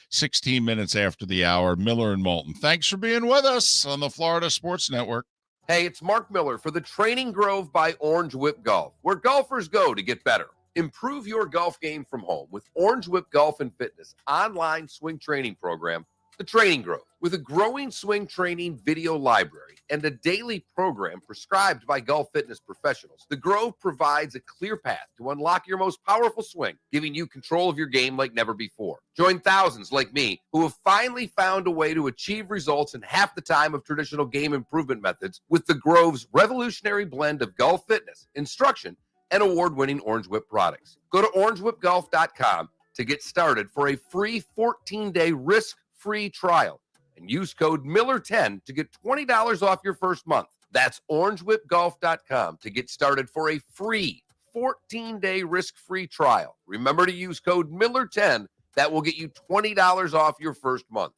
16 minutes after the hour, Miller and Moulton. Thanks for being with us on the Florida Sports Network. Hey, it's Mark Miller for the Training Grove by Orange Whip Golf, where golfers go to get better. Improve your golf game from home with Orange Whip Golf and Fitness online swing training program, The Training Grove. With a growing swing training video library and a daily program prescribed by golf fitness professionals, The Grove provides a clear path to unlock your most powerful swing, giving you control of your game like never before. Join thousands like me who have finally found a way to achieve results in half the time of traditional game improvement methods with The Grove's revolutionary blend of golf fitness, instruction, and award-winning Orange Whip products. Go to orangewhipgolf.com to get started for a free 14-day risk-free trial and use code Miller10 to get $20 off your first month. That's orangewhipgolf.com to get started for a free 14-day risk-free trial. Remember to use code Miller10. That will get you $20 off your first month.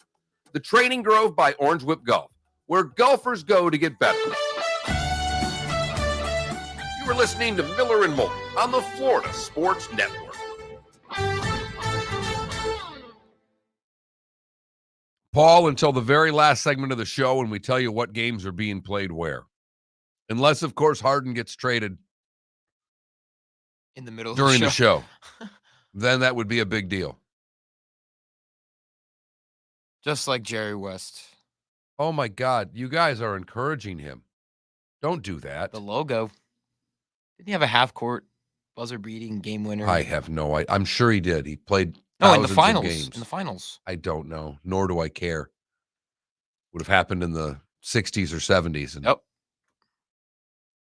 The Training Grove by Orange Whip Golf, where golfers go to get better. You are listening to Miller and Moulton on the Florida Sports Network. Paul, until the very last segment of the show, and we tell you what games are being played where. Unless, of course, Harden gets traded in the middle during of the show. Then that would be a big deal. Just like Jerry West. Oh, my God. You guys are encouraging him. Don't do that. The logo. Didn't he have a half-court buzzer-beating game winner? I have no idea. I'm sure he did. He played in the finals. games. In the finals. I don't know, nor do I care. Would have happened in the 60s or 70s. And Yep.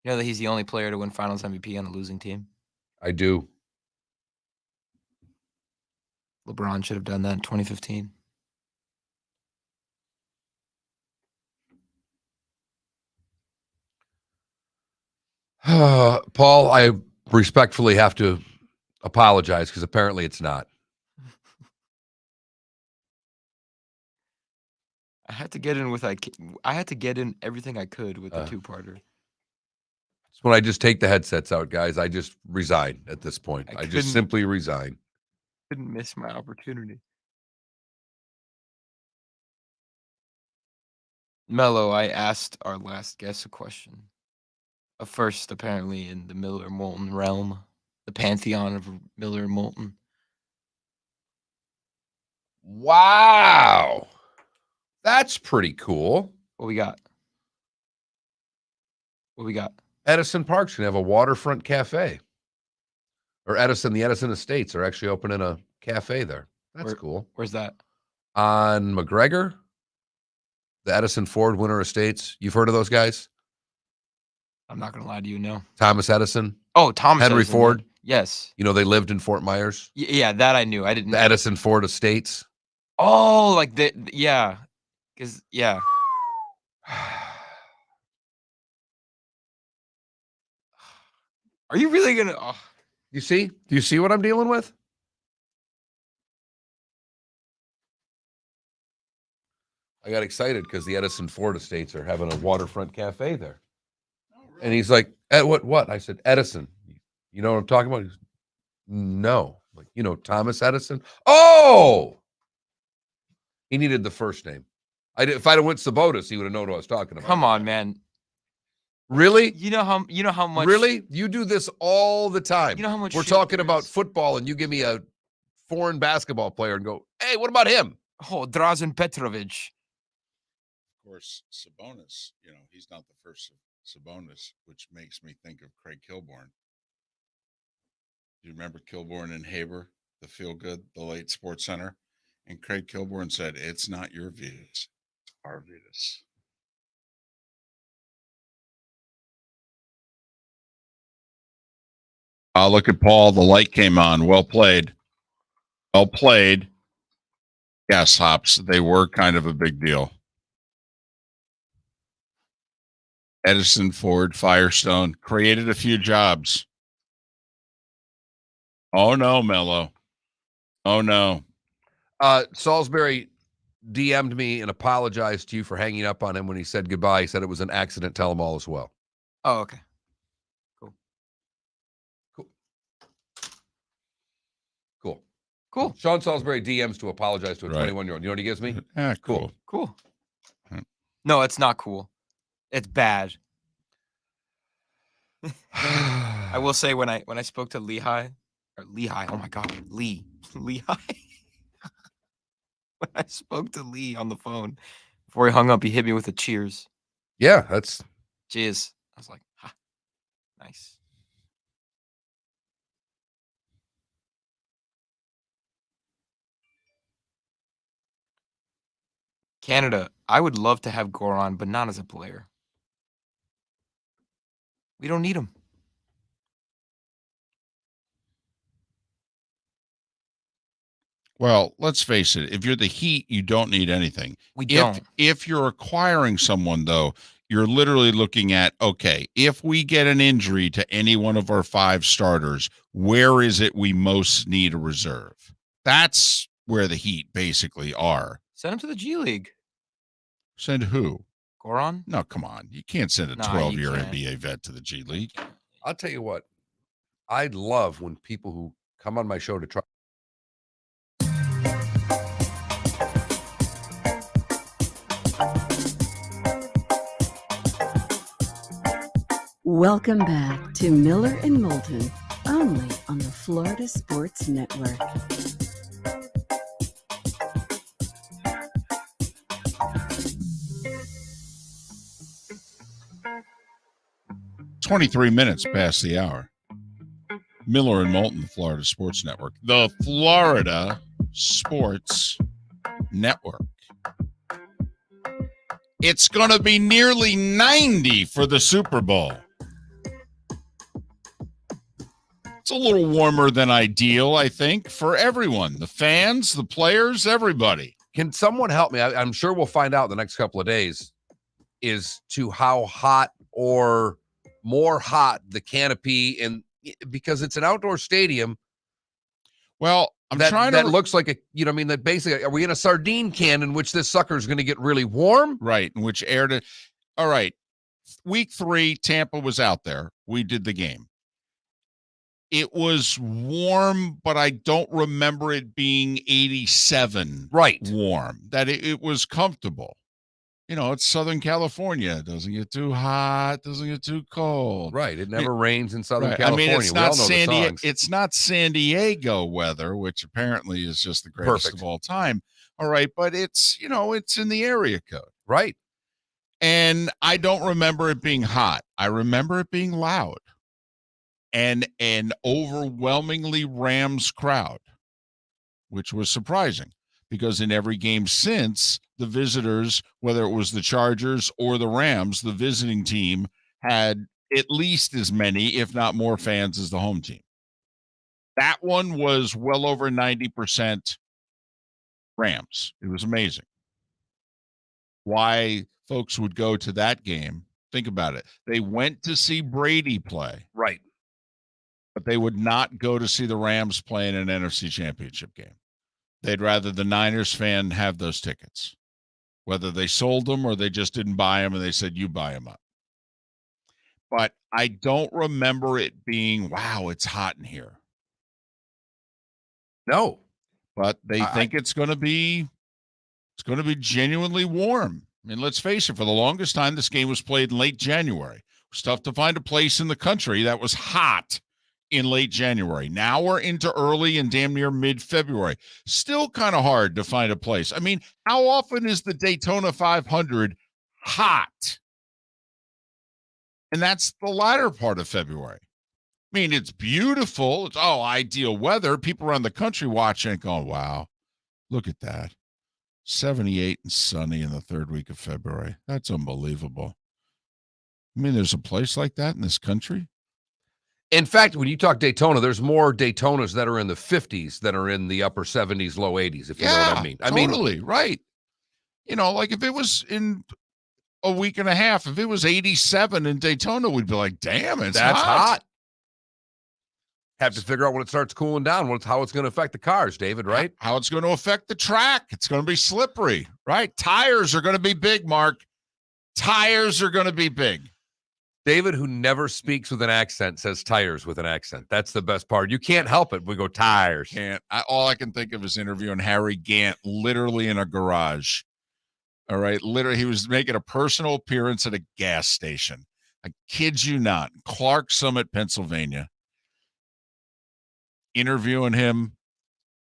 You know that he's the only player to win finals MVP on a losing team? I do. LeBron should have done that in 2015. Paul, I respectfully have to apologize because apparently it's not. I had to get in everything I could with the two-parter. It's when I just take the headsets out, guys. I just resign at this point. I just simply resign. Couldn't miss my opportunity. Mello, I asked our last guest a question. A first, apparently, in the Miller Moulton realm, the pantheon of Miller Moulton. Wow. That's pretty cool. What we got? Edison Park's going to have a waterfront cafe. Or the Edison Estates are actually opening a cafe there. That's cool. Where's that? On McGregor, the Edison Ford Winter Estates. You've heard of those guys? I'm not gonna lie to you. No. Thomas Edison, Oh, Thomas Henry Edison, Ford. Yes. You know, they lived in Fort Myers. Yeah, that I knew. I didn't. The Edison Ford Estates. Oh, like the yeah, because yeah. Are you really gonna? Oh. You see? Do you see what I'm dealing with? I got excited because the Edison Ford Estates are having a waterfront cafe there. Oh, really? And he's like, what? I said, Edison. You know what I'm talking about? He goes, no. Like, you know, Thomas Edison? Oh! He needed the first name. If I'd have went Sabonis, he would have known what I was talking about. Come on, man. Really? You know how much. Really? You do this all the time. You know how much we're shit talking there about is. football, and you give me a foreign basketball player and go, hey, what about him? Oh, Drazen Petrovic. Of course, Sabonis, you know, he's not the first Sabonis, which makes me think of Craig Kilborn. Do you remember Kilborn and Haber, the Feel Good, the late Sports Center? And Craig Kilborn said, it's not your views, it's our views. Look at Paul. The light came on. Well played. Well played. Yes, Hops. They were kind of a big deal. Edison, Ford, Firestone created a few jobs. Oh, no, Mello. Oh, no. Salisbury DM'd me and apologized to you for hanging up on him when he said goodbye. He said it was an accident. Tell him all as well. Oh, okay. Cool. Sean Salisbury DMs to apologize to a Right. 21-year-old. You know what he gives me? Yeah, cool. No, it's not cool. It's bad. I will say when I spoke to Lehigh, oh my God, Lehigh. When I spoke to Lee on the phone before he hung up, he hit me with a cheers. Yeah, that's Cheers. I was like, ha, nice. Canada, I would love to have Goran, but not as a player. We don't need him. Well, let's face it. If you're the Heat, you don't need anything. We don't. If you're acquiring someone, though, you're literally looking at, okay, if we get an injury to any one of our 5 starters, where is it we most need a reserve? That's where the Heat basically are. Send him to the G League. Send who? Goran? No, come on. You can't send a 12-year NBA vet to the G League. I'll tell you what. I love when people who come on my show to try. Welcome back to Miller and Moulton, only on the Florida Sports Network. "23 minutes past the hour. Miller and Moulton, the Florida Sports Network. The Florida Sports Network. It's going to be nearly 90 for the Super Bowl. It's a little warmer than ideal, I think, for everyone. The fans, the players, everybody. Can someone help me? I'm sure we'll find out in the next couple of days is to how hot or more hot the canopy, and because it's an outdoor stadium. Well, that looks like a, you know, I mean, that basically, are we in a sardine can in which this sucker is going to get really warm? Right, in which air to. All right. Week 3, Tampa was out there. We did the game. It was warm, but I don't remember it being 87 warm. That it was comfortable. You know, it's Southern California. It doesn't get too hot, doesn't get too cold. Right. It never rains in Southern California. I mean, it's we all not know it's not San Diego weather, which apparently is just the greatest of all time. All right, but it's, you know, it's in the area code. Right. And I don't remember it being hot. I remember it being loud. And an overwhelmingly Rams crowd, which was surprising because in every game since, the visitors, whether it was the Chargers or the Rams, the visiting team had at least as many, if not more fans as the home team. That one was well over 90% Rams. It was amazing. Why folks would go to that game, think about it. They went to see Brady play. Right. But they would not go to see the Rams play in an NFC Championship game. They'd rather the Niners fan have those tickets, whether they sold them or they just didn't buy them and they said, you buy them up. But I don't remember it being, wow, it's hot in here. No. But they think it's going to be genuinely warm. I mean, let's face it, for the longest time, this game was played in late January. It was tough to find a place in the country that was hot in late January. Now we're into early and damn near mid-February. Still kind of hard to find a place. I mean, how often is the Daytona 500 hot? And that's the latter part of February. I mean, it's beautiful. It's ideal weather. People around the country watching it going, wow, look at that. 78 and sunny in the third week of February. That's unbelievable. I mean, there's a place like that in this country. In fact, when you talk Daytona, there's more Daytonas that are in the 50s than are in the upper 70s, low 80s, if you know what I mean. Totally, right. You know, like if it was in a week and a half, if it was 87 in Daytona, we'd be like, damn, that's hot. Have to figure out when it starts cooling down, how it's going to affect the cars, David, right? How it's going to affect the track. It's going to be slippery, right? Tires are going to be big, Mark. Tires are going to be big. David, who never speaks with an accent, says tires with an accent. That's the best part. You can't help it. We go tires. All I can think of is interviewing Harry Gant literally in a garage. All right. Literally, he was making a personal appearance at a gas station. I kid you not. Clark Summit, Pennsylvania. Interviewing him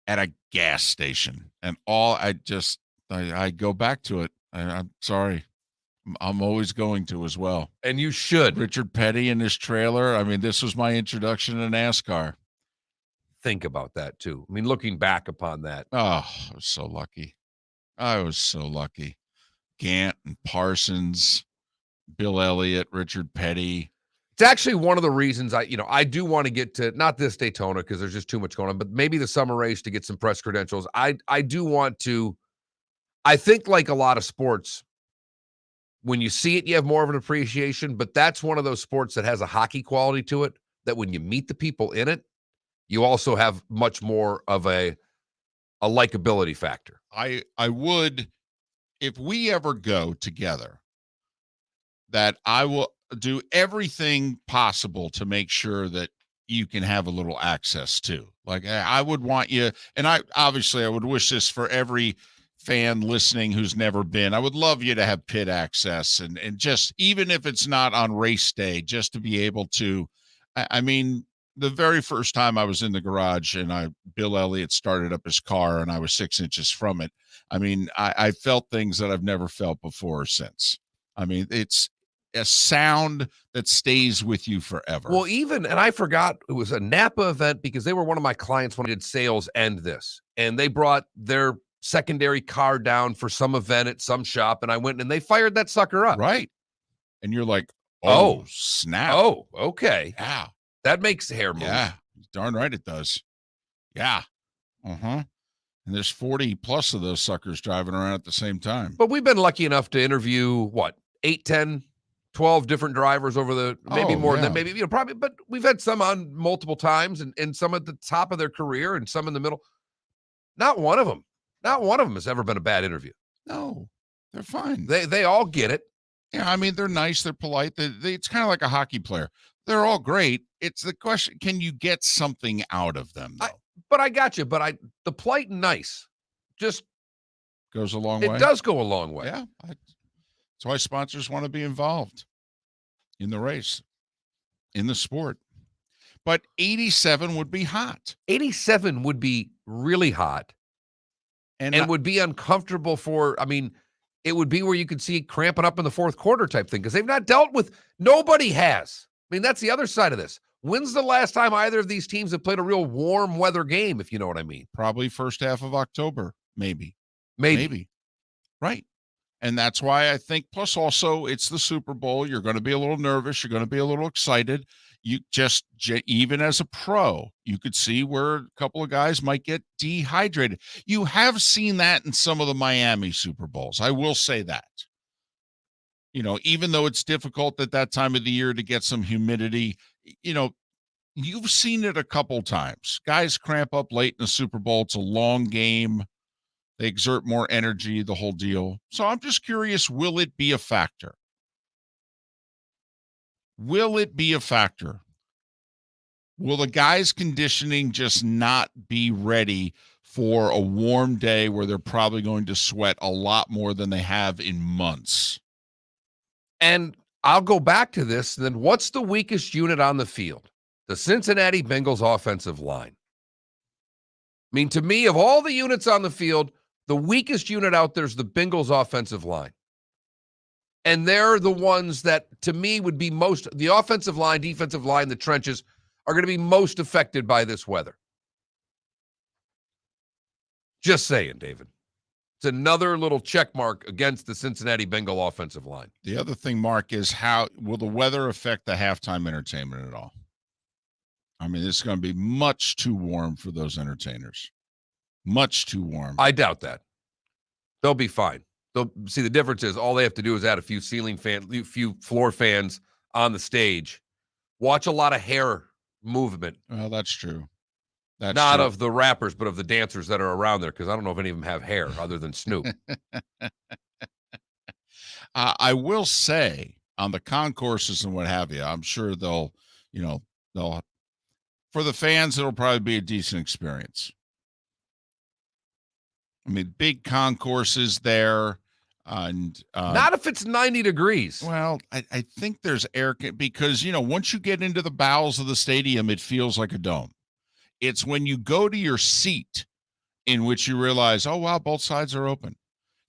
at a gas station. And I go back to it. I'm sorry. I'm always going to as well. And you should. Richard Petty in his trailer. I mean, this was my introduction to NASCAR. Think about that, too. I mean, looking back upon that. Oh, I was so lucky. Gant and Parsons, Bill Elliott, Richard Petty. It's actually one of the reasons I do want to get to, not this Daytona because there's just too much going on, but maybe the summer race to get some press credentials. I do want to, I think like a lot of sports, when you see it, you have more of an appreciation, but that's one of those sports that has a hockey quality to it, that when you meet the people in it, you also have much more of a likability factor. I would, if we ever go together, that I will do everything possible to make sure that you can have a little access to. Like, I would want you, and I would wish this for every fan listening who's never been. I would love you to have pit access and just, even if it's not on race day, just to be able to, I mean, the very first time I was in the garage and Bill Elliott started up his car and I was 6 inches from it. I mean, I felt things that I've never felt before or since. I mean, it's a sound that stays with you forever. Well, and I forgot, it was a Napa event because they were one of my clients when I did sales and this, and they brought their secondary car down for some event at some shop, and I went and they fired that sucker up. Right. And you're like, oh snap. Oh, okay. Yeah. That makes the hair move. Yeah. Darn right it does. Yeah. Uh-huh. And there's 40 plus of those suckers driving around at the same time. But we've been lucky enough to interview 8, 10, 12 different drivers over the, maybe more than maybe, probably, but we've had some on multiple times and some at the top of their career and some in the middle. Not one of them has ever been a bad interview. No, they're fine. They all get it. Yeah, I mean, they're nice, they're polite. It's kind of like a hockey player. They're all great. It's the question, can you get something out of them, though? But I got you. But the polite and nice just goes a long way. It does go a long way. Yeah. That's why sponsors want to be involved in the race, in the sport. But 87 would be hot. 87 would be really hot. And would be uncomfortable it would be where you could see cramping up in the fourth quarter type thing because they've not dealt with, nobody has. I mean, that's the other side of this. When's the last time either of these teams have played a real warm weather game, if you know what I mean? Probably first half of October, maybe. Maybe. Right. And that's why I think, plus also it's the Super Bowl. You're going to be a little nervous. You're going to be a little excited. You just, even as a pro, you could see where a couple of guys might get dehydrated. You have seen that in some of the Miami Super Bowls. I will say that. Even though it's difficult at that time of the year to get some humidity, you've seen it a couple times. Guys cramp up late in the Super Bowl. It's a long game. They exert more energy, the whole deal. So I'm just curious, will it be a factor? Will it be a factor? Will the guys' conditioning just not be ready for a warm day where they're probably going to sweat a lot more than they have in months? And I'll go back to this. Then what's the weakest unit on the field? The Cincinnati Bengals offensive line. I mean, to me, of all the units on the field, the weakest unit out there is the Bengals offensive line. And they're the ones that, to me, would be most, the offensive line, defensive line, the trenches, are going to be most affected by this weather. Just saying, David. It's another little check mark against the Cincinnati Bengal offensive line. The other thing, Mark, is how will the weather affect the halftime entertainment at all? I mean, it's going to be much too warm for those entertainers. Much too warm. I doubt that. They'll be fine. They'll see, the difference is all they have to do is add a few few floor fans on the stage. Watch a lot of hair movement. Well, that's true. That's not true. of the rappers, but of the dancers that are around there, because I don't know if any of them have hair other than Snoop. I will say on the concourses and what have you, I'm sure they'll, for the fans, it'll probably be a decent experience. I mean, big concourses there. And not if it's 90 degrees. Well, I think there's air because, once you get into the bowels of the stadium, it feels like a dome. It's when you go to your seat in which you realize, oh, wow, both sides are open.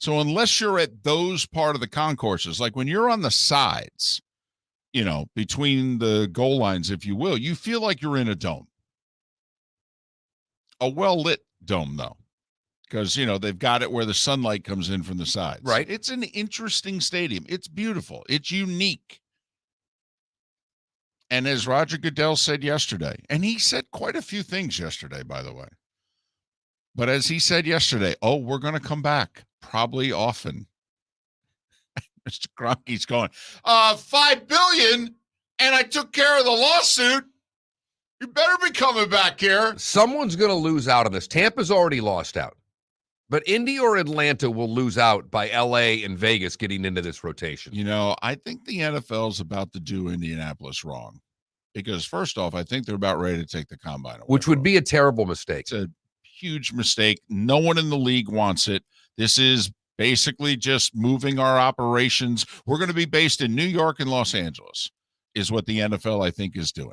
So unless you're at those part of the concourses, like when you're on the sides, between the goal lines, if you will, you feel like you're in a dome. A well-lit dome, though. Because, they've got it where the sunlight comes in from the sides. Right. It's an interesting stadium. It's beautiful. It's unique. And as Roger Goodell said yesterday, and he said quite a few things yesterday, by the way. But as he said yesterday, we're going to come back probably often. Mr. Kroenke's going, $5 billion, and I took care of the lawsuit. You better be coming back here. Someone's going to lose out on this. Tampa's already lost out. But Indy or Atlanta will lose out by L.A. and Vegas getting into this rotation. I think the NFL is about to do Indianapolis wrong. Because, first off, I think they're about ready to take the combine away. Which would be a terrible mistake. It's a huge mistake. No one in the league wants it. This is basically just moving our operations. We're going to be based in New York and Los Angeles, is what the NFL, I think, is doing.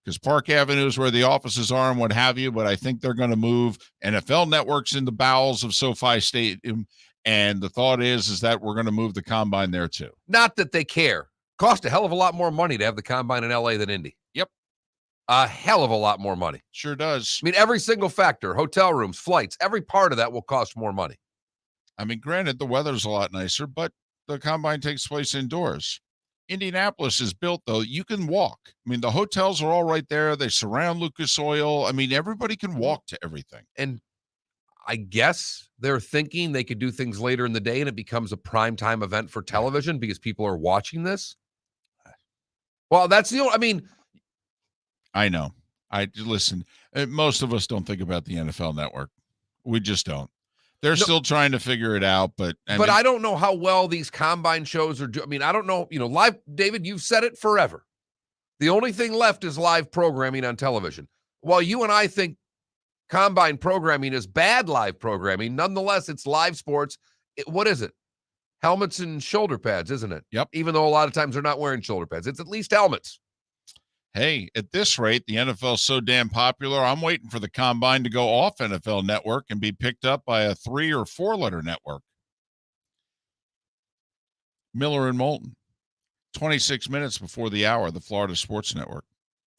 Because Park Avenue is where the offices are and what have you, but I think they're going to move NFL networks in the bowels of SoFi Stadium, and the thought is that we're going to move the combine there too. Not that they care. Cost a hell of a lot more money to have the combine in LA than Indy. Yep. A hell of a lot more money. Sure does. I mean, every single factor, hotel rooms, flights, every part of that will cost more money. I mean, granted, the weather's a lot nicer, but the combine takes place indoors. Indianapolis is built, though. You can walk. I mean, the hotels are all right there. They surround Lucas Oil. I mean, everybody can walk to everything. And I guess they're thinking they could do things later in the day and it becomes a primetime event for television because people are watching this. Well, that's the only, I mean. I know. Listen, most of us don't think about the NFL network. We just don't. They're still trying to figure it out, but I don't know how well these combine shows are doing. I mean, I don't know, live, David, you've said it forever. The only thing left is live programming on television. While you and I think combine programming is bad live programming, nonetheless, it's live sports. What is it? Helmets and shoulder pads, isn't it? Yep. Even though a lot of times they're not wearing shoulder pads. It's at least helmets. Hey, at this rate, the NFL is so damn popular, I'm waiting for the combine to go off NFL Network and be picked up by a 3 or 4 letter network. Miller and Moulton, 26 minutes before the hour, the Florida Sports Network.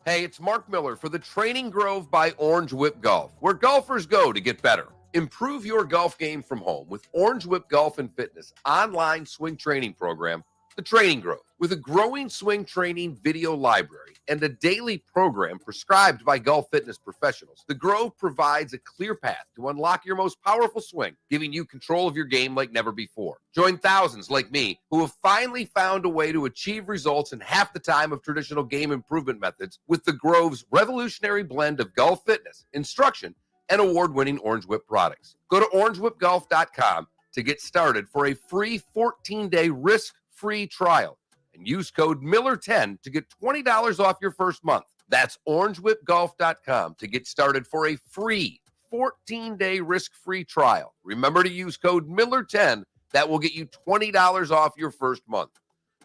Hey, it's Mark Miller for the Training Grove by Orange Whip Golf, where golfers go to get better. Improve your golf game from home with Orange Whip Golf and Fitness online swing training program, The Training Grove. With a growing swing training video library and a daily program prescribed by golf fitness professionals, The Grove provides a clear path to unlock your most powerful swing, giving you control of your game like never before. Join thousands like me who have finally found a way to achieve results in half the time of traditional game improvement methods with The Grove's revolutionary blend of golf fitness, instruction, and award-winning Orange Whip products. Go to orangewhipgolf.com to get started for a free 14-day risk-free trial and use code Miller10 to get $20 off your first month. That's orangewhipgolf.com to get started for a free 14-day risk-free trial. Remember to use code Miller10. That will get you $20 off your first month.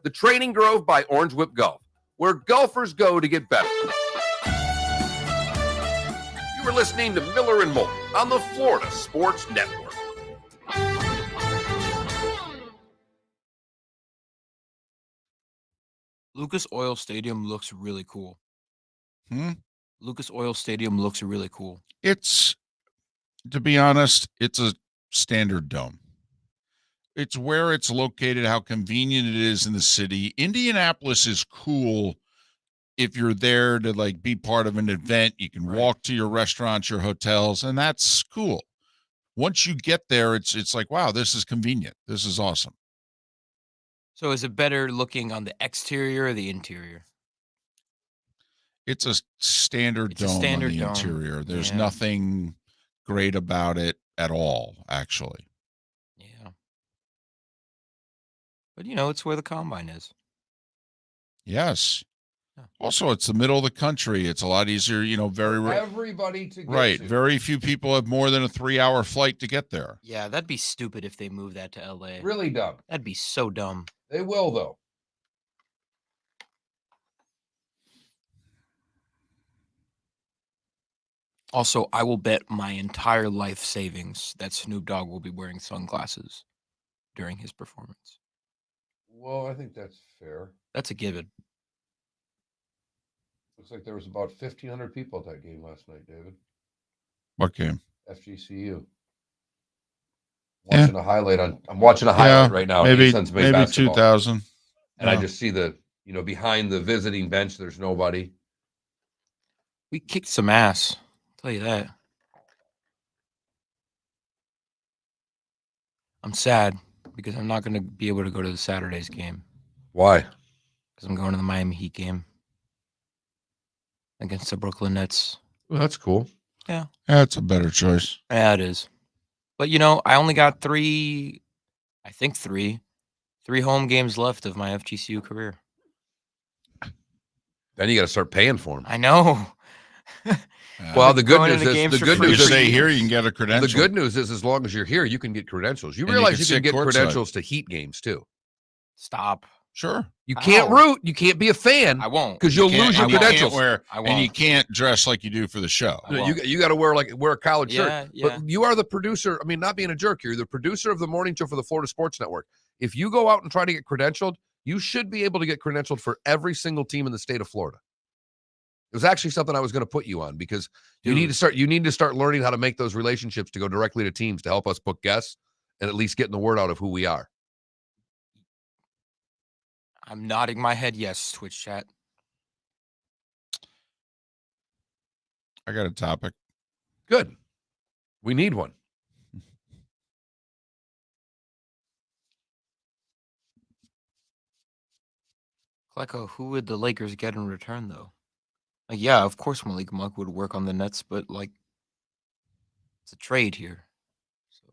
The Training Grove by Orange Whip Golf, where golfers go to get better. You are listening to Miller and Moulton on the Florida Sports Network. Lucas Oil Stadium looks really cool. Lucas Oil Stadium looks really cool. It's, to be honest, it's a standard dome. It's where it's located, how convenient it is in the city. Indianapolis is cool if you're there to like be part of an event. You can walk to your restaurants, your hotels, and that's cool. Once you get there, it's like, wow, this is convenient. This is awesome. So is it better looking on the exterior or the interior? It's a standard It's a dome standard on the dome. interior. There's Yeah. nothing great about it at all, actually. Yeah. But, you know, it's where the combine is. Yes. Yeah. Also, it's the middle of the country. It's a lot easier, Everybody to get right. to. Very few people have more than a 3-hour flight to get there. Yeah, that'd be stupid if they moved that to LA. Really dumb. That'd be so dumb. They will, though. Also, I will bet my entire life savings that Snoop Dogg will be wearing sunglasses during his performance. Well, I think that's fair. That's a given. Looks like there was about 1,500 people at that game last night, David. What game? FGCU. Yeah. I'm watching a highlight Yeah, right now. Maybe Easton's made basketball. 2,000. And I just see behind the visiting bench, there's nobody. We kicked some ass. I'll tell you that. I'm sad because I'm not going to be able to go to the Saturday's game Why? because I'm going to the Miami Heat game against the Brooklyn Nets. Well, that's cool. That's a better choice. Yeah, it is. But, you know, I only got three home games left of my FGCU career. Then you got to start paying for them. I know. Well, the good Going news into is games the for good free. You news is stay here, you can get a the credential. good news is as long as you're here, you can get credentials. You And you realize can you sit can get courtside. credentials to Heat games too. Stop. Sure. You can't Ow. root. You can't be a fan I won't. because you'll You can't- lose your and you credentials. can't wear, I and you won't. can't dress like you do for the show. I No, won't. you got to wear a collared Yeah, shirt. yeah. But you are the producer. I mean, not being a jerk, you're the producer of the morning show for the Florida Sports Network. If you go out and try to get credentialed, you should be able to get credentialed for every single team in the state of Florida. It was actually something I was going to put you on because you need to start learning how to make those relationships to go directly to teams to help us book guests and at least getting the word out of who we are. I'm nodding my head yes, Twitch chat. I got a topic. Good. We need one. Klecko, who would the Lakers get in return, though? Like, yeah, of course Malik Monk would work on the Nets, but, like, it's a trade here. So,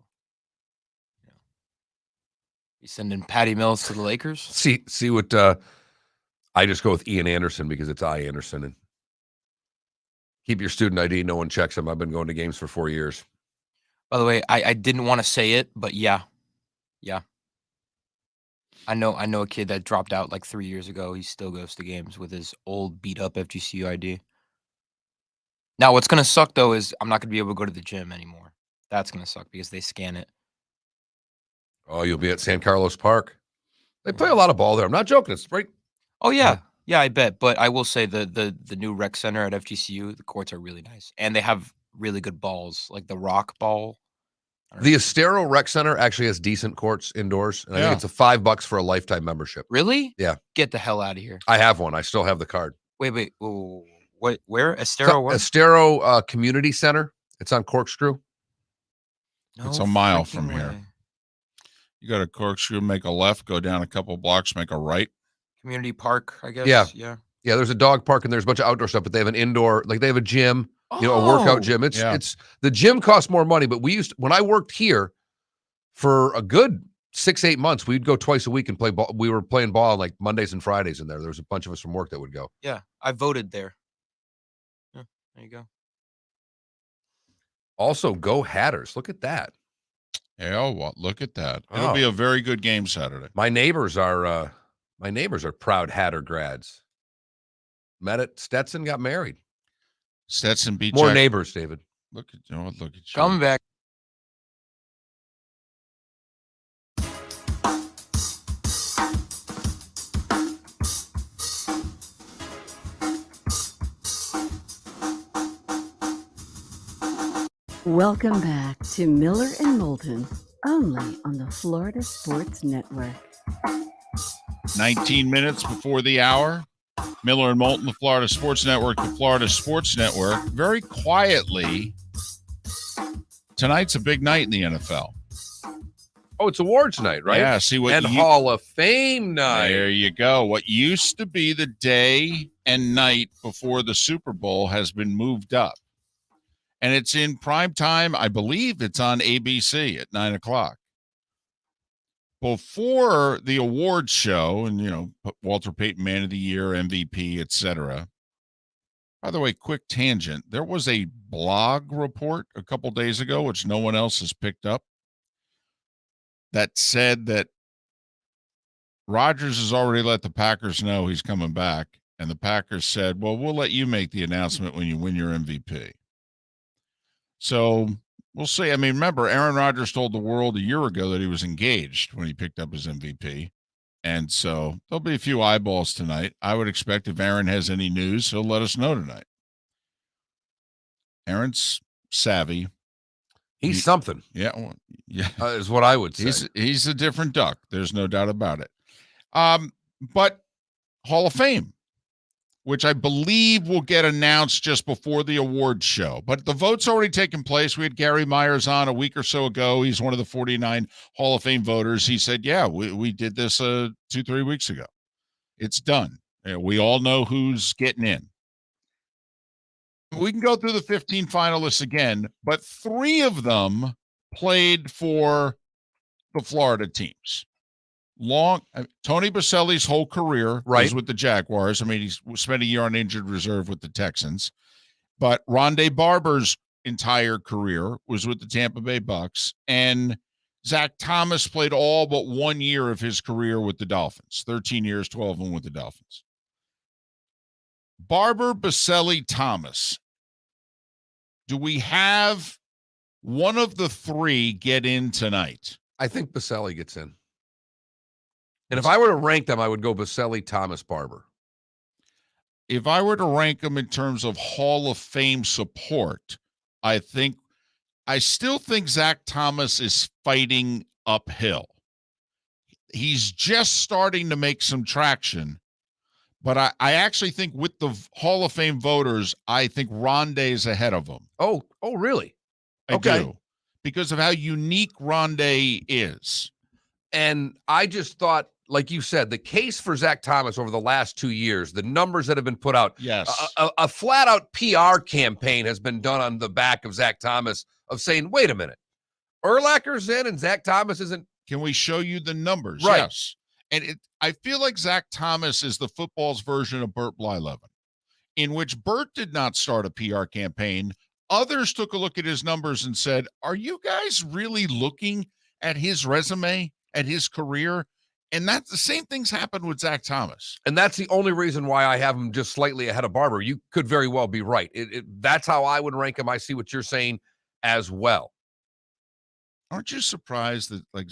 you know. You sending Patty Mills to the Lakers? See what I just go with Ian Anderson because it's I Anderson. And keep your student ID. No one checks them. I've been going to games for 4 years. By the way, I didn't want to say it, but yeah. I know a kid that dropped out like 3 years ago. He still goes to games with his old beat up FGCU ID. Now, what's gonna suck though is I'm not gonna be able to go to the gym anymore. That's gonna suck because they scan it. Oh, you'll be at San Carlos Park. They play a lot of ball there. I'm not joking. It's right. Oh yeah, I bet. But I will say the new rec center at FGCU, the courts are really nice, and they have really good balls, like the rock ball. The Estero Rec Center actually has decent courts indoors, and I think it's $5 for a lifetime membership. Really? Yeah. Get the hell out of here. I have one. I still have the card. Wait. What? Where? Estero? Where? Estero Community Center. It's on Corkscrew. It's a mile freaking from here. way. You go to Corkscrew, make a left, go down a couple blocks, make a right. Community park, I guess. Yeah. Yeah. Yeah, there's a dog park and there's a bunch of outdoor stuff, but they have an indoor, like they have a gym, a workout gym. It's the gym costs more money, but when I worked here for a good 6-8 months, we'd go twice a week and play ball. We were playing ball on like Mondays and Fridays in there. There was a bunch of us from work that would go. Yeah, I voted there. Yeah, there you go. Also, go Hatters. Look at that. Yeah, well, look at that. It'll be a very good game Saturday. My neighbors are proud Hatter grads. Met at Stetson, got married. Stetson beat more neighbors, David. Look at you. Coming back. Welcome back to Miller and Moulton, only on the Florida Sports Network. 19 minutes before the hour. Miller and Moulton, the Florida Sports Network, the Florida Sports Network. Very quietly, tonight's a big night in the NFL. Oh, it's awards night, right? Yeah, see what and Hall of Fame night. There you go. What used to be the day and night before the Super Bowl has been moved up. And it's in prime time. I believe it's on ABC at 9 o'clock. Before the awards show, and, Walter Payton Man of the Year, MVP, etc. By the way, quick tangent. There was a blog report a couple days ago, which no one else has picked up, that said that Rodgers has already let the Packers know he's coming back. And the Packers said, well, we'll let you make the announcement when you win your MVP. So we'll see. I mean, remember, Aaron Rodgers told the world a year ago that he was engaged when he picked up his MVP. And so there'll be a few eyeballs tonight. I would expect if Aaron has any news, he'll let us know tonight. Aaron's savvy. He's something. Yeah. Well, yeah. Is what I would say. He's a different duck. There's no doubt about it. But Hall of Fame, which I believe will get announced just before the awards show. But the vote's already taken place. We had Gary Myers on a week or so ago. He's one of the 49 Hall of Fame voters. He said, yeah, we did this 2-3 weeks ago. It's done. We all know who's getting in. We can go through the 15 finalists again, but 3 of them played for the Florida teams. Tony Baselli's whole career was with the Jaguars. I mean, he's spent a year on injured reserve with the Texans. But Rondé Barber's entire career was with the Tampa Bay Bucks. And Zach Thomas played all but 1 year of his career with the Dolphins. 13 years, 12 of them with the Dolphins. Barber, Baselli, Thomas. Do we have one of the 3 get in tonight? I think Baselli gets in. And if I were to rank them, I would go Baselli, Thomas, Barber. If I were to rank them in terms of Hall of Fame support, I still think Zach Thomas is fighting uphill. He's just starting to make some traction. But I actually think with the Hall of Fame voters, I think Rondé is ahead of him. Oh, really? I do. Because of how unique Rondé is. And I just thought, like you said, the case for Zach Thomas over the last 2 years, the numbers that have been put out, yes, a flat-out PR campaign has been done on the back of Zach Thomas of saying, wait a minute, Urlacher's in and Zach Thomas isn't. Can we show you the numbers? Right. Yes. And I feel like Zach Thomas is the football's version of Burt Blyleven, in which Burt did not start a PR campaign. Others took a look at his numbers and said, are you guys really looking at his resume, at his career? And that's the same things happened with Zach Thomas. And that's the only reason why I have him just slightly ahead of Barber. You could very well be right. That's how I would rank him. I see what you're saying as well. Aren't you surprised that, like,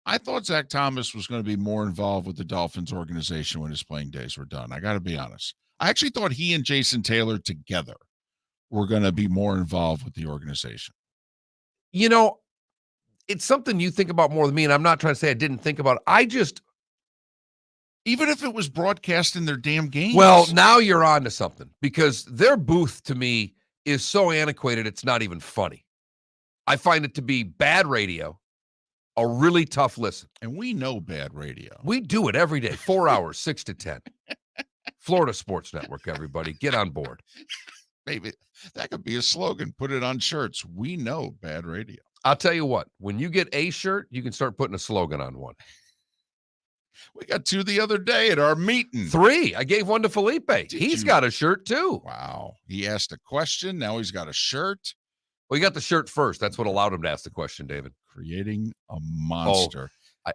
I thought Zach Thomas was going to be more involved with the Dolphins organization when his playing days were done. I got to be honest. I actually thought he and Jason Taylor together were going to be more involved with the organization. You know, it's something you think about more than me, and I'm not trying to say I didn't think about it. Even if it was broadcast in their damn games. Well, now you're on to something, because their booth to me is so antiquated, it's not even funny. I find it to be bad radio, a really tough listen. And we know bad radio. We do it every day, 4 hours, 6 to 10. Florida Sports Network, everybody, get on board. Maybe that could be a slogan. Put it on shirts. We know bad radio. I'll tell you what, when you get a shirt, you can start putting a slogan on one. We got 2 the other day at our meeting. 3. I gave one to Felipe. He's got a shirt too. Wow. He asked a question. Now he's got a shirt. Well, he got the shirt first. That's what allowed him to ask the question, David. Creating a monster.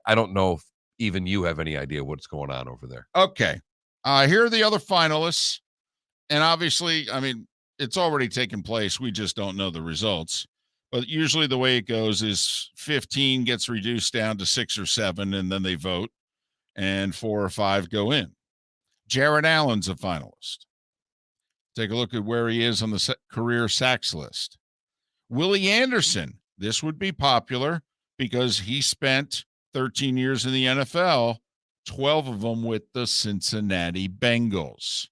I don't know if even you have any idea what's going on over there. Okay. Here are the other finalists. And obviously, I mean, it's already taken place. We just don't know the results. But usually the way it goes is 15 gets reduced down to 6 or 7, and then they vote. And 4 or 5 go in. Jared Allen's a finalist. Take a look at where he is on the career sacks list. Willie Anderson. This would be popular because he spent 13 years in the NFL, 12 of them with the Cincinnati Bengals.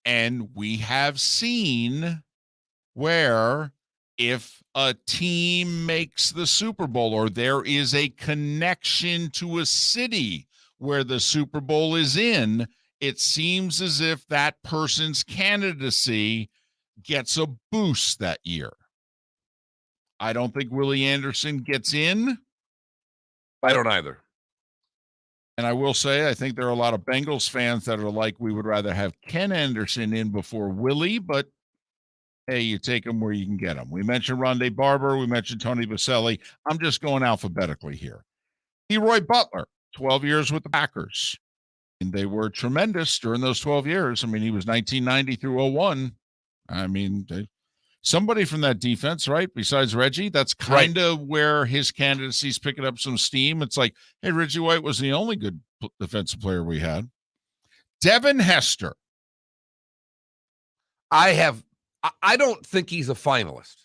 And we have seen where if a team makes the Super Bowl or there is a connection to a city where the Super Bowl is in, it seems as if that person's candidacy gets a boost that year. I don't think Willie Anderson gets in. I don't either. And I will say, I think there are a lot of Bengals fans that are like, we would rather have Ken Anderson in before Willie, but hey, you take them where you can get them. We mentioned Rondé Barber. We mentioned Tony Baselli. I'm just going alphabetically here. Leroy Butler, 12 years with the Packers. And they were tremendous during those 12 years. I mean, he was 1990 through 01. I mean, somebody from that defense, right? Besides Reggie, that's kind of where his candidacy's picking up some steam. It's like, hey, Reggie White was the only good defensive player we had. Devin Hester. I don't think he's a finalist.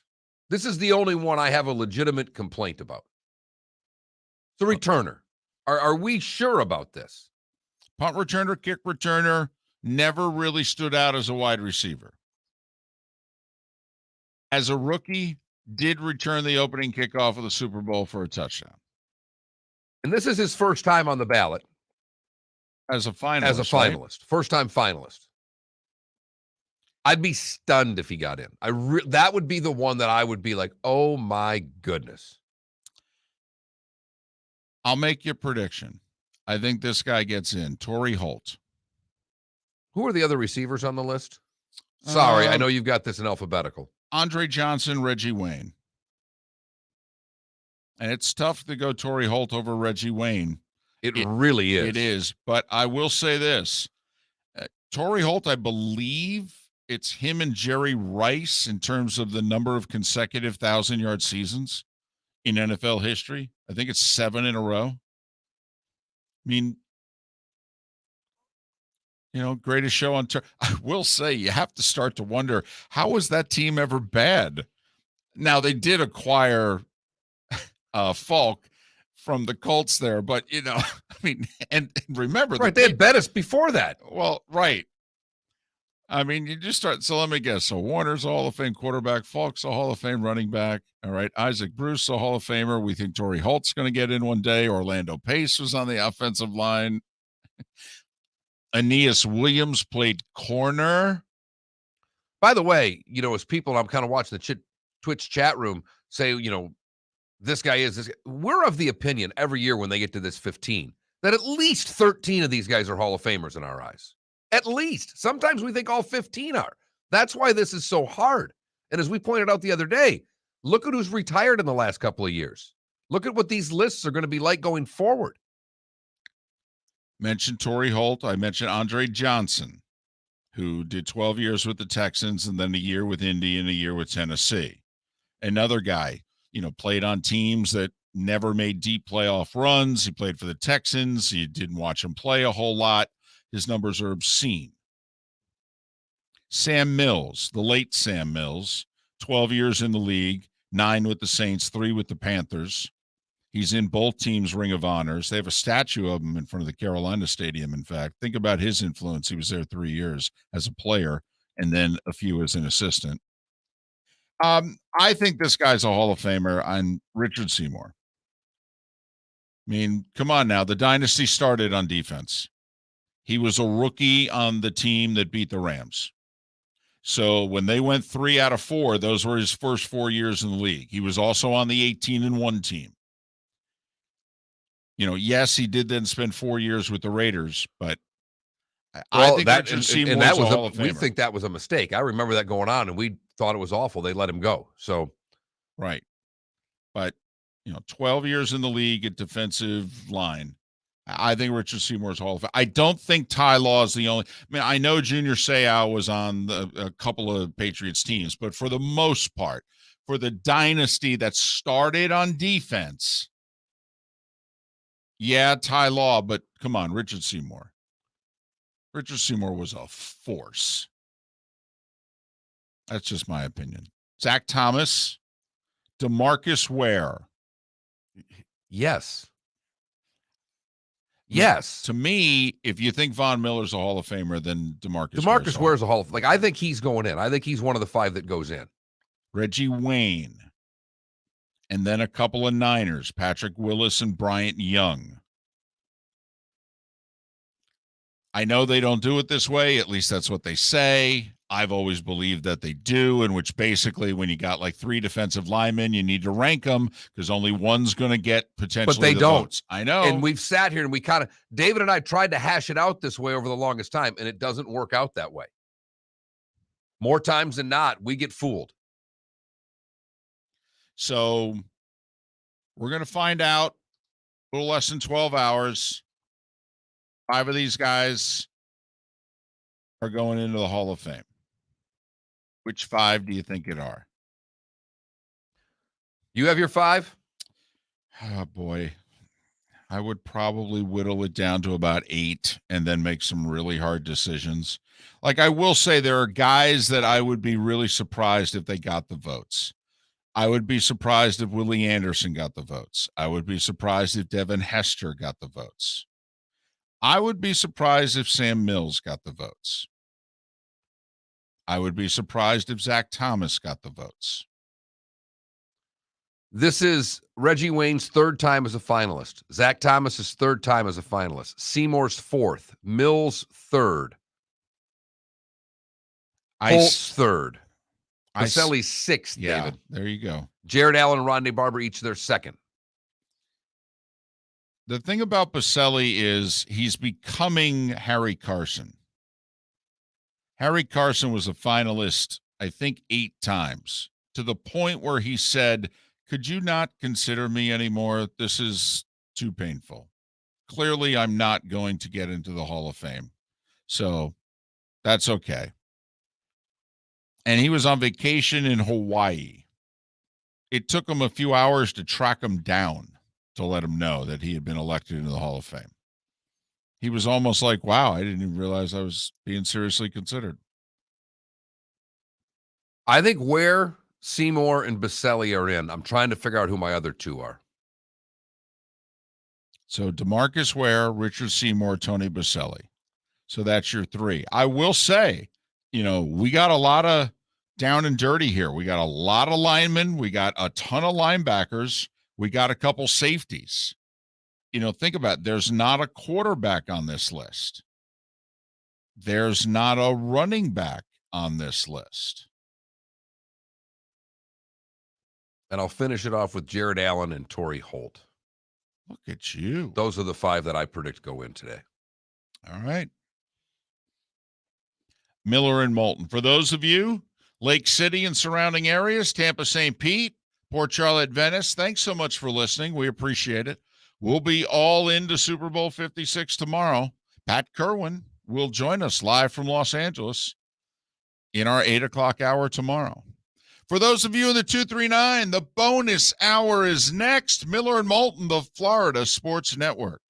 This is the only one I have a legitimate complaint about. The returner. Are we sure about this? Punt returner, kick returner, never really stood out as a wide receiver. As a rookie, did return the opening kickoff of the Super Bowl for a touchdown. And this is his first time on the ballot. As a finalist. As a finalist. Right? First-time finalist. I'd be stunned if he got in. That would be the one that I would be like, oh, my goodness. I'll make you a prediction. I think this guy gets in. Torrey Holt. Who are the other receivers on the list? Sorry, I know you've got this in alphabetical. Andre Johnson, Reggie Wayne. And it's tough to go Torrey Holt over Reggie Wayne. It really is. It is. But I will say this. Torrey Holt, I believe it's him and Jerry Rice in terms of the number of consecutive 1,000-yard seasons in NFL history. I think it's 7 in a row. I mean, you know, greatest show on turf. I will say you have to start to wonder, how was that team ever bad? Now, they did acquire Falk from the Colts there, but, you know, I mean, and remember. Right, they had Bettis before that. Well, right. I mean, you just start. So let me guess. So Warner's a Hall of Fame quarterback. Falk's a Hall of Fame running back. All right. Isaac Bruce, a Hall of Famer. We think Torrey Holt's going to get in one day. Orlando Pace was on the offensive line. Aeneas Williams played corner. By the way, you know, as people, I'm kind of watching the Twitch chat room say, you know, this guy is this guy. We're of the opinion every year when they get to this 15 that at least 13 of these guys are Hall of Famers in our eyes. At least. Sometimes we think all 15 are. That's why this is so hard. And as we pointed out the other day, look at who's retired in the last couple of years. Look at what these lists are going to be like going forward. Mentioned Torrey Holt. I mentioned Andre Johnson, who did 12 years with the Texans and then a year with Indy and a year with Tennessee. Another guy, you know, played on teams that never made deep playoff runs. He played for the Texans. You didn't watch him play a whole lot. His numbers are obscene. Sam Mills, the late Sam Mills, 12 years in the league, 9 with the Saints, 3 with the Panthers. He's in both teams' Ring of Honors. They have a statue of him in front of the Carolina Stadium, in fact. Think about his influence. He was there 3 years as a player and then a few as an assistant. I think this guy's a Hall of Famer. I'm Richard Seymour. I mean, come on now. The dynasty started on defense. He was a rookie on the team that beat the Rams. So when they went 3 out of 4, those were his first 4 years in the league. He was also on the 18-1 team. Yes, he did then spend 4 years with the Raiders, but I think Richard Seymour is a Hall of Famer. We think that was a mistake. I remember that going on, and we thought it was awful. They let him go. So, right. But, 12 years in the league at defensive line. I think Richard Seymour is Hall of Fame. I don't think Ty Law is the only. I mean, I know Junior Seau was on a couple of Patriots teams, but for the most part, for the dynasty that started on defense, yeah, Ty Law, but come on, Richard Seymour. Richard Seymour was a force. That's just my opinion. Zach Thomas, DeMarcus Ware. Yes. Yes. To me, if you think Von Miller's a Hall of Famer, then DeMarcus Ware's a Hall of Famer. I think he's going in. I think he's one of the 5 that goes in. Reggie Wayne. And then a couple of Niners, Patrick Willis and Bryant Young. I know they don't do it this way. At least that's what they say. I've always believed that they do, in which basically when you got like 3 defensive linemen, you need to rank them because only one's going to get potentially But they don't. Votes. I know. And we've sat here and we David and I tried to hash it out this way over the longest time, and it doesn't work out that way. More times than not, we get fooled. So we're going to find out a little less than 12 hours. 5 of these guys are going into the Hall of Fame. Which 5 do you think it are? You have your 5? Oh, boy. I would probably whittle it down to about 8 and then make some really hard decisions. Like, I will say there are guys that I would be really surprised if they got the votes. I would be surprised if Willie Anderson got the votes. I would be surprised if Devin Hester got the votes. I would be surprised if Sam Mills got the votes. I would be surprised if Zach Thomas got the votes. This is Reggie Wayne's 3rd time as a finalist. Zach Thomas's 3rd time as a finalist. Seymour's 4th. Mills' 3rd. Holt's 3rd. Baselli's 6th, yeah, David. There you go. Jared Allen and Rodney Barber each their 2nd. The thing about Baselli is he's becoming Harry Carson. Harry Carson was a finalist, I think, 8 times, to the point where he said, could you not consider me anymore? This is too painful. Clearly, I'm not going to get into the Hall of Fame. So that's okay. And he was on vacation in Hawaii. It took him a few hours to track him down to let him know that he had been elected into the Hall of Fame. He was almost like, wow, I didn't even realize I was being seriously considered. I think Ware, Seymour, and Baselli are in. I'm trying to figure out who my other 2 are. So DeMarcus Ware, Richard Seymour, Tony Baselli. So that's your 3. I will say, we got a lot of down and dirty here. We got a lot of linemen. We got a ton of linebackers. We got a couple safeties. Think about it. There's not a quarterback on this list. There's not a running back on this list. And I'll finish it off with Jared Allen and Torrey Holt. Look at you. Those are the 5 that I predict go in today. All right. Miller and Moulton. For those of you, Lake City and surrounding areas, Tampa, St. Pete, Port Charlotte, Venice, thanks so much for listening. We appreciate it. We'll be all into Super Bowl 56 tomorrow. Pat Kerwin will join us live from Los Angeles in our 8 o'clock hour tomorrow. For those of you in the 239, the bonus hour is next. Miller and Moulton, the Florida Sports Network.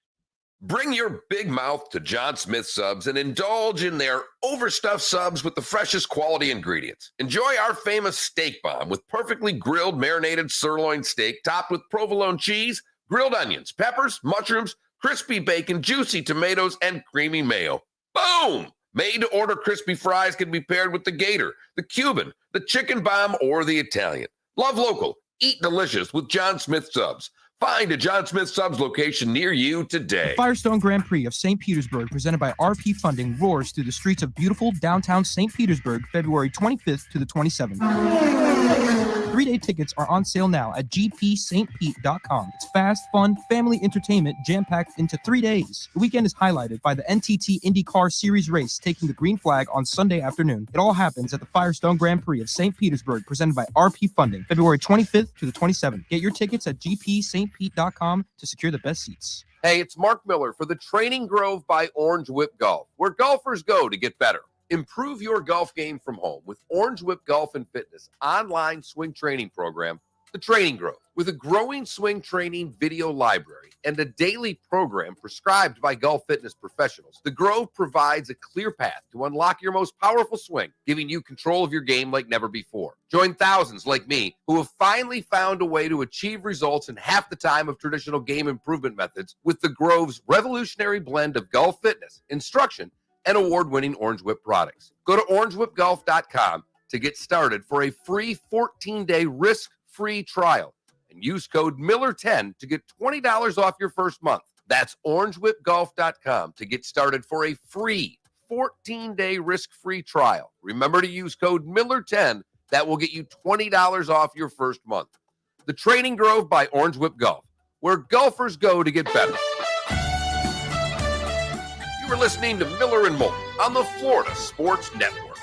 Bring your big mouth to John Smith Subs and indulge in their overstuffed subs with the freshest quality ingredients. Enjoy our famous steak bomb with perfectly grilled marinated sirloin steak topped with provolone cheese, grilled onions, peppers, mushrooms, crispy bacon, juicy tomatoes, and creamy mayo. Boom! Made-to-order crispy fries can be paired with the Gator, the Cuban, the Chicken Bomb, or the Italian. Love local. Eat delicious with John Smith Subs. Find a John Smith Subs location near you today. The Firestone Grand Prix of St. Petersburg, presented by RP Funding, roars through the streets of beautiful downtown St. Petersburg, February 25th to the 27th. 3-day tickets are on sale now at gpstpete.com. It's fast, fun, family entertainment jam-packed into 3 days. The weekend is highlighted by the NTT IndyCar Series race taking the green flag on Sunday afternoon. It all happens at the Firestone Grand Prix of St. Petersburg, presented by RP Funding, February 25th to the 27th. Get your tickets at gpstpete.com to secure the best seats. Hey, it's Mark Miller for the Training Grove by Orange Whip Golf, where golfers go to get better. Improve your golf game from home with Orange Whip Golf and Fitness online swing training program, The Training Grove. With a growing swing training video library and a daily program prescribed by golf fitness professionals, The Grove provides a clear path to unlock your most powerful swing, giving you control of your game like never before. Join thousands like me who have finally found a way to achieve results in half the time of traditional game improvement methods with The Grove's revolutionary blend of golf fitness, instruction, and award-winning Orange Whip products. Go to orangewhipgolf.com to get started for a free 14-day risk-free trial and use code Miller10 to get $20 off your first month. That's orangewhipgolf.com to get started for a free 14-day risk-free trial. Remember to use code Miller10. That will get you $20 off your first month. The Training Grove by Orange Whip Golf, where golfers go to get better. You are listening to Miller and Moulton on the Florida Sports Network.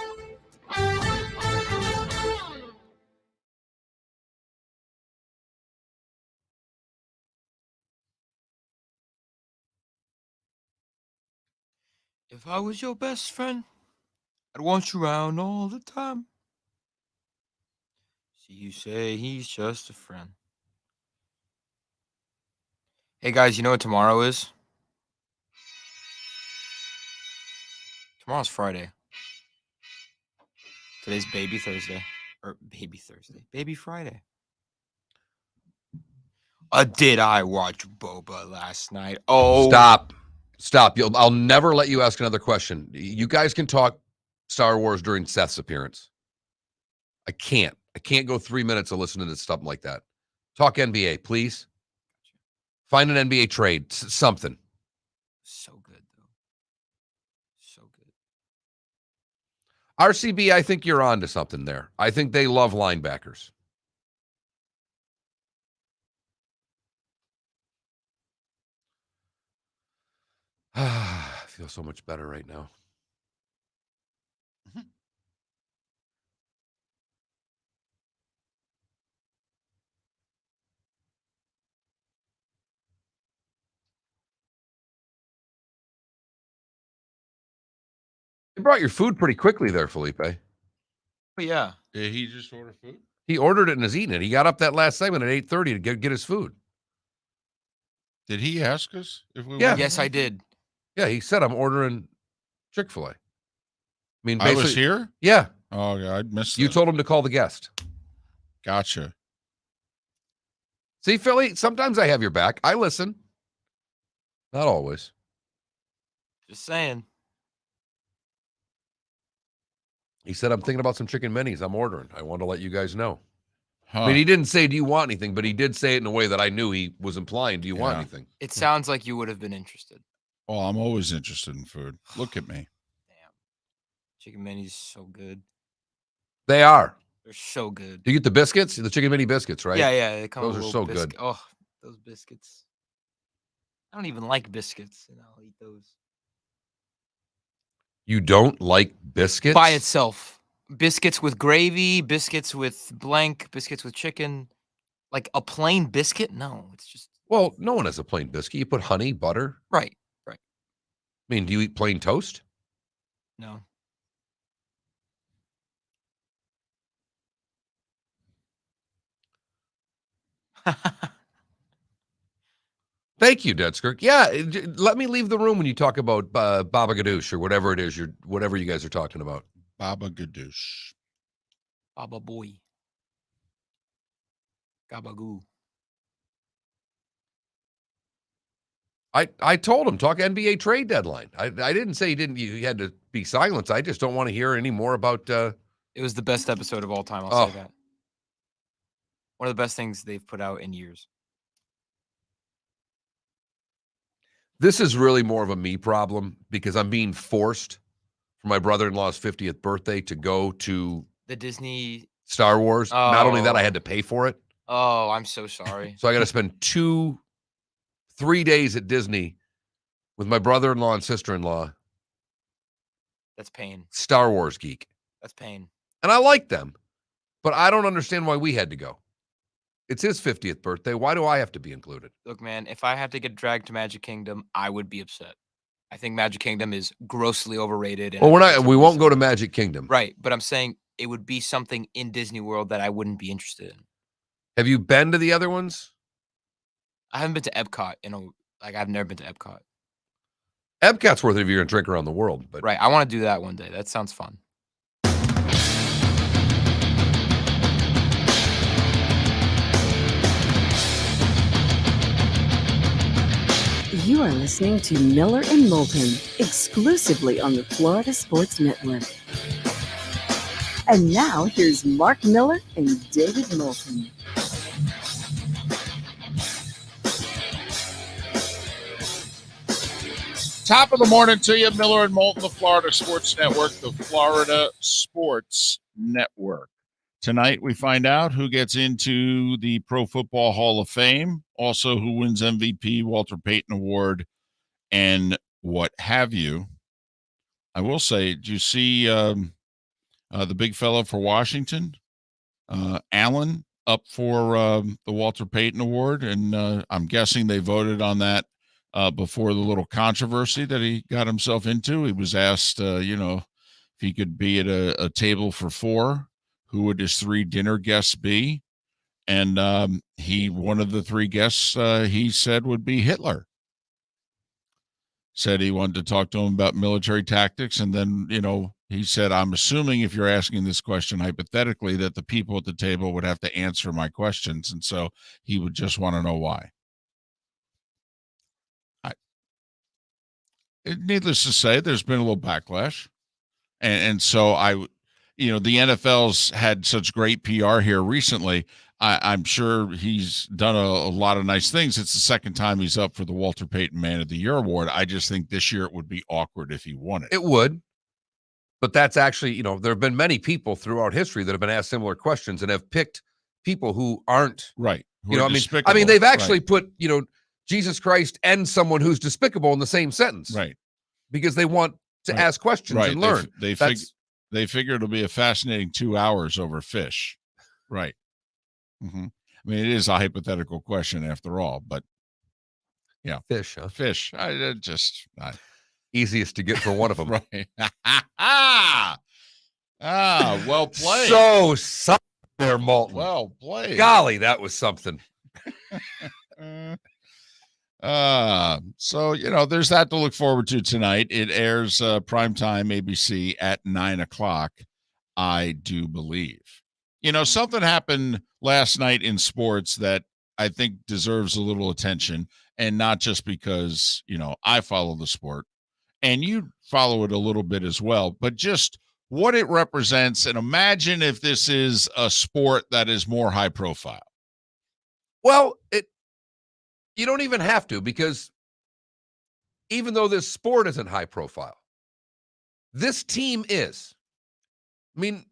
If I was your best friend, I'd want you around all the time. So you say he's just a friend. Hey guys, you know what tomorrow is? Tomorrow's Friday. Today's Baby Thursday. Or Baby Thursday. Baby Friday. Did I watch Boba last night? Oh. Stop. I'll never let you ask another question. You guys can talk Star Wars during Seth's appearance. I can't go 3 minutes of listening to something like that. Talk NBA, please. Find an NBA trade, something. So good, though. So good. RCB, I think you're on to something there. I think they love linebackers. I feel so much better right now. You brought your food pretty quickly there, Felipe. But yeah. Did he just order food? He ordered it and is eating it. He got up that last segment at 8:30 to get his food. Did he ask us if we Yeah. wanted Yes, I anything? did. Yeah, he said, I'm ordering Chick-fil-A. I mean, I basically, was here? Yeah. Oh, yeah, I missed You that. told him to call the guest. Gotcha. See, Philly, sometimes I have your back. I listen. Not always. Just saying. He said, I'm thinking about some chicken minis. I'm ordering. I want to let you guys know. Huh. I mean, he didn't say, do you want anything? But he did say it in a way that I knew he was implying, do you want Yeah. anything? It sounds like you would have been interested. Well, I'm always interested in food. Look at me. Damn. Chicken minis so good. They are. They're so good. Do you get the biscuits? The chicken mini biscuits, right? Yeah. They come Those with are a so little good. Oh, those biscuits. I don't even like biscuits, and I'll eat those. You don't like biscuits? By itself. Biscuits with gravy, biscuits with blank, biscuits with chicken. Like a plain biscuit? No, it's just... Well, no one has a plain biscuit. You put honey, butter. Right. I mean, do you eat plain toast? No. Thank you, Detskirk. Yeah, let me leave the room when you talk about Baba Ganoush or whatever it is whatever you guys are talking about. Baba Ganoush. Baba boy. Gabagoo. I told him talk NBA trade deadline. I didn't say he had to be silenced. I just don't want to hear any more about. It was the best episode of all time. I'll say that. One of the best things they've put out in years. This is really more of a me problem because I'm being forced for my brother-in-law's 50th birthday to go to the Disney Star Wars. Oh. Not only that, I had to pay for it. Oh, I'm so sorry. So I got to spend 3 days at Disney with my brother-in-law and sister-in-law. That's pain. Star Wars geek. That's pain. And I like them, but I don't understand why we had to go. It's his 50th birthday. Why do I have to be included? Look, man, if I had to get dragged to Magic Kingdom, I would be upset. I think Magic Kingdom is grossly overrated. And well, we won't go to Magic Kingdom. Right, but I'm saying it would be something in Disney World that I wouldn't be interested in. Have you been to the other ones? I haven't been to Epcot I've never been to Epcot. Epcot's worth it if you're going to drink around the world. But right, I want to do that one day. That sounds fun. You are listening to Miller and Moulton, exclusively on the Florida Sports Network. And now, here's Mark Miller and David Moulton. Top of the morning to you, Miller and Moulton, the Florida Sports Network, the Florida Sports Network. Tonight, we find out who gets into the Pro Football Hall of Fame, also who wins MVP, Walter Payton Award, and what have you. I will say, do you see the big fella for Washington, Allen, up for the Walter Payton Award? And I'm guessing they voted on that before the little controversy that he got himself into. He was asked, if he could be at a table for four, who would his three dinner guests be? And one of the three guests he said would be Hitler. Said he wanted to talk to him about military tactics. And then, he said, I'm assuming if you're asking this question hypothetically, that the people at the table would have to answer my questions. And so he would just want to know why. Needless to say, there's been a little backlash. And so the NFL's had such great PR here recently. I'm sure he's done a lot of nice things. It's the second time he's up for the Walter Payton Man of the Year award. I just think this year it would be awkward if he won it. It would. But that's actually, there have been many people throughout history that have been asked similar questions and have picked people who aren't. Right. They've actually put, Jesus Christ and someone who's despicable in the same sentence. Right. Because they want to ask questions and learn. They figure it'll be a fascinating 2 hours over fish. Right. Mm-hmm. I mean, it is a hypothetical question after all, but yeah. Fish, huh? Fish. Easiest to get for one of them. Right. Well played. So something there, Moulton. Well played. Golly, that was something. So there's that to look forward to tonight. It airs primetime ABC at 9:00, I do believe. Something happened last night in sports that I think deserves a little attention, and not just because I follow the sport and you follow it a little bit as well, but just what it represents. And imagine if this is a sport that is more high profile. Well, you don't even have to, because even though this sport isn't high profile, this team is. I mean,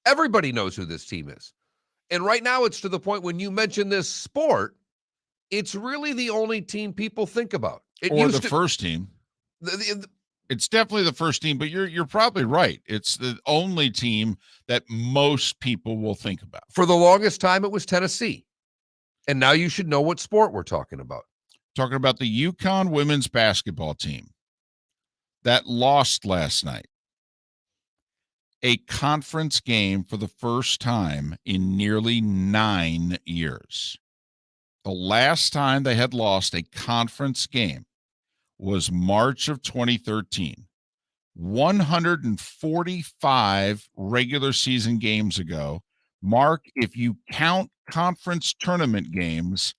everybody knows who this team is. And right now it's to the point when you mention this sport, it's really the only team people think about. First team. It's definitely the first team, but you're probably right. It's the only team that most people will think about. For the longest time, it was Tennessee. And now you should know what sport we're talking about. Talking about the UConn women's basketball team that lost last night. A conference game for the first time in nearly 9 years. The last time they had lost a conference game was March of 2013. 145 regular season games ago. Mark, if you count conference tournament games,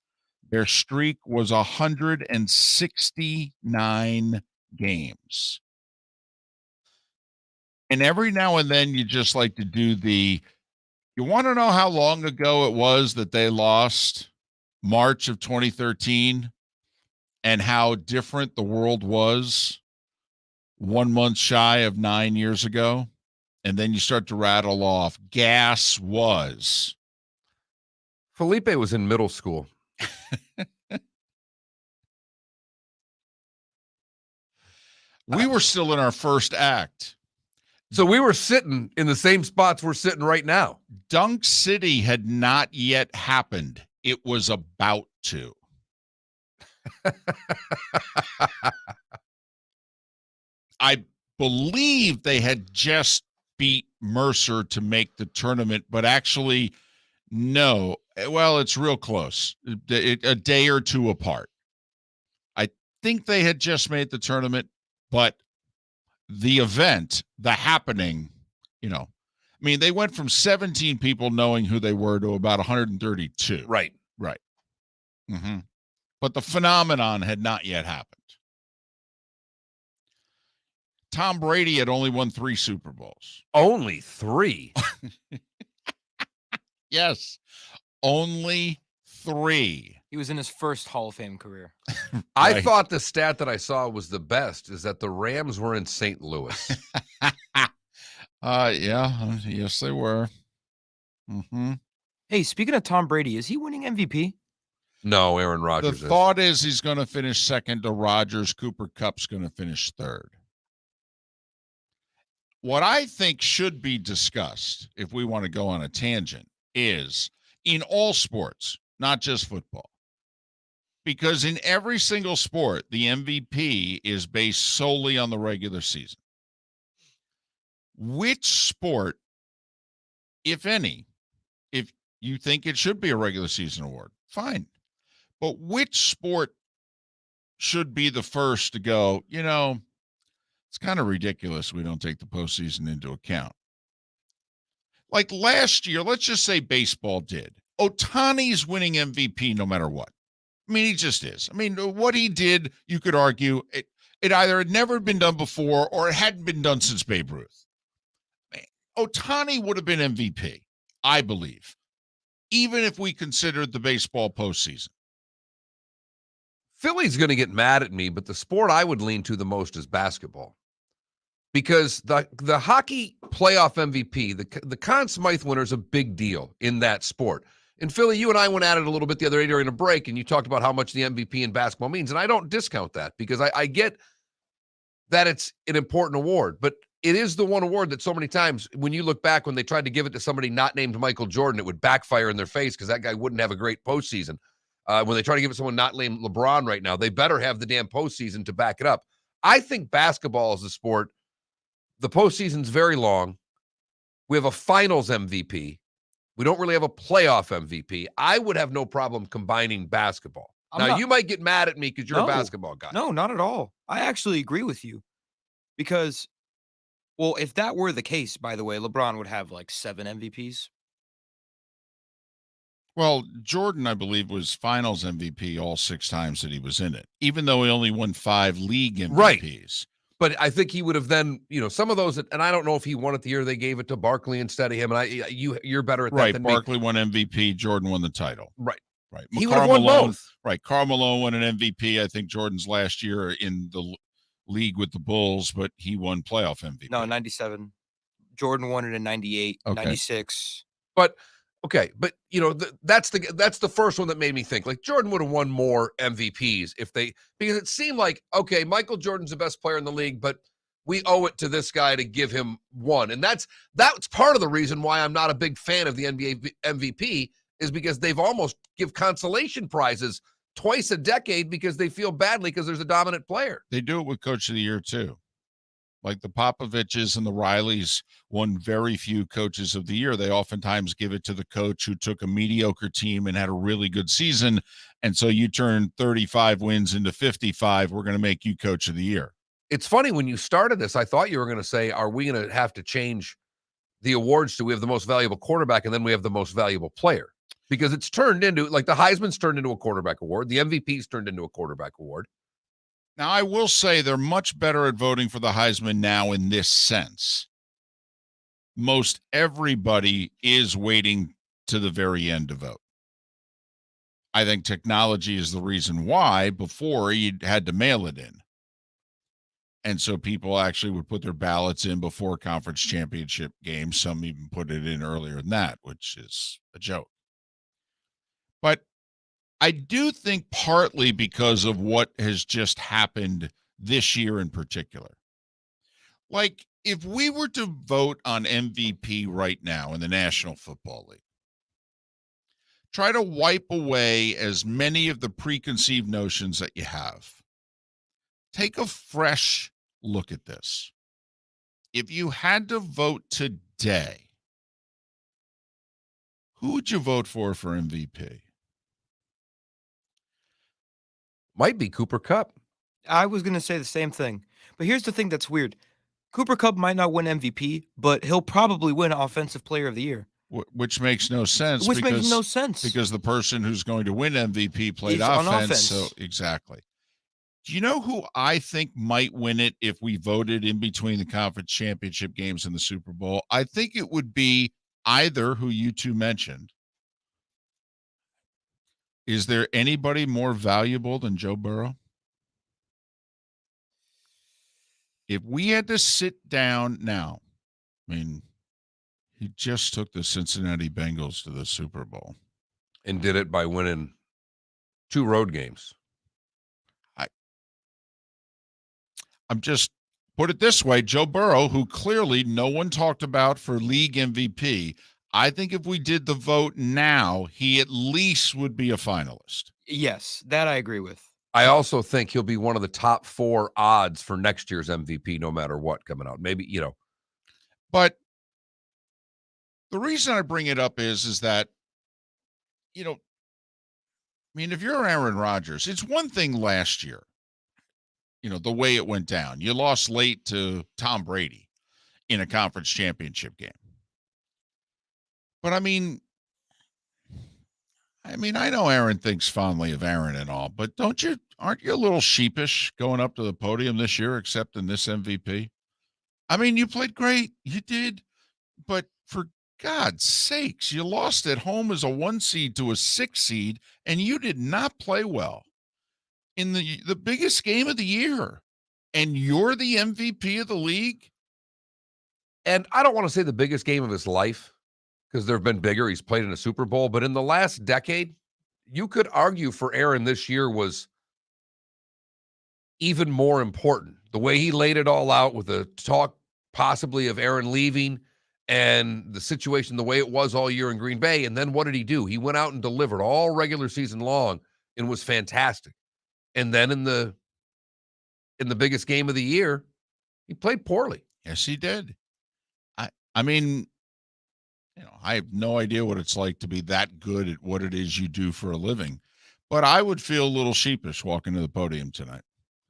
their streak was 169 games. And every now and then you just like to do you want to know how long ago it was that they lost March of 2013 and how different the world was 1 month shy of 9 years ago? And then you start to rattle off. Gas was. Felipe was in middle school. We were still in our first act. So we were sitting in the same spots we're sitting right now. Dunk City had not yet happened. It was about to. I believe they had just beat Mercer to make the tournament, but actually, no. Well, it's real close. A day or two apart. I think they had just made the tournament, but the event, the happening, they went from 17 people knowing who they were to about 132. Right. Mm-hmm. But the phenomenon had not yet happened. Tom Brady had only won 3 Super Bowls. Only 3? Yes. Only 3. He was in his first Hall of Fame career. I thought the stat that I saw was the best, is that the Rams were in St. Louis. Yeah. Yes, they were. Mm-hmm. Hey, speaking of Tom Brady, is he winning MVP? No, Aaron Rodgers The thought is he's going to finish second to Rodgers. Cooper Kupp's going to finish third. What I think should be discussed, if we want to go on a tangent, is in all sports, not just football. Because in every single sport, the MVP is based solely on the regular season. Which sport, if any, if you think it should be a regular season award, fine. But which sport should be the first to go, it's kind of ridiculous we don't take the postseason into account. Like last year, let's just say baseball did. Ohtani's winning MVP no matter what. I mean, he just is. I mean, what he did, you could argue, it either had never been done before or it hadn't been done since Babe Ruth. Ohtani would have been MVP, I believe, even if we considered the baseball postseason. Philly's going to get mad at me, but the sport I would lean to the most is basketball. Because the hockey playoff MVP, the Conn Smythe winner is a big deal in that sport. And Philly, you and I went at it a little bit the other day during a break, and you talked about how much the MVP in basketball means. And I don't discount that because I get that it's an important award. But it is the one award that so many times when you look back when they tried to give it to somebody not named Michael Jordan, it would backfire in their face because that guy wouldn't have a great postseason. When they try to give it to someone not named LeBron right now, they better have the damn postseason to back it up. I think basketball is a sport. The postseason's very long. We have a finals MVP. We don't really have a playoff MVP. I would have no problem combining basketball. You might get mad at me because you're a basketball guy. No, not at all. I actually agree with you because, well, if that were the case, by the way, LeBron would have like 7 MVPs. Well, Jordan, I believe, was finals MVP all 6 times that he was in it, even though he only won 5 league MVPs. Right. But I think he would have then, some of those, and I don't know if he won it the year they gave it to Barkley instead of him. And you're better at that than me. Barkley won MVP, Jordan won the title. Right. He would have won both. Right. Karl Malone won an MVP, I think Jordan's last year in the league with the Bulls, but he won playoff MVP. No, 97. Jordan won it in 98, 96. But that's the first one that made me think like Jordan would have won more MVPs because it seemed like, okay, Michael Jordan's the best player in the league, but we owe it to this guy to give him one. And that's part of the reason why I'm not a big fan of the NBA MVP is because they've almost give consolation prizes twice a decade because they feel badly because there's a dominant player. They do it with Coach of the Year too. Like the Popoviches and the Rileys won very few coaches of the year. They oftentimes give it to the coach who took a mediocre team and had a really good season. And so you turn 35 wins into 55. We're going to make you coach of the year. It's funny, when you started this, I thought you were going to say, are we going to have to change the awards to we have the most valuable quarterback and then we have the most valuable player? Because it's turned into, like, the Heisman's turned into a quarterback award. The MVP's turned into a quarterback award. Now, I will say they're much better at voting for the Heisman now in this sense. Most everybody is waiting to the very end to vote. I think technology is the reason why. Before, you had to mail it in. And so people actually would put their ballots in before conference championship games. Some even put it in earlier than that, which is a joke. But I do think partly because of what has just happened this year in particular. Like, if we were to vote on MVP right now in the National Football League, try to wipe away as many of the preconceived notions that you have. Take a fresh look at this. If you had to vote today, who would you vote for MVP? Might be Cooper Kupp. I was going to say the same thing. But here's the thing that's weird. Cooper Kupp might not win MVP, but he'll probably win Offensive Player of the Year. Which makes no sense. Which makes no sense. Because the person who's going to win MVP played He's on offense. offense. So exactly. Do you know who I think might win it if we voted in between the conference championship games and the Super Bowl? I think it would be either who you two mentioned. Is there anybody more valuable than Joe Burrow? If we had to sit down now, I mean, he just took the Cincinnati Bengals to the Super Bowl. And did it by winning 2 road games. I'm just, put it this way, Joe Burrow, who clearly no one talked about for league MVP, I think if we did the vote now, he at least would be a finalist. Yes, that I agree with. I also think he'll be one of the top 4 odds for next year's MVP, no matter what coming out. Maybe, But the reason I bring it up is that, I mean, if you're Aaron Rodgers, it's one thing last year, the way it went down. You lost late to Tom Brady in a conference championship game. But I mean, I know Aaron thinks fondly of Aaron and all, but aren't you a little sheepish going up to the podium this year, accepting this MVP? I mean, you played great. You did. But for God's sakes, you lost at home as a 1 seed to a 6 seed, and you did not play well in the biggest game of the year. And you're the MVP of the league? And I don't want to say the biggest game of his life, because there have been bigger. He's played in a Super Bowl. But in the last decade, you could argue for Aaron this year was even more important. The way he laid it all out with the talk possibly of Aaron leaving and the situation the way it was all year in Green Bay. And then what did he do? He went out and delivered all regular season long and was fantastic. And then in the biggest game of the year, he played poorly. Yes, he did. I mean, I have no idea what it's like to be that good at what it is you do for a living, but I would feel a little sheepish walking to the podium tonight.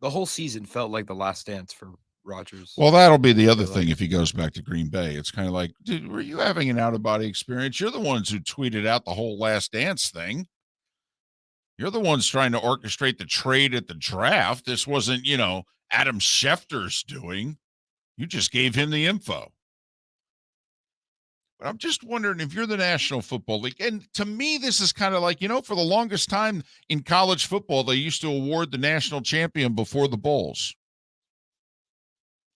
The whole season felt like the last dance for Rodgers. Well, that'll be the other thing if he goes back to Green Bay. It's kind of like, dude, were you having an out-of-body experience? You're the ones who tweeted out the whole last dance thing. You're the ones trying to orchestrate the trade at the draft. This wasn't, Adam Schefter's doing. You just gave him the info. But I'm just wondering if you're the National Football League. And to me, this is kind of like, for the longest time in college football, they used to award the national champion before the bowls.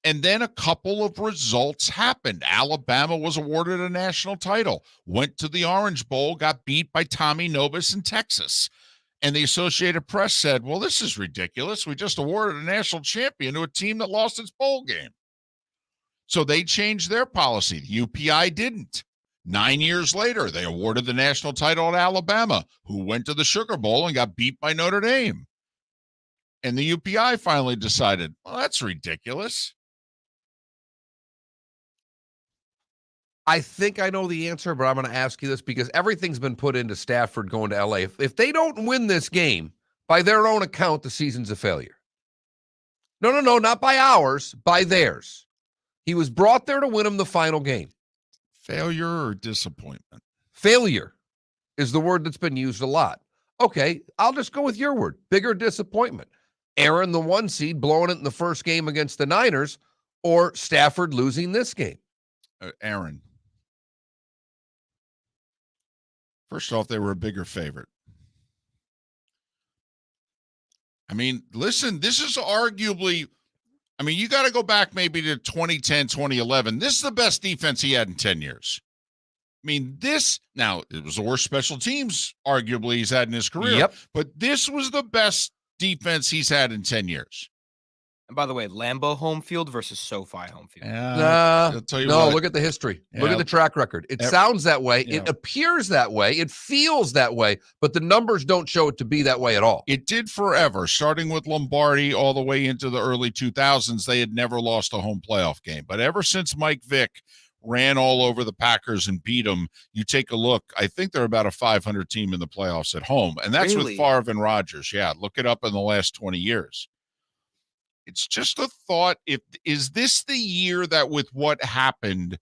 And then a couple of results happened. Alabama was awarded a national title, went to the Orange Bowl, got beat by Tommy Nobis in Texas. And the Associated Press said, well, this is ridiculous. We just awarded a national champion to a team that lost its bowl game. So they changed their policy. The UPI didn't. 9 years later, they awarded the national title to Alabama, who went to the Sugar Bowl and got beat by Notre Dame. And the UPI finally decided, well, that's ridiculous. I think I know the answer, but I'm going to ask you this because everything's been put into Stafford going to LA. If they don't win this game, by their own account, the season's a failure. No, not by ours, by theirs. He was brought there to win him the final game. Failure or disappointment? Failure is the word that's been used a lot. Okay, I'll just go with your word. Bigger disappointment. Aaron, the 1 seed, blowing it in the first game against the Niners, or Stafford losing this game? Aaron. First off, they were a bigger favorite. I mean, listen, this is arguably, I mean, you got to go back maybe to 2010, 2011. This is the best defense he had in 10 years. I mean, now, it was the worst special teams, arguably, he's had in his career. Yep. But this was the best defense he's had in 10 years. And by the way, Lambeau home field versus SoFi home field. I'll tell you no, what. look at the history. Yeah. Look at the track record. It sounds that way. Yeah. It appears that way. It feels that way, but the numbers don't show it to be that way at all. It did forever, starting with Lombardi all the way into the early 2000s. They had never lost a home playoff game. But ever since Mike Vick ran all over the Packers and beat them, you take a look, I think they're about a 500 team in the playoffs at home. And that's Really? with Favre and Rodgers. Yeah, look it up in the last 20 years. It's just a thought. Is this the year that with what happened,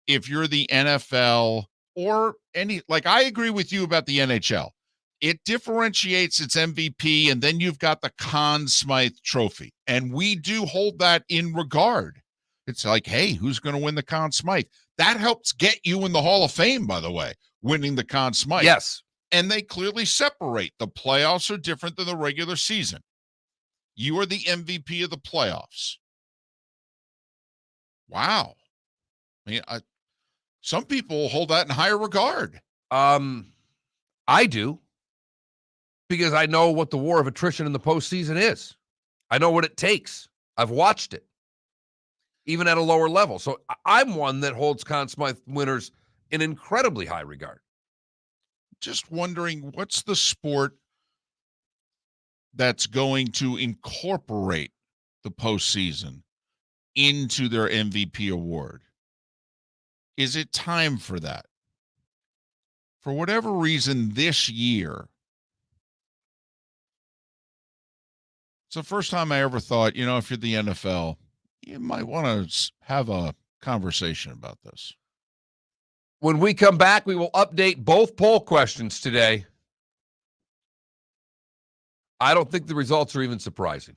if you're the NFL or I agree with you about the NHL, it differentiates its MVP, and then you've got the Conn Smythe trophy. And we do hold that in regard. It's like, hey, who's going to win the Conn Smythe? That helps get you in the Hall of Fame, by the way, winning the Conn Smythe. Yes. And they clearly separate. The playoffs are different than the regular season. You are the MVP of the playoffs. Wow. I mean, some people hold that in higher regard. I do, because I know what the war of attrition in the postseason is. I know what it takes. I've watched it, even at a lower level. So I'm one that holds Conn Smythe winners in incredibly high regard. Just wondering, what's the sport that's going to incorporate the postseason into their MVP award? Is it time for that? For whatever reason, this year, it's the first time I ever thought, if you're the NFL, you might want to have a conversation about this. When we come back, we will update both poll questions today. I don't think the results are even surprising.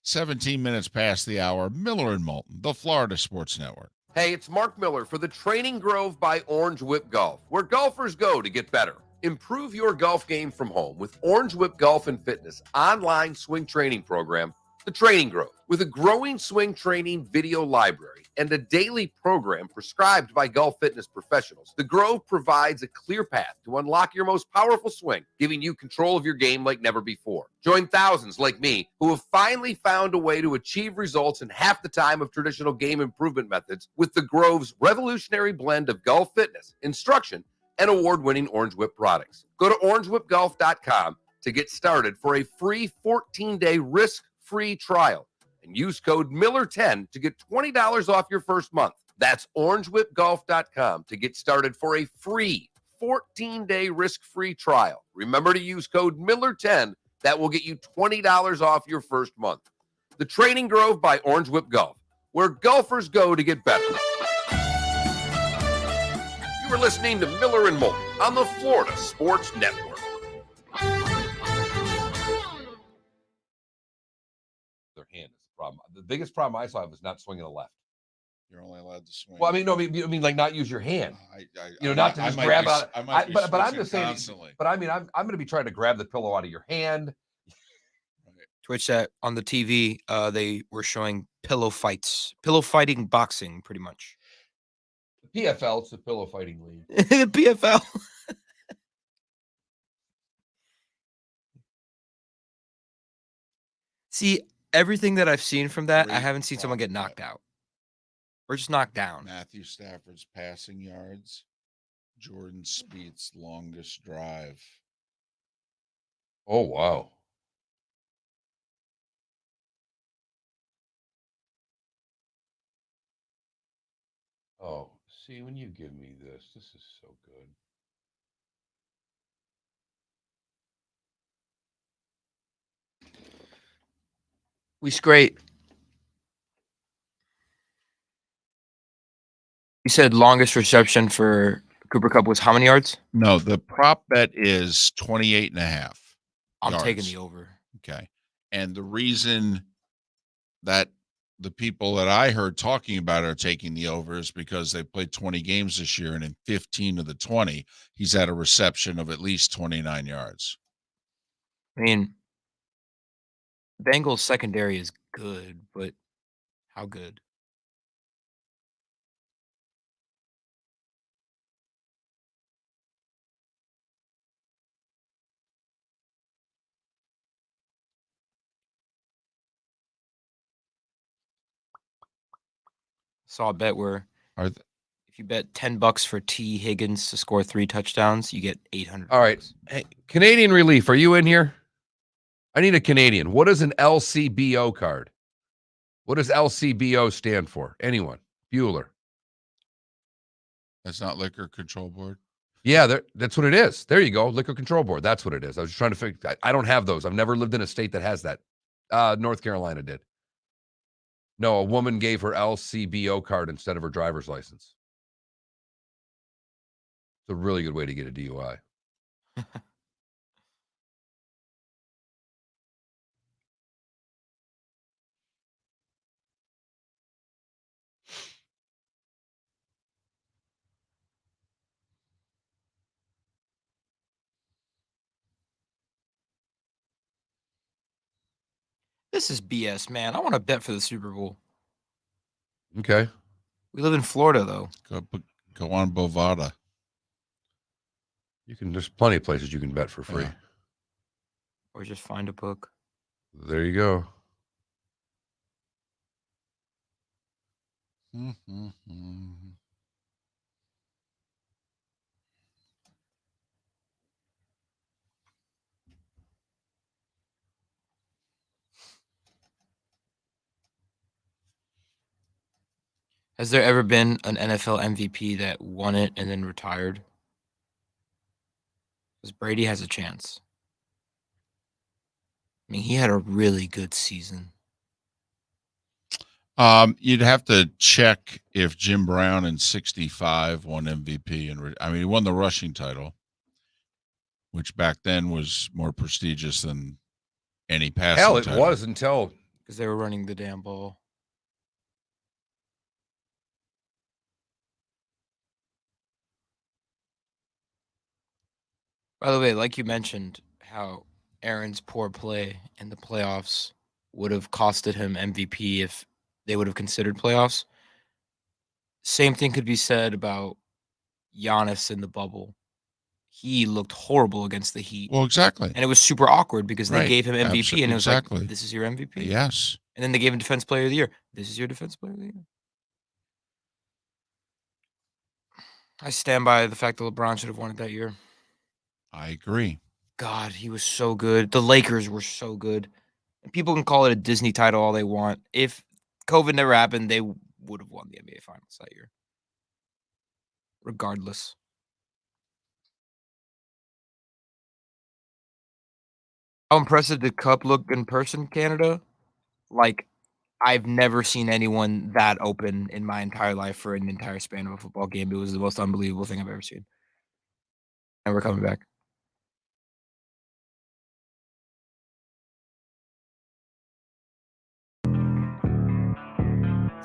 17 minutes past the hour. Miller and Moulton, the Florida Sports Network. Hey, it's Mark Miller for the Training Grove by Orange Whip Golf, where golfers go to get better. Improve your golf game from home with Orange Whip Golf and Fitness online swing training program, The Training Grove. With a growing swing training video library and a daily program prescribed by golf fitness professionals, The Grove provides a clear path to unlock your most powerful swing, giving you control of your game like never before. Join thousands like me who have finally found a way to achieve results in half the time of traditional game improvement methods with The Grove's revolutionary blend of golf fitness, instruction, and award-winning Orange Whip products. Go to orangewhipgolf.com to get started for a free 14-day risk-free trial and use code Miller10 to get $20 off your first month. That's orangewhipgolf.com to get started for a free 14-day risk-free trial. Remember to use code Miller10. That will get you $20 off your first month. The Training Grove by Orange Whip Golf, where golfers go to get better. You are listening to Miller and Moulton on the Florida Sports Network. Their hand is the problem. The biggest problem I saw was not swinging a left. You're only allowed to swing. Well, I mean, like not use your hand. Not to I just might grab be- out. I might be But I'm switching just saying. constantly. But I mean, I'm going to be trying to grab the pillow out of your hand. Twitch that on the TV, they were showing pillow fighting boxing, pretty much. The PFL, it's the pillow fighting league. The PFL. See, everything that I've seen from that, I Great haven't seen someone get problem. knocked out. Or just knocked down. Matthew Stafford's passing yards, Jordan Spieth's longest drive. Oh, wow. See, when you give me this is so good. We great. You said longest reception for Cooper Kupp was how many yards? No, the prop bet is 28.5. I'm yards. taking the over. Okay. And the reason that the people that I heard talking about are taking the over is because they played 20 games this year, and in 15 of the 20, he's had a reception of at least 29 yards. I mean, Bengals secondary is good, but how good? Saw a bet where if you bet $10 for T. Higgins to score 3 touchdowns, you get 800. All right. Hey, Canadian Relief, are you in here? I need a Canadian. What is an LCBO card? What does LCBO stand for? Anyone? Bueller. That's not Liquor Control Board? Yeah, that's what it is. There you go. Liquor Control Board. That's what it is. I was just trying to figure. I don't have those. I've never lived in a state that has that. North Carolina did. No, a woman gave her LCBO card instead of her driver's license. It's a really good way to get a DUI. This is BS, man. I want to bet for the Super Bowl. Okay. We live in Florida, though. Go on Bovada. There's plenty of places you can bet for free. Yeah. Or just find a book. There you go. Has there ever been an NFL MVP that won it and then retired? Because Brady has a chance. I mean, he had a really good season. You'd have to check if Jim Brown in 65 won MVP. He won the rushing title, which back then was more prestigious than any passing Hell, it title. was until... Because they were running the damn ball. By the way, like you mentioned, how Aaron's poor play in the playoffs would have costed him MVP if they would have considered playoffs. Same thing could be said about Giannis in the bubble. He looked horrible against the Heat. Well, exactly. And it was super awkward because they gave him MVP and it was exactly. like, this is your MVP. Yes. And then they gave him Defense Player of the Year. This is your Defense Player of the Year. I stand by the fact that LeBron should have won it that year. I agree. God, he was so good. The Lakers were so good. And people can call it a Disney title all they want. If COVID never happened, they would have won the NBA Finals that year. Regardless. How impressive did Cup look in person, Canada? Like, I've never seen anyone that open in my entire life for an entire span of a football game. It was the most unbelievable thing I've ever seen. And we're coming back.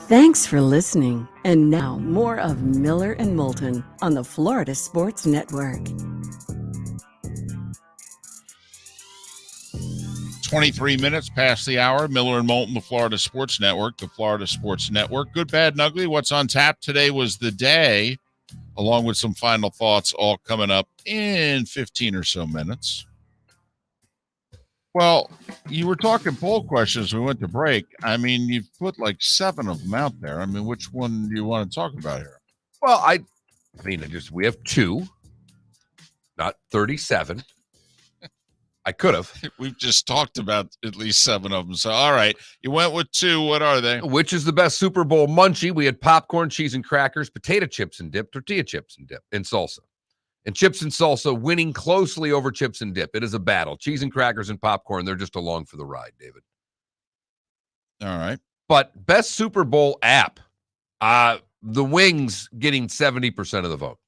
Thanks for listening. And now, more of Miller and Moulton on the Florida Sports Network. 23 minutes past the hour. Miller and Moulton, the Florida Sports Network, the Florida Sports Network. Good, bad, and ugly. What's on tap today was the day, along with some final thoughts, all coming up in 15 or so minutes. Well, you were talking poll questions when we went to break. I mean, you've put like 7 of them out there. I mean, which one do you want to talk about here? Well, we have 2, not 37. I could have. We've just talked about at least 7 of them. So, all right. You went with 2. What are they? Which is the best Super Bowl munchie? We had popcorn, cheese and crackers, potato chips and dip, tortilla chips and dip, and salsa. And chips and salsa winning closely over chips and dip. It is a battle. Cheese and crackers and popcorn, they're just along for the ride, David. All right. But best Super Bowl app, the Wings getting 70% of the vote.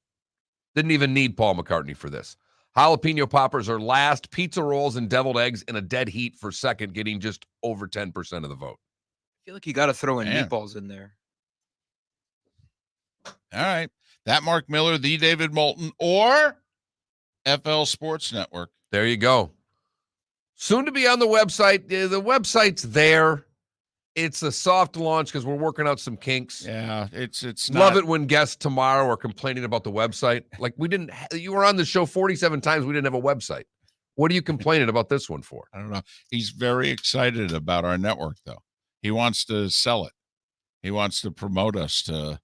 Didn't even need Paul McCartney for this. Jalapeno poppers are last. Pizza rolls and deviled eggs in a dead heat for second, getting just over 10% of the vote. I feel like you got to throw in Man. meatballs in there. All right. That Mark Miller, the David Moulton, or FL Sports Network. There you go. Soon to be on the website. The website's there. It's a soft launch because we're working out some kinks. Yeah, it's Love not, it when guests tomorrow are complaining about the website. Like you were on the show 47 times. We didn't have a website. What are you complaining about this one for? I don't know. He's very excited about our network, though. He wants to sell it. He wants to promote us to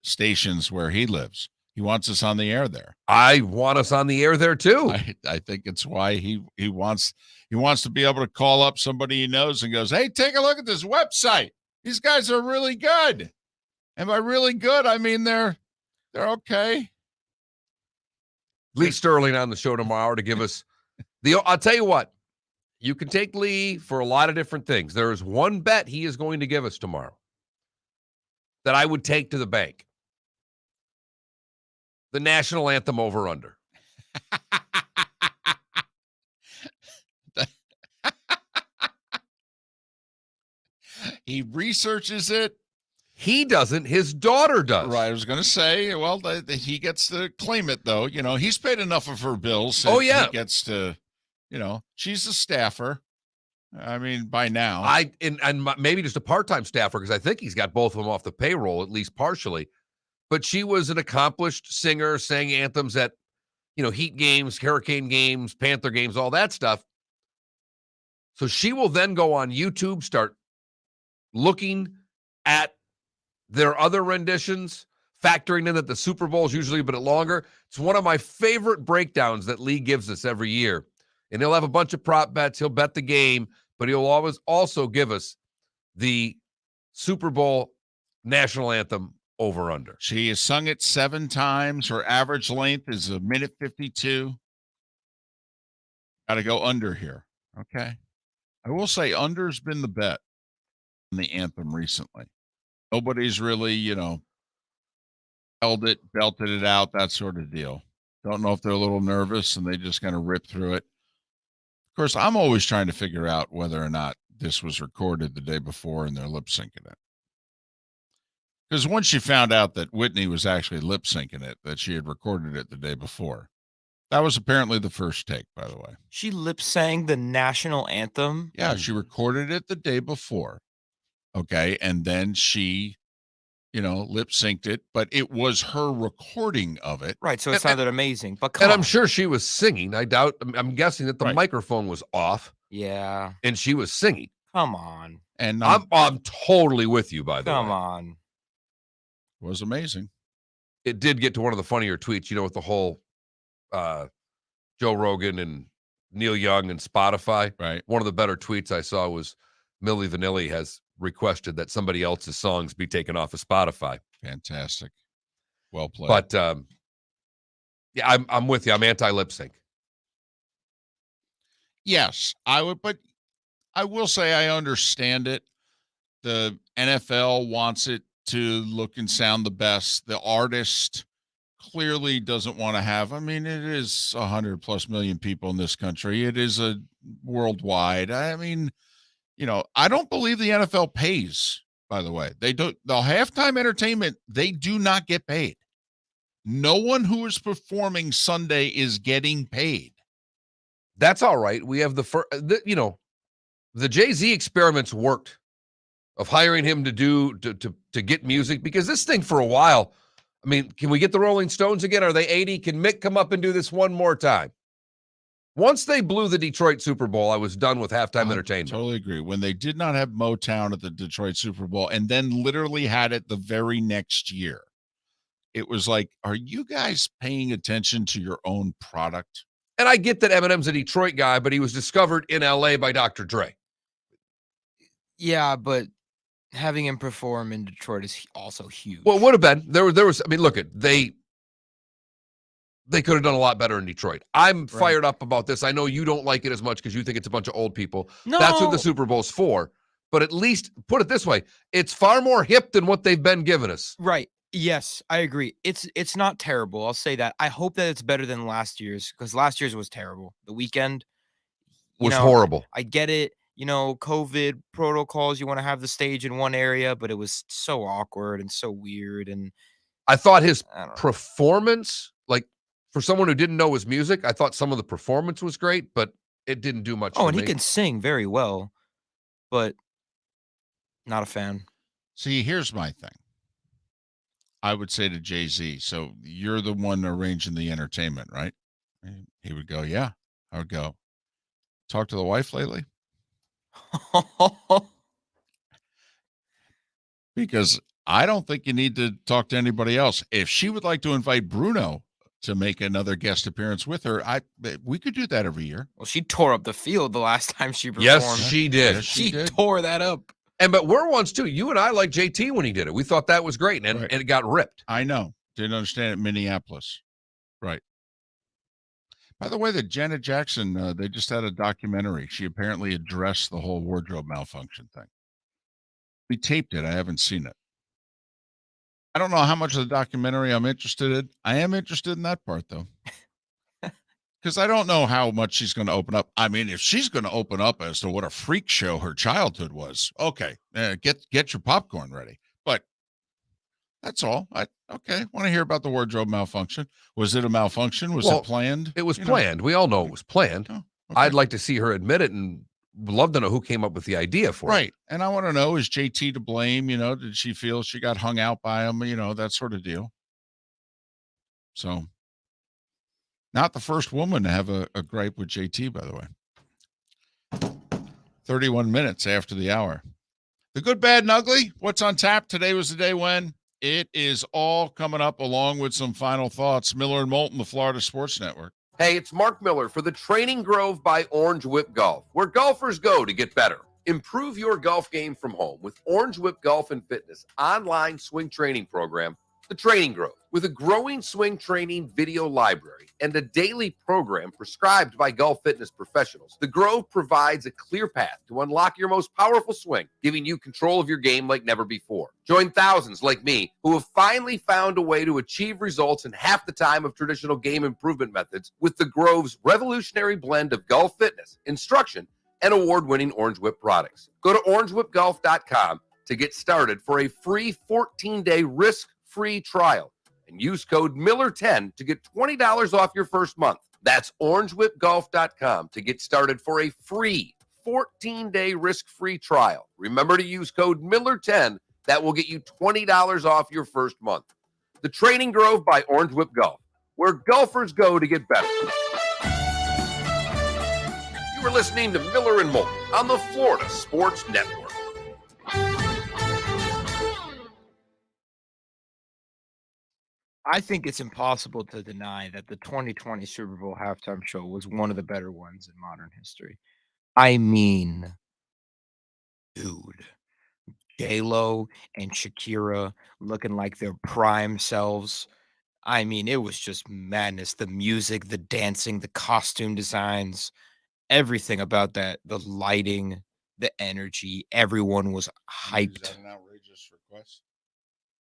stations where he lives. He wants us on the air there. I want us on the air there too. I think it's why he wants to be able to call up somebody he knows and goes, "Hey, take a look at this website. These guys are really good." And by really good, I mean they're okay. Lee Sterling on the show tomorrow to give us I'll tell you what, you can take Lee for a lot of different things. There is one bet he is going to give us tomorrow that I would take to the bank. The national anthem over under. He researches it. He doesn't. His daughter does. Right. I was going to say, well, he gets to claim it, though. You know, he's paid enough of her bills. Oh, yeah. He gets to, she's a staffer. I mean, by now. And maybe just a part-time staffer, because I think he's got both of them off the payroll, at least partially. But she was an accomplished singer, sang anthems at, Heat games, Hurricane games, Panther games, all that stuff. So she will then go on YouTube, start looking at their other renditions, factoring in that the Super Bowl is usually a bit longer. It's one of my favorite breakdowns that Lee gives us every year. And he'll have a bunch of prop bets. He'll bet the game, but he'll always also give us the Super Bowl national anthem over under. She has sung it 7 times. Her average length is 1:52. Got to go under here. Okay. I will say under's been the bet on the anthem recently. Nobody's really, held it, belted it out, that sort of deal. Don't know if they're a little nervous and they just kind of rip through it. Of course, I'm always trying to figure out whether or not this was recorded the day before and they're lip syncing it. Because once she found out that Whitney was actually lip syncing it, that she had recorded it the day before, that was apparently the first take, by the way. She lip sang the national anthem. Yeah, she recorded it the day before. Okay. And then she, lip synced it, but it was her recording of it. Right. So it sounded amazing. But I'm sure she was singing. I'm guessing that the microphone was off. Yeah. And she was singing. Come on. And I'm totally with you, by the way. Come on. It was amazing. It did get to one of the funnier tweets, with the whole Joe Rogan and Neil Young and Spotify. Right. One of the better tweets I saw was Milli Vanilli has requested that somebody else's songs be taken off of Spotify. Fantastic. Well played. But yeah, I'm with you. I'm anti-lip sync. Yes, I would, but I will say I understand it. The NFL wants it to look and sound the best. The artist clearly doesn't want to have, it is 100+ million people in this country. It is a worldwide. I don't believe the NFL pays, by the way. They don't. The halftime entertainment, they do not get paid. No one who is performing Sunday is getting paid. That's all right. We have the Jay-Z experiments worked of hiring him to get music, because this thing for a while, can we get the Rolling Stones again? Are they 80? Can Mick come up and do this one more time? Once they blew the Detroit Super Bowl, I was done with halftime entertainment. Totally agree. When they did not have Motown at the Detroit Super Bowl and then literally had it the very next year, it was like, are you guys paying attention to your own product? And I get that Eminem's a Detroit guy, but he was discovered in L.A. by Dr. Dre. Yeah, but having him perform in Detroit is also huge. Well, it would have been. There was. I mean, look at they could have done a lot better in Detroit. I'm fired up about this. I know you don't like it as much because you think it's a bunch of old people. No. That's what the Super Bowl's for. But at least put it this way: it's far more hip than what they've been giving us. Right. Yes, I agree. It's not terrible. I'll say that. I hope that it's better than last year's because last year's was terrible. The weekend Was horrible. I get it. COVID protocols. You want to have the stage in one area, but it was so awkward and so weird. And I thought his I don't know. performance, like for someone who didn't know his music, I thought some of the performance was great, but it didn't do much. Oh, for and me. he can sing very well, but not a fan. See, here's my thing. I would say to Jay-Z, so you're the one arranging the entertainment, right? And he would go, yeah. I would go, talk to the wife lately? Because I don't think you need to talk to anybody else. If she would like to invite Bruno to make another guest appearance with her, we could do that every year. Well, she tore up the field the last time she performed. Yes, she did. Yes, she did. tore that up. But we're ones too. You and I like JT when he did it. We thought that was great, and it got ripped. I know. Didn't understand it in Minneapolis. Right. By the way, the Janet Jackson, they just had a documentary. She apparently addressed the whole wardrobe malfunction thing. We taped it. I haven't seen it. I don't know how much of the documentary I'm interested in. I am interested in that part, though. Because I don't know how much she's going to open up. I mean, if she's going to open up as to what a freak show her childhood was, okay, get your popcorn ready. But that's all. Want to hear about the wardrobe malfunction. Was it a malfunction? Was it planned? It was planned. We all know it was planned. Oh, okay. I'd like to see her admit it, and love to know who came up with the idea for it. Right. And I want to know, is JT to blame? Did she feel she got hung out by him? That sort of deal. So, not the first woman to have a gripe with JT, by the way. 31 minutes after the hour. The good, bad, and ugly. What's on tap? Today was the day when. It is all coming up along with some final thoughts. Miller and Moulton, the Florida Sports Network. Hey, it's Mark Miller for the Training Grove by Orange Whip Golf, where golfers go to get better. Improve your golf game from home with Orange Whip Golf and Fitness online swing training program, The Training Grove, with a growing swing training video library and a daily program prescribed by golf fitness professionals. The Grove provides a clear path to unlock your most powerful swing, giving you control of your game like never before. Join thousands like me who have finally found a way to achieve results in half the time of traditional game improvement methods with the Grove's revolutionary blend of golf fitness, instruction, and award-winning Orange Whip products. Go to orangewhipgolf.com to get started for a free 14-day risk-free trial and use code Miller10 to get $20 off your first month. That's orangewhipgolf.com to get started for a free 14-day risk-free trial. Remember to use code Miller10. That will get you $20 off your first month. The Training Grove by Orange Whip Golf, where golfers go to get better. You are listening to Miller and Moulton on the Florida Sports Network. I think it's impossible to deny that the 2020 Super Bowl halftime show was one of the better ones in modern history. I mean, dude, J-Lo and Shakira looking like their prime selves. I mean, it was just madness. The music, the dancing, the costume designs, everything about that, the lighting, the energy, everyone was hyped. Is that an outrageous request?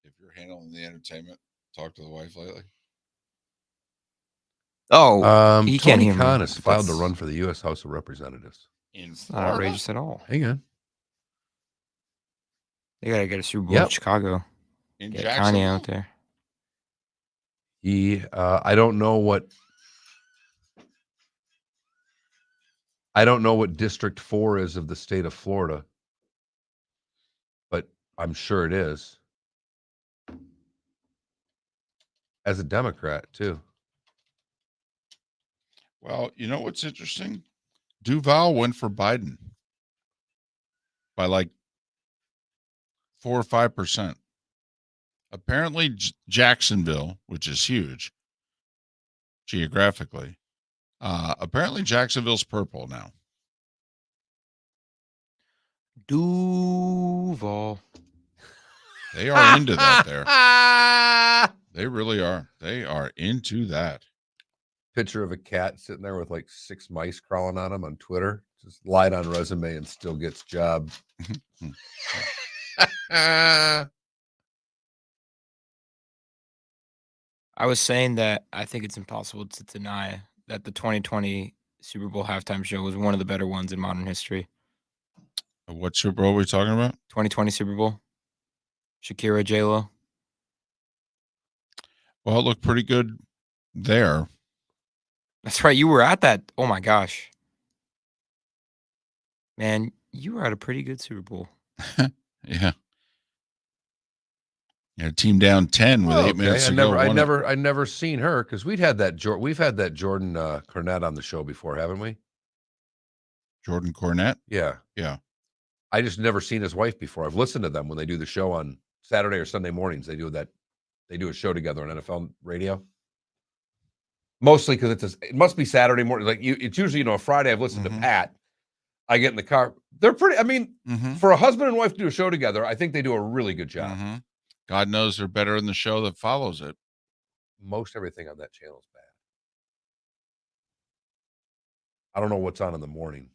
If you're handling the entertainment, talk to the wife lately. Oh, he can't Tony hear me. Khan has filed to That's run for the U.S. House of Representatives. In not Florida? outrageous at all. Hang on. They gotta get a Super Bowl in Chicago. In Get Jacksonville? Kanye out there. I don't know what District 4 is of the state of Florida, but I'm sure it is. As a Democrat, too. Well, you know what's interesting? Duval went for Biden by like 4 or 5%. Apparently, Jacksonville, which is huge geographically, Apparently Jacksonville's purple now. Duval. They are into that there. They really are. They are into that. Picture of a cat sitting there with like 6 mice crawling on him on Twitter. Just lied on resume and still gets job. I was saying that I think it's impossible to deny that the 2020 Super Bowl halftime show was one of the better ones in modern history. What Super Bowl are we talking about? 2020 Super Bowl. Shakira, J-Lo. Well, it looked pretty good there. That's right. You were at that. Oh, my gosh. Man, you were at a pretty good Super Bowl. Yeah. Team down 10 with 8 minutes to go. I never seen her because we've had that Jordan Cornette on the show before, haven't we? Jordan Cornette? Yeah. Yeah. I just never seen his wife before. I've listened to them when they do the show on Saturday or Sunday mornings. They do a show together on NFL radio. Mostly because it must be Saturday morning. Like it's usually, a Friday I've listened to Pat. I get in the car. They're pretty, for a husband and wife to do a show together, I think they do a really good job. God knows they're better in the show that follows it. Most everything on that channel is bad. I don't know what's on in the morning.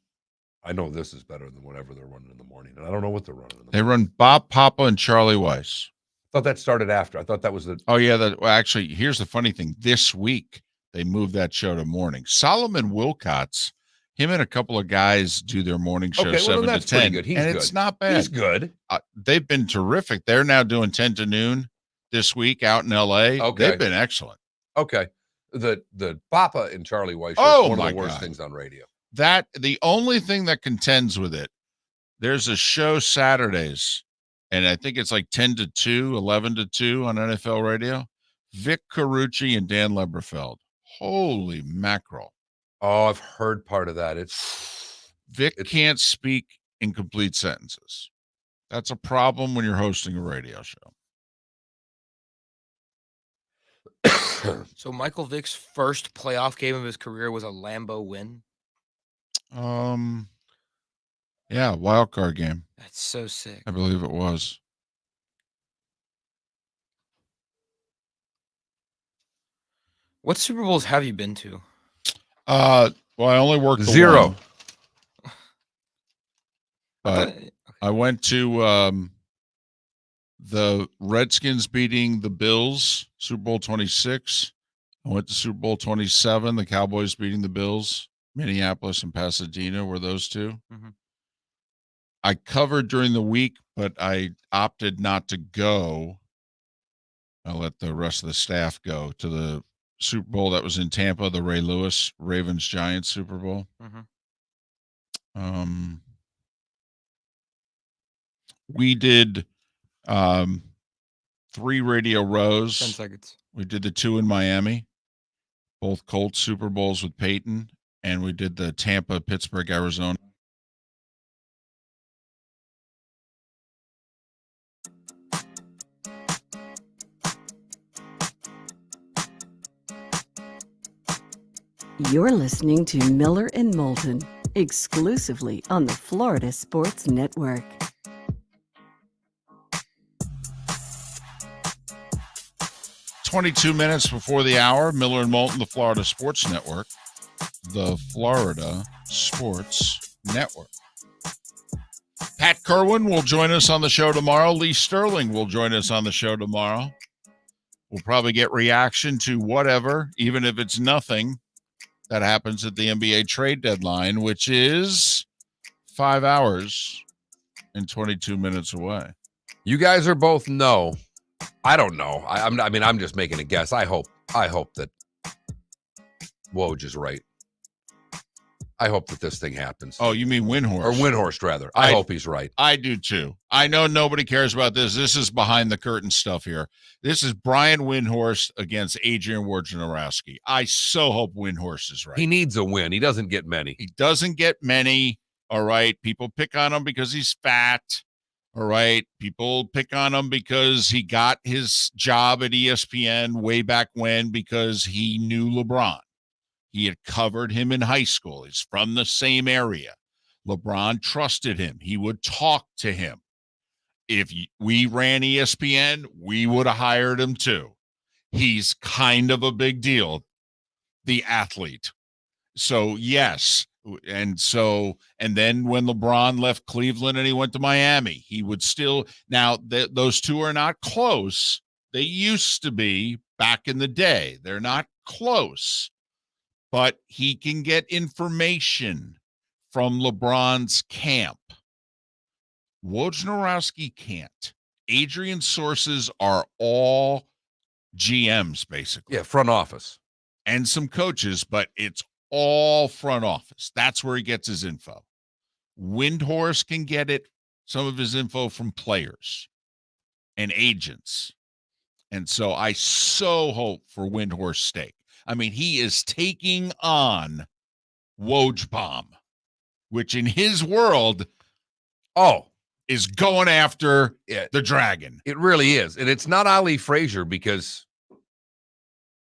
I know this is better than whatever they're running in the morning, and I don't know what they're running in the morning. They run Bob Papa and Charlie Weiss. I thought that started after. I thought that was the... Oh, yeah. Actually, here's the funny thing. This week, they moved that show to morning. Solomon Wilcots, him and a couple of guys do their morning show 7 to 10. Good. He's and good. It's not bad. He's good. They've been terrific. They're now doing 10 to noon this week out in L.A. Okay. They've been excellent. Okay. The Papa and Charlie Weiss show is one of the worst things on radio. The only thing that contends with it, there's a show Saturdays, and I think it's like 10 to 2, 11 to 2 on NFL radio. Vic Carucci and Dan Leberfeld. Holy mackerel. Oh, I've heard part of that. Vic can't speak in complete sentences. That's a problem when you're hosting a radio show. So Michael Vick's first playoff game of his career was a Lambeau win? Yeah, wild card game. That's so sick. I believe it was. What Super Bowls have you been to? Well, I only worked the 0. one. But I went to the Redskins beating the Bills, Super Bowl 26. I went to Super Bowl 27, the Cowboys beating the Bills. Minneapolis and Pasadena were those two. I covered during the week, but I opted not to go. I let the rest of the staff go to the Super Bowl that was in Tampa, the Ray Lewis Ravens-Giants Super Bowl. We did 3 radio rows. 10 seconds. We did the 2 in Miami, both Colts Super Bowls with Peyton, and we did the Tampa, Pittsburgh, Arizona. You're listening to Miller and Moulton, exclusively on the Florida Sports Network. "22 minutes before the hour, Miller and Moulton, the Florida Sports Network. The Florida Sports Network. Pat Kerwin will join us on the show tomorrow. Lee Sterling will join us on the show tomorrow. We'll probably get reaction to whatever, even if it's nothing, that happens at the NBA trade deadline, which is 5 hours and 22 minutes away. You guys are both no. I don't know. I'm just making a guess. I hope that Woj is right. I hope that this thing happens. Oh, you mean Windhorst? Or Windhorst, rather. I hope he's right. I do, too. I know nobody cares about this. This is behind-the-curtain stuff here. This is Brian Windhorst against Adrian Wojnarowski. I so hope Windhorst is right. He needs a win. He doesn't get many. He doesn't get many, all right? People pick on him because he's fat, all right? People pick on him because he got his job at ESPN way back when because he knew LeBron. He had covered him in high school. He's from the same area. LeBron trusted him. He would talk to him. If we ran ESPN, we would have hired him too. He's kind of a big deal, the athlete. So, yes. And then when LeBron left Cleveland and he went to Miami, he would still, now those two are not close. They used to be back in the day. They're not close, but he can get information from LeBron's camp. Wojnarowski can't. Adrian's sources are all GMs, basically. Yeah, front office. And some coaches, but it's all front office. That's where he gets his info. Windhorse can get some of his info from players and agents. And so I so hope for Windhorse Steak. I mean, he is taking on Woj, which in his world, is going after the dragon. It really is. And it's not Ali Frazier because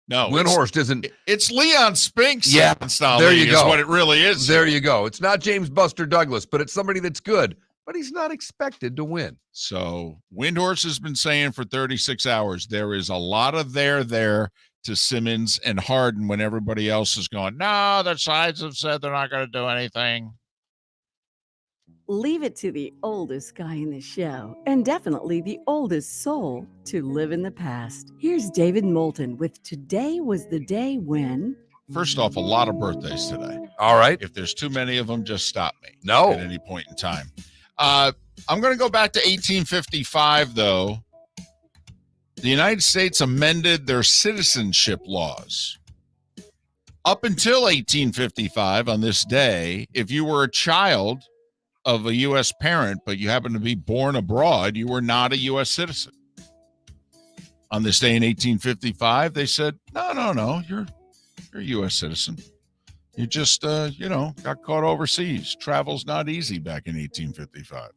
Windhorst isn't. It's Leon Spinks. Yeah, there you go. Is what it really is. There you go. It's not James Buster Douglas, but it's somebody that's good, but he's not expected to win. So Windhorst has been saying for 36 hours, there is a lot of there to Simmons and Harden when everybody else is going, no, their sides have said they're not going to do anything. Leave it to the oldest guy in the show, and definitely the oldest soul, to live in the past. Here's David Moulton with Today Was the Day When. First off, a lot of birthdays today. All right. If there's too many of them, just stop me. No. At any point in time. I'm going to go back to 1855, though. The United States amended their citizenship laws. Up until 1855, on this day, if you were a child of a U.S. parent, but you happen to be born abroad, you were not a U.S. citizen. On this day in 1855, they said, no, you're a U.S. citizen. You just, got caught overseas. Travel's not easy back in 1855.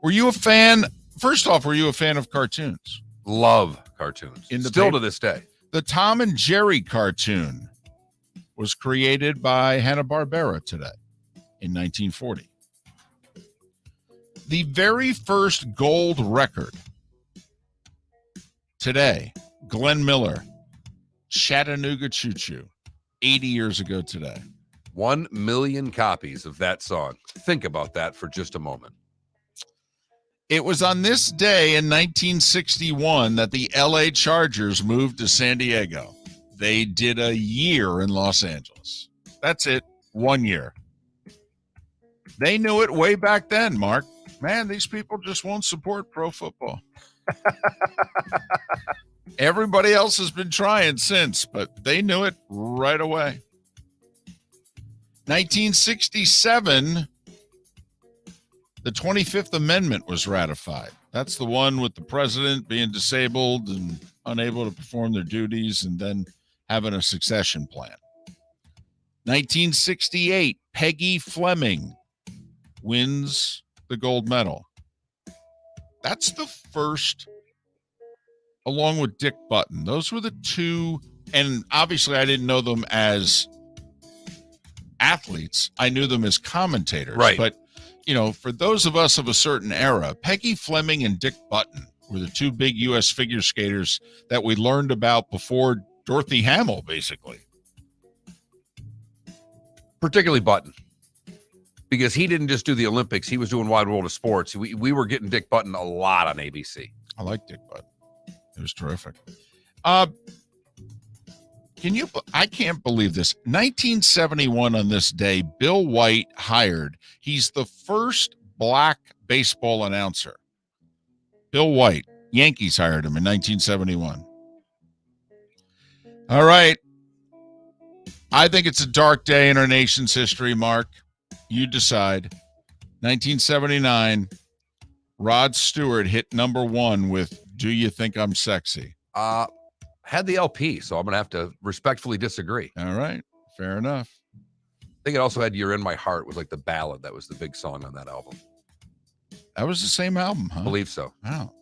Were you a fan? First off, were you a fan of cartoons? Love cartoons. Still to this day. The Tom and Jerry cartoon was created by Hanna-Barbera today in 1940. The very first gold record today, Glenn Miller, Chattanooga Choo Choo, 80 years ago today. 1 million copies of that song. Think about that for just a moment. It was on this day in 1961 that the LA Chargers moved to San Diego. They did a year in Los Angeles. That's it. 1 year. They knew it way back then, Mark. Man, these people just won't support pro football. Everybody else has been trying since, but they knew it right away. 1967, the 25th Amendment was ratified. That's the one with the president being disabled and unable to perform their duties and then having a succession plan. 1968, Peggy Fleming wins the gold medal. That's the first, along with Dick Button. Those were the two, and obviously I didn't know them as athletes. I knew them as commentators. Right. But, for those of us of a certain era, Peggy Fleming and Dick Button were the two big U.S. figure skaters that we learned about before Dorothy Hamill, basically. Particularly Button. Because he didn't just do the Olympics. He was doing Wide World of Sports. We were getting Dick Button a lot on ABC. I like Dick Button. It was terrific. I can't believe this. 1971 on this day, Bill White hired. He's the first black baseball announcer. Bill White. Yankees hired him in 1971. All right. I think it's a dark day in our nation's history, Mark. You decide. 1979, Rod Stewart hit number 1 with Do You Think I'm Sexy? Had the LP, so I'm going to have to respectfully disagree. All right. Fair enough. I think it also had You're in My Heart was like the ballad. That was the big song on that album. That was the same album, huh? I believe so. Wow.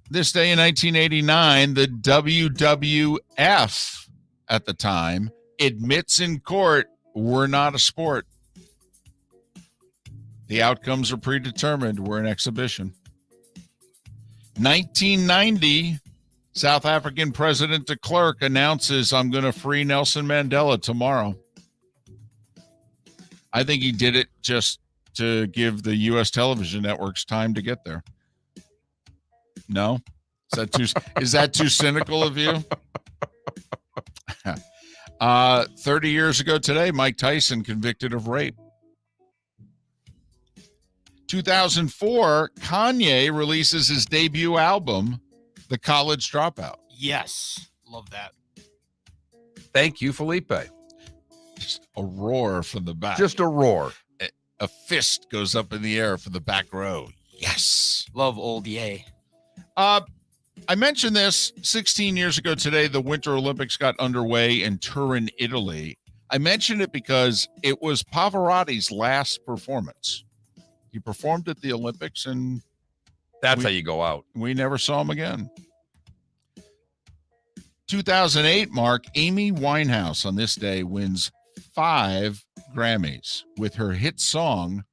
This day in 1989, the WWF at the time admits in court we're not a sport. The outcomes are predetermined. We're an exhibition. 1990, South African President de Klerk announces, I'm going to free Nelson Mandela tomorrow. I think he did it just to give the U.S. television networks time to get there. No? Is that too cynical of you? 30 years ago today, Mike Tyson convicted of rape. 2004, Kanye releases his debut album, The College Dropout. Yes. Love that. Thank you, Felipe. Just a roar from the back. Just a roar. A fist goes up in the air for the back row. Yes. Love old Ye. I mentioned this 16 years ago today. The Winter Olympics got underway in Turin, Italy. I mentioned it because it was Pavarotti's last performance. He performed at the Olympics, and that's how you go out. We never saw him again. 2008, Mark, Amy Winehouse on this day wins 5 Grammys with her hit song,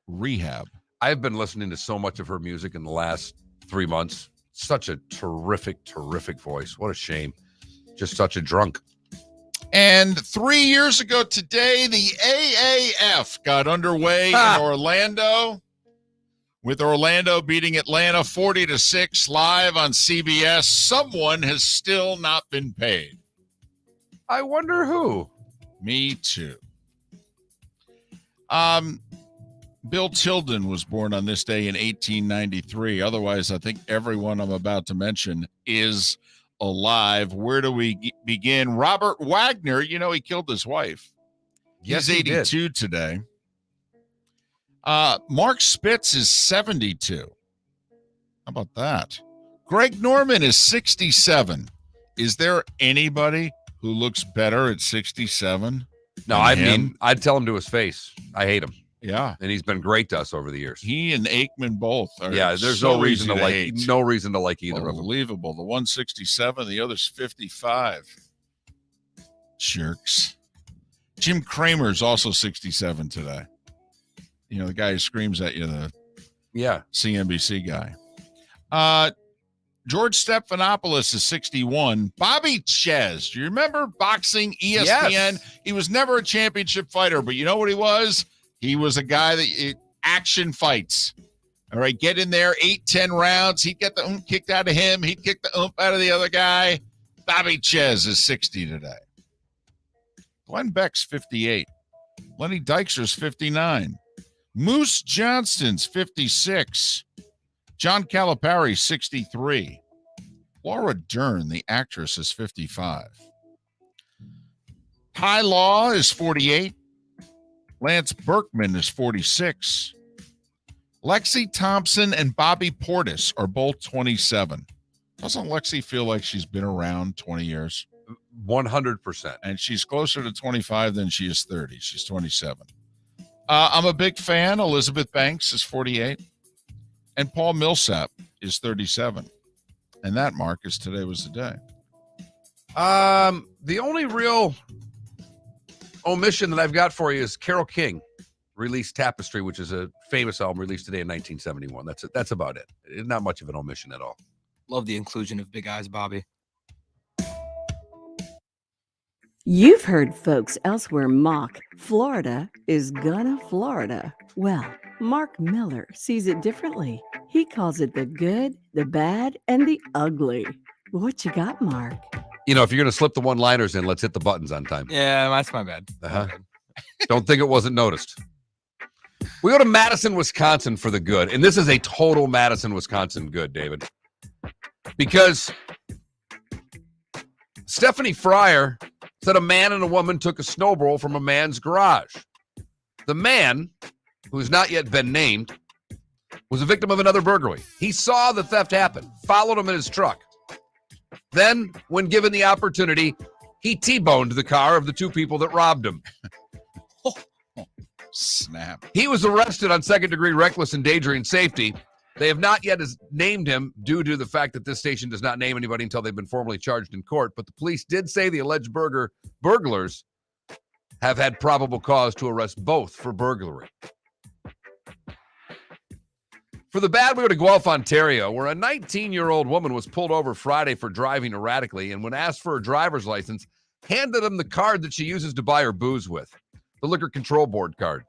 Rehab. I've been listening to so much of her music in the last 3 months. Such a terrific, terrific voice. What a shame. Just such a drunk. And 3 years ago today, the AAF got underway in Orlando, with Orlando beating Atlanta 40-6 live on CBS. Someone has still not been paid. I wonder who. Me too. Bill Tilden was born on this day in 1893. Otherwise, I think everyone I'm about to mention is alive. Where do we begin? Robert Wagner, he killed his wife. Yes, He's 82 today. Mark Spitz is 72. How about that? Greg Norman is 67. Is there anybody who looks better at 67? No, I mean, I'd tell him to his face. I hate him. Yeah. And he's been great to us over the years. He and Aikman both are. Yeah, there's so no reason to like hate. no reason to like either of them. Unbelievable. The one's 67, the other's 55. Jerks. Jim Cramer's also 67 today. The guy who screams at you, the CNBC guy. George Stephanopoulos is 61. Bobby Ches, do you remember boxing ESPN? Yes. He was never a championship fighter, but you know what he was? He was a guy that action fights. All right, get in there, 8-10 rounds. He'd get the kicked out of him. He'd kick the out of the other guy. Bobby Ches is 60 today. Glenn Beck's 58. Lenny Dykstra's 59. Moose Johnston's 56. John Calipari, 63. Laura Dern, the actress, is 55. Ty Law is 48. Lance Berkman is 46. Lexi Thompson and Bobby Portis are both 27. Doesn't Lexi feel like she's been around 20 years? 100%. And she's closer to 25 than she is 30. She's 27. I'm a big fan. Elizabeth Banks is 48. And Paul Millsap is 37. And that, Mark, is today was the day. The only real omission that I've got for you is Carole King released Tapestry, which is a famous album released today in 1971. That's about it. It's not much of an omission at all. Love the inclusion of Big Eyes Bobby. You've heard folks elsewhere mock Florida is gonna Florida. Well, Mark Miller sees it differently. He calls it the good, the bad, and the ugly. What you got, Mark? If you're going to slip the one-liners in, let's hit the buttons on time. Yeah, that's my bad. Don't think it wasn't noticed. We go to Madison, Wisconsin for the good. And this is a total Madison, Wisconsin good, David. Because Stephanie Fryer said a man and a woman took a snowball from a man's garage. The man, who's not yet been named, was a victim of another burglary. He saw the theft happen, followed him in his truck. Then, when given the opportunity, he T-boned the car of the two people that robbed him. Snap. He was arrested on second-degree reckless endangering safety They have not yet named him due to the fact that this station does not name anybody until they've been formally charged in court. But the police did say the alleged burglars have had probable cause to arrest both for burglary. For the bad, we go to Guelph, Ontario, where a 19-year-old woman was pulled over Friday for driving erratically and when asked for her driver's license, handed them the card that she uses to buy her booze with, the Liquor Control Board card.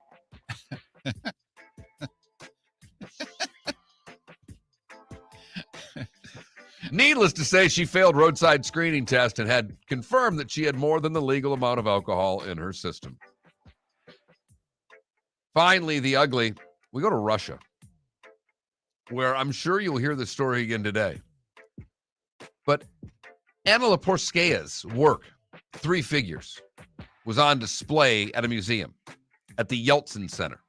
Needless to say, she failed roadside screening test and had confirmed that she had more than the legal amount of alcohol in her system. Finally, the ugly, we go to Russia, where I'm sure you'll hear this story again today. But Anna Leporskaya's work, 3 figures, was on display at a museum at the Yeltsin Center.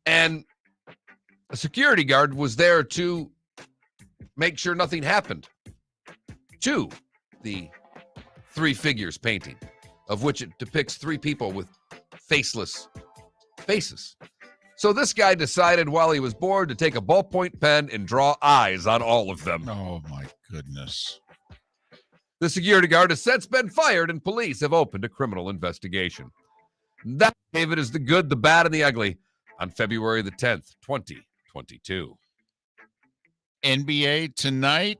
And a security guard was there to make sure nothing happened to the 3 figures painting, of which it depicts 3 people with faceless faces. So this guy decided while he was bored to take a ballpoint pen and draw eyes on all of them. Oh, my goodness. The security guard has since been fired and police have opened a criminal investigation. That, David, is the good, the bad, and the ugly on February the 10th, 2022. NBA tonight.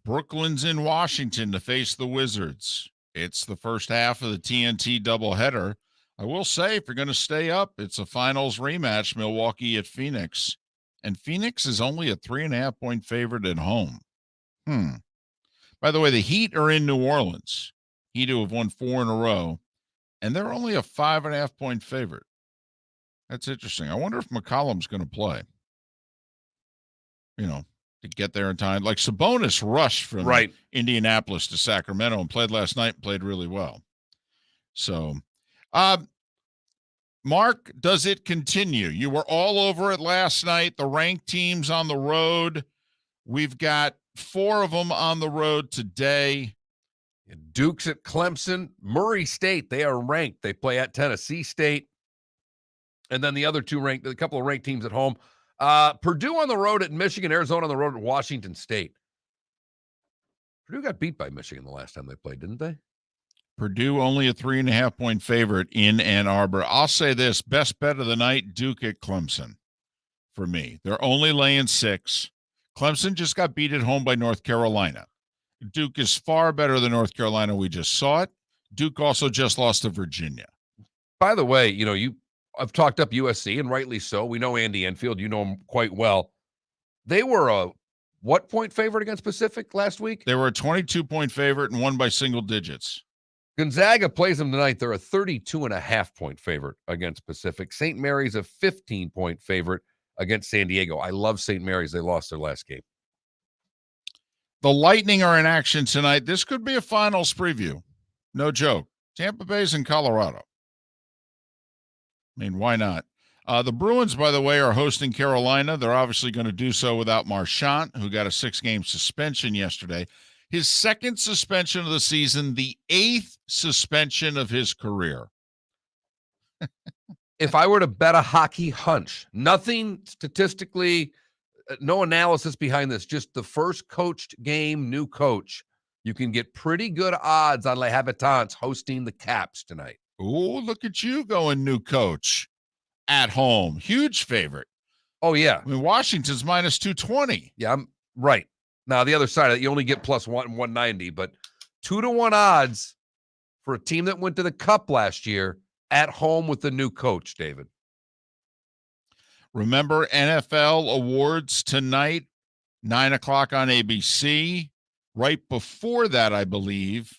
Brooklyn's in Washington to face the Wizards. It's the first half of the TNT doubleheader. I will say, if you're going to stay up, it's a finals rematch, Milwaukee at Phoenix. And Phoenix is only a 3.5-point favorite at home. By the way, the Heat are in New Orleans. Heat who have won 4 in a row, and they're only a 5.5-point favorite. That's interesting. I wonder if McCollum's going to play. You know, to get there in time. Like Sabonis rushed from Indianapolis to Sacramento and played last night and played really well. So, Mark, does it continue? You were all over it last night. The ranked teams on the road. We've got 4 of them on the road today. Duke's at Clemson. Murray State, they are ranked. They play at Tennessee State. And then the other 2 ranked, a couple of ranked teams at home. Purdue on the road at Michigan, Arizona on the road at Washington State. Purdue got beat by Michigan the last time they played, didn't they? Purdue only a 3.5-point favorite in Ann Arbor. I'll say this, best bet of the night, Duke at Clemson for me. They're only laying 6. Clemson just got beat at home by North Carolina. Duke is far better than North Carolina. We just saw it. Duke also just lost to Virginia. By the way, you know, I've talked up USC, and rightly so. We know Andy Enfield. You know him quite well. They were a what point favorite against Pacific last week? They were a 22-point favorite and won by single digits. Gonzaga plays them tonight. They're a 32.5-point favorite against Pacific. St. Mary's a 15-point favorite against San Diego. I love St. Mary's. They lost their last game. The Lightning are in action tonight. This could be a finals preview. No joke. Tampa Bay's in Colorado. I mean, why not? The Bruins, by the way, are hosting Carolina. They're obviously going to do so without Marchand, who got a 6-game suspension yesterday. His 2nd suspension of the season, the 8th suspension of his career. If I were to bet a hockey hunch, nothing statistically, no analysis behind this, just the first coached game, new coach, you can get pretty good odds on Les Habitants hosting the Caps tonight. Oh, look at you going new coach at home. Huge favorite. Oh, yeah. I mean, Washington's minus 220. Yeah, I'm right. Now, the other side of it, you only get plus 190, but 2-1 odds for a team that went to the Cup last year at home with the new coach, David. Remember NFL awards tonight, 9 o'clock on ABC. Right before that, I believe,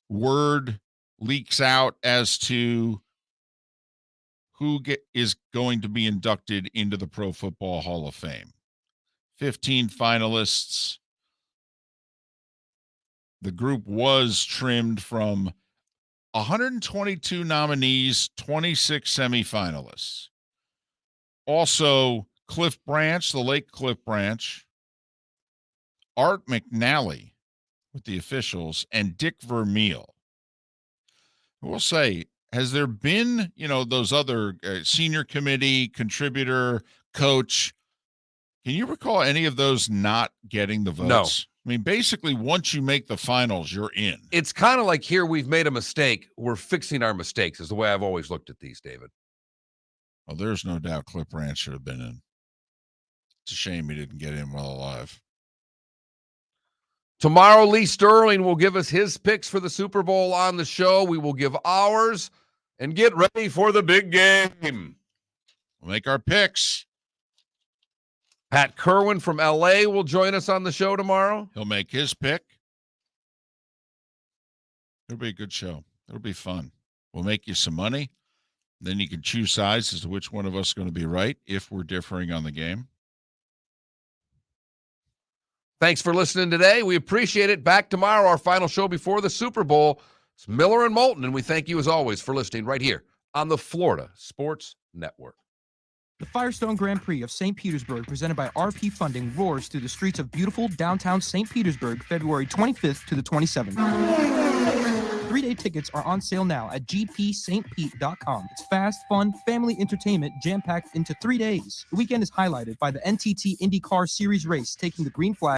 word leaks out as to who is going to be inducted into the Pro Football Hall of Fame. 15 finalists. The group was trimmed from 122 nominees, 26 semifinalists. Also, Cliff Branch, the late Cliff Branch, Art McNally with the officials, and Dick Vermeil. I will say, has there been, those other senior committee, contributor, coach? Can you recall any of those not getting the votes? I mean, basically, once you make the finals, you're in. It's kind of like here we've made a mistake. We're fixing our mistakes is the way I've always looked at these, David. Well, there's no doubt Clip Ranch should have been in. It's a shame he didn't get in while alive. Tomorrow, Lee Sterling will give us his picks for the Super Bowl on the show. We will give ours and get ready for the big game. We'll make our picks. Pat Kerwin from LA will join us on the show tomorrow. He'll make his pick. It'll be a good show. It'll be fun. We'll make you some money. Then you can choose sides as to which one of us is going to be right if we're differing on the game. Thanks for listening today. We appreciate it. Back tomorrow, our final show before the Super Bowl. It's Miller and Moulton, and we thank you as always for listening right here on the Florida Sports Network. The Firestone Grand Prix of St. Petersburg, presented by RP Funding, roars through the streets of beautiful downtown St. Petersburg, February 25th to the 27th. 3-day tickets are on sale now at gpstpete.com. It's fast, fun, family entertainment jam-packed into 3 days. The weekend is highlighted by the NTT IndyCar Series race taking the green flag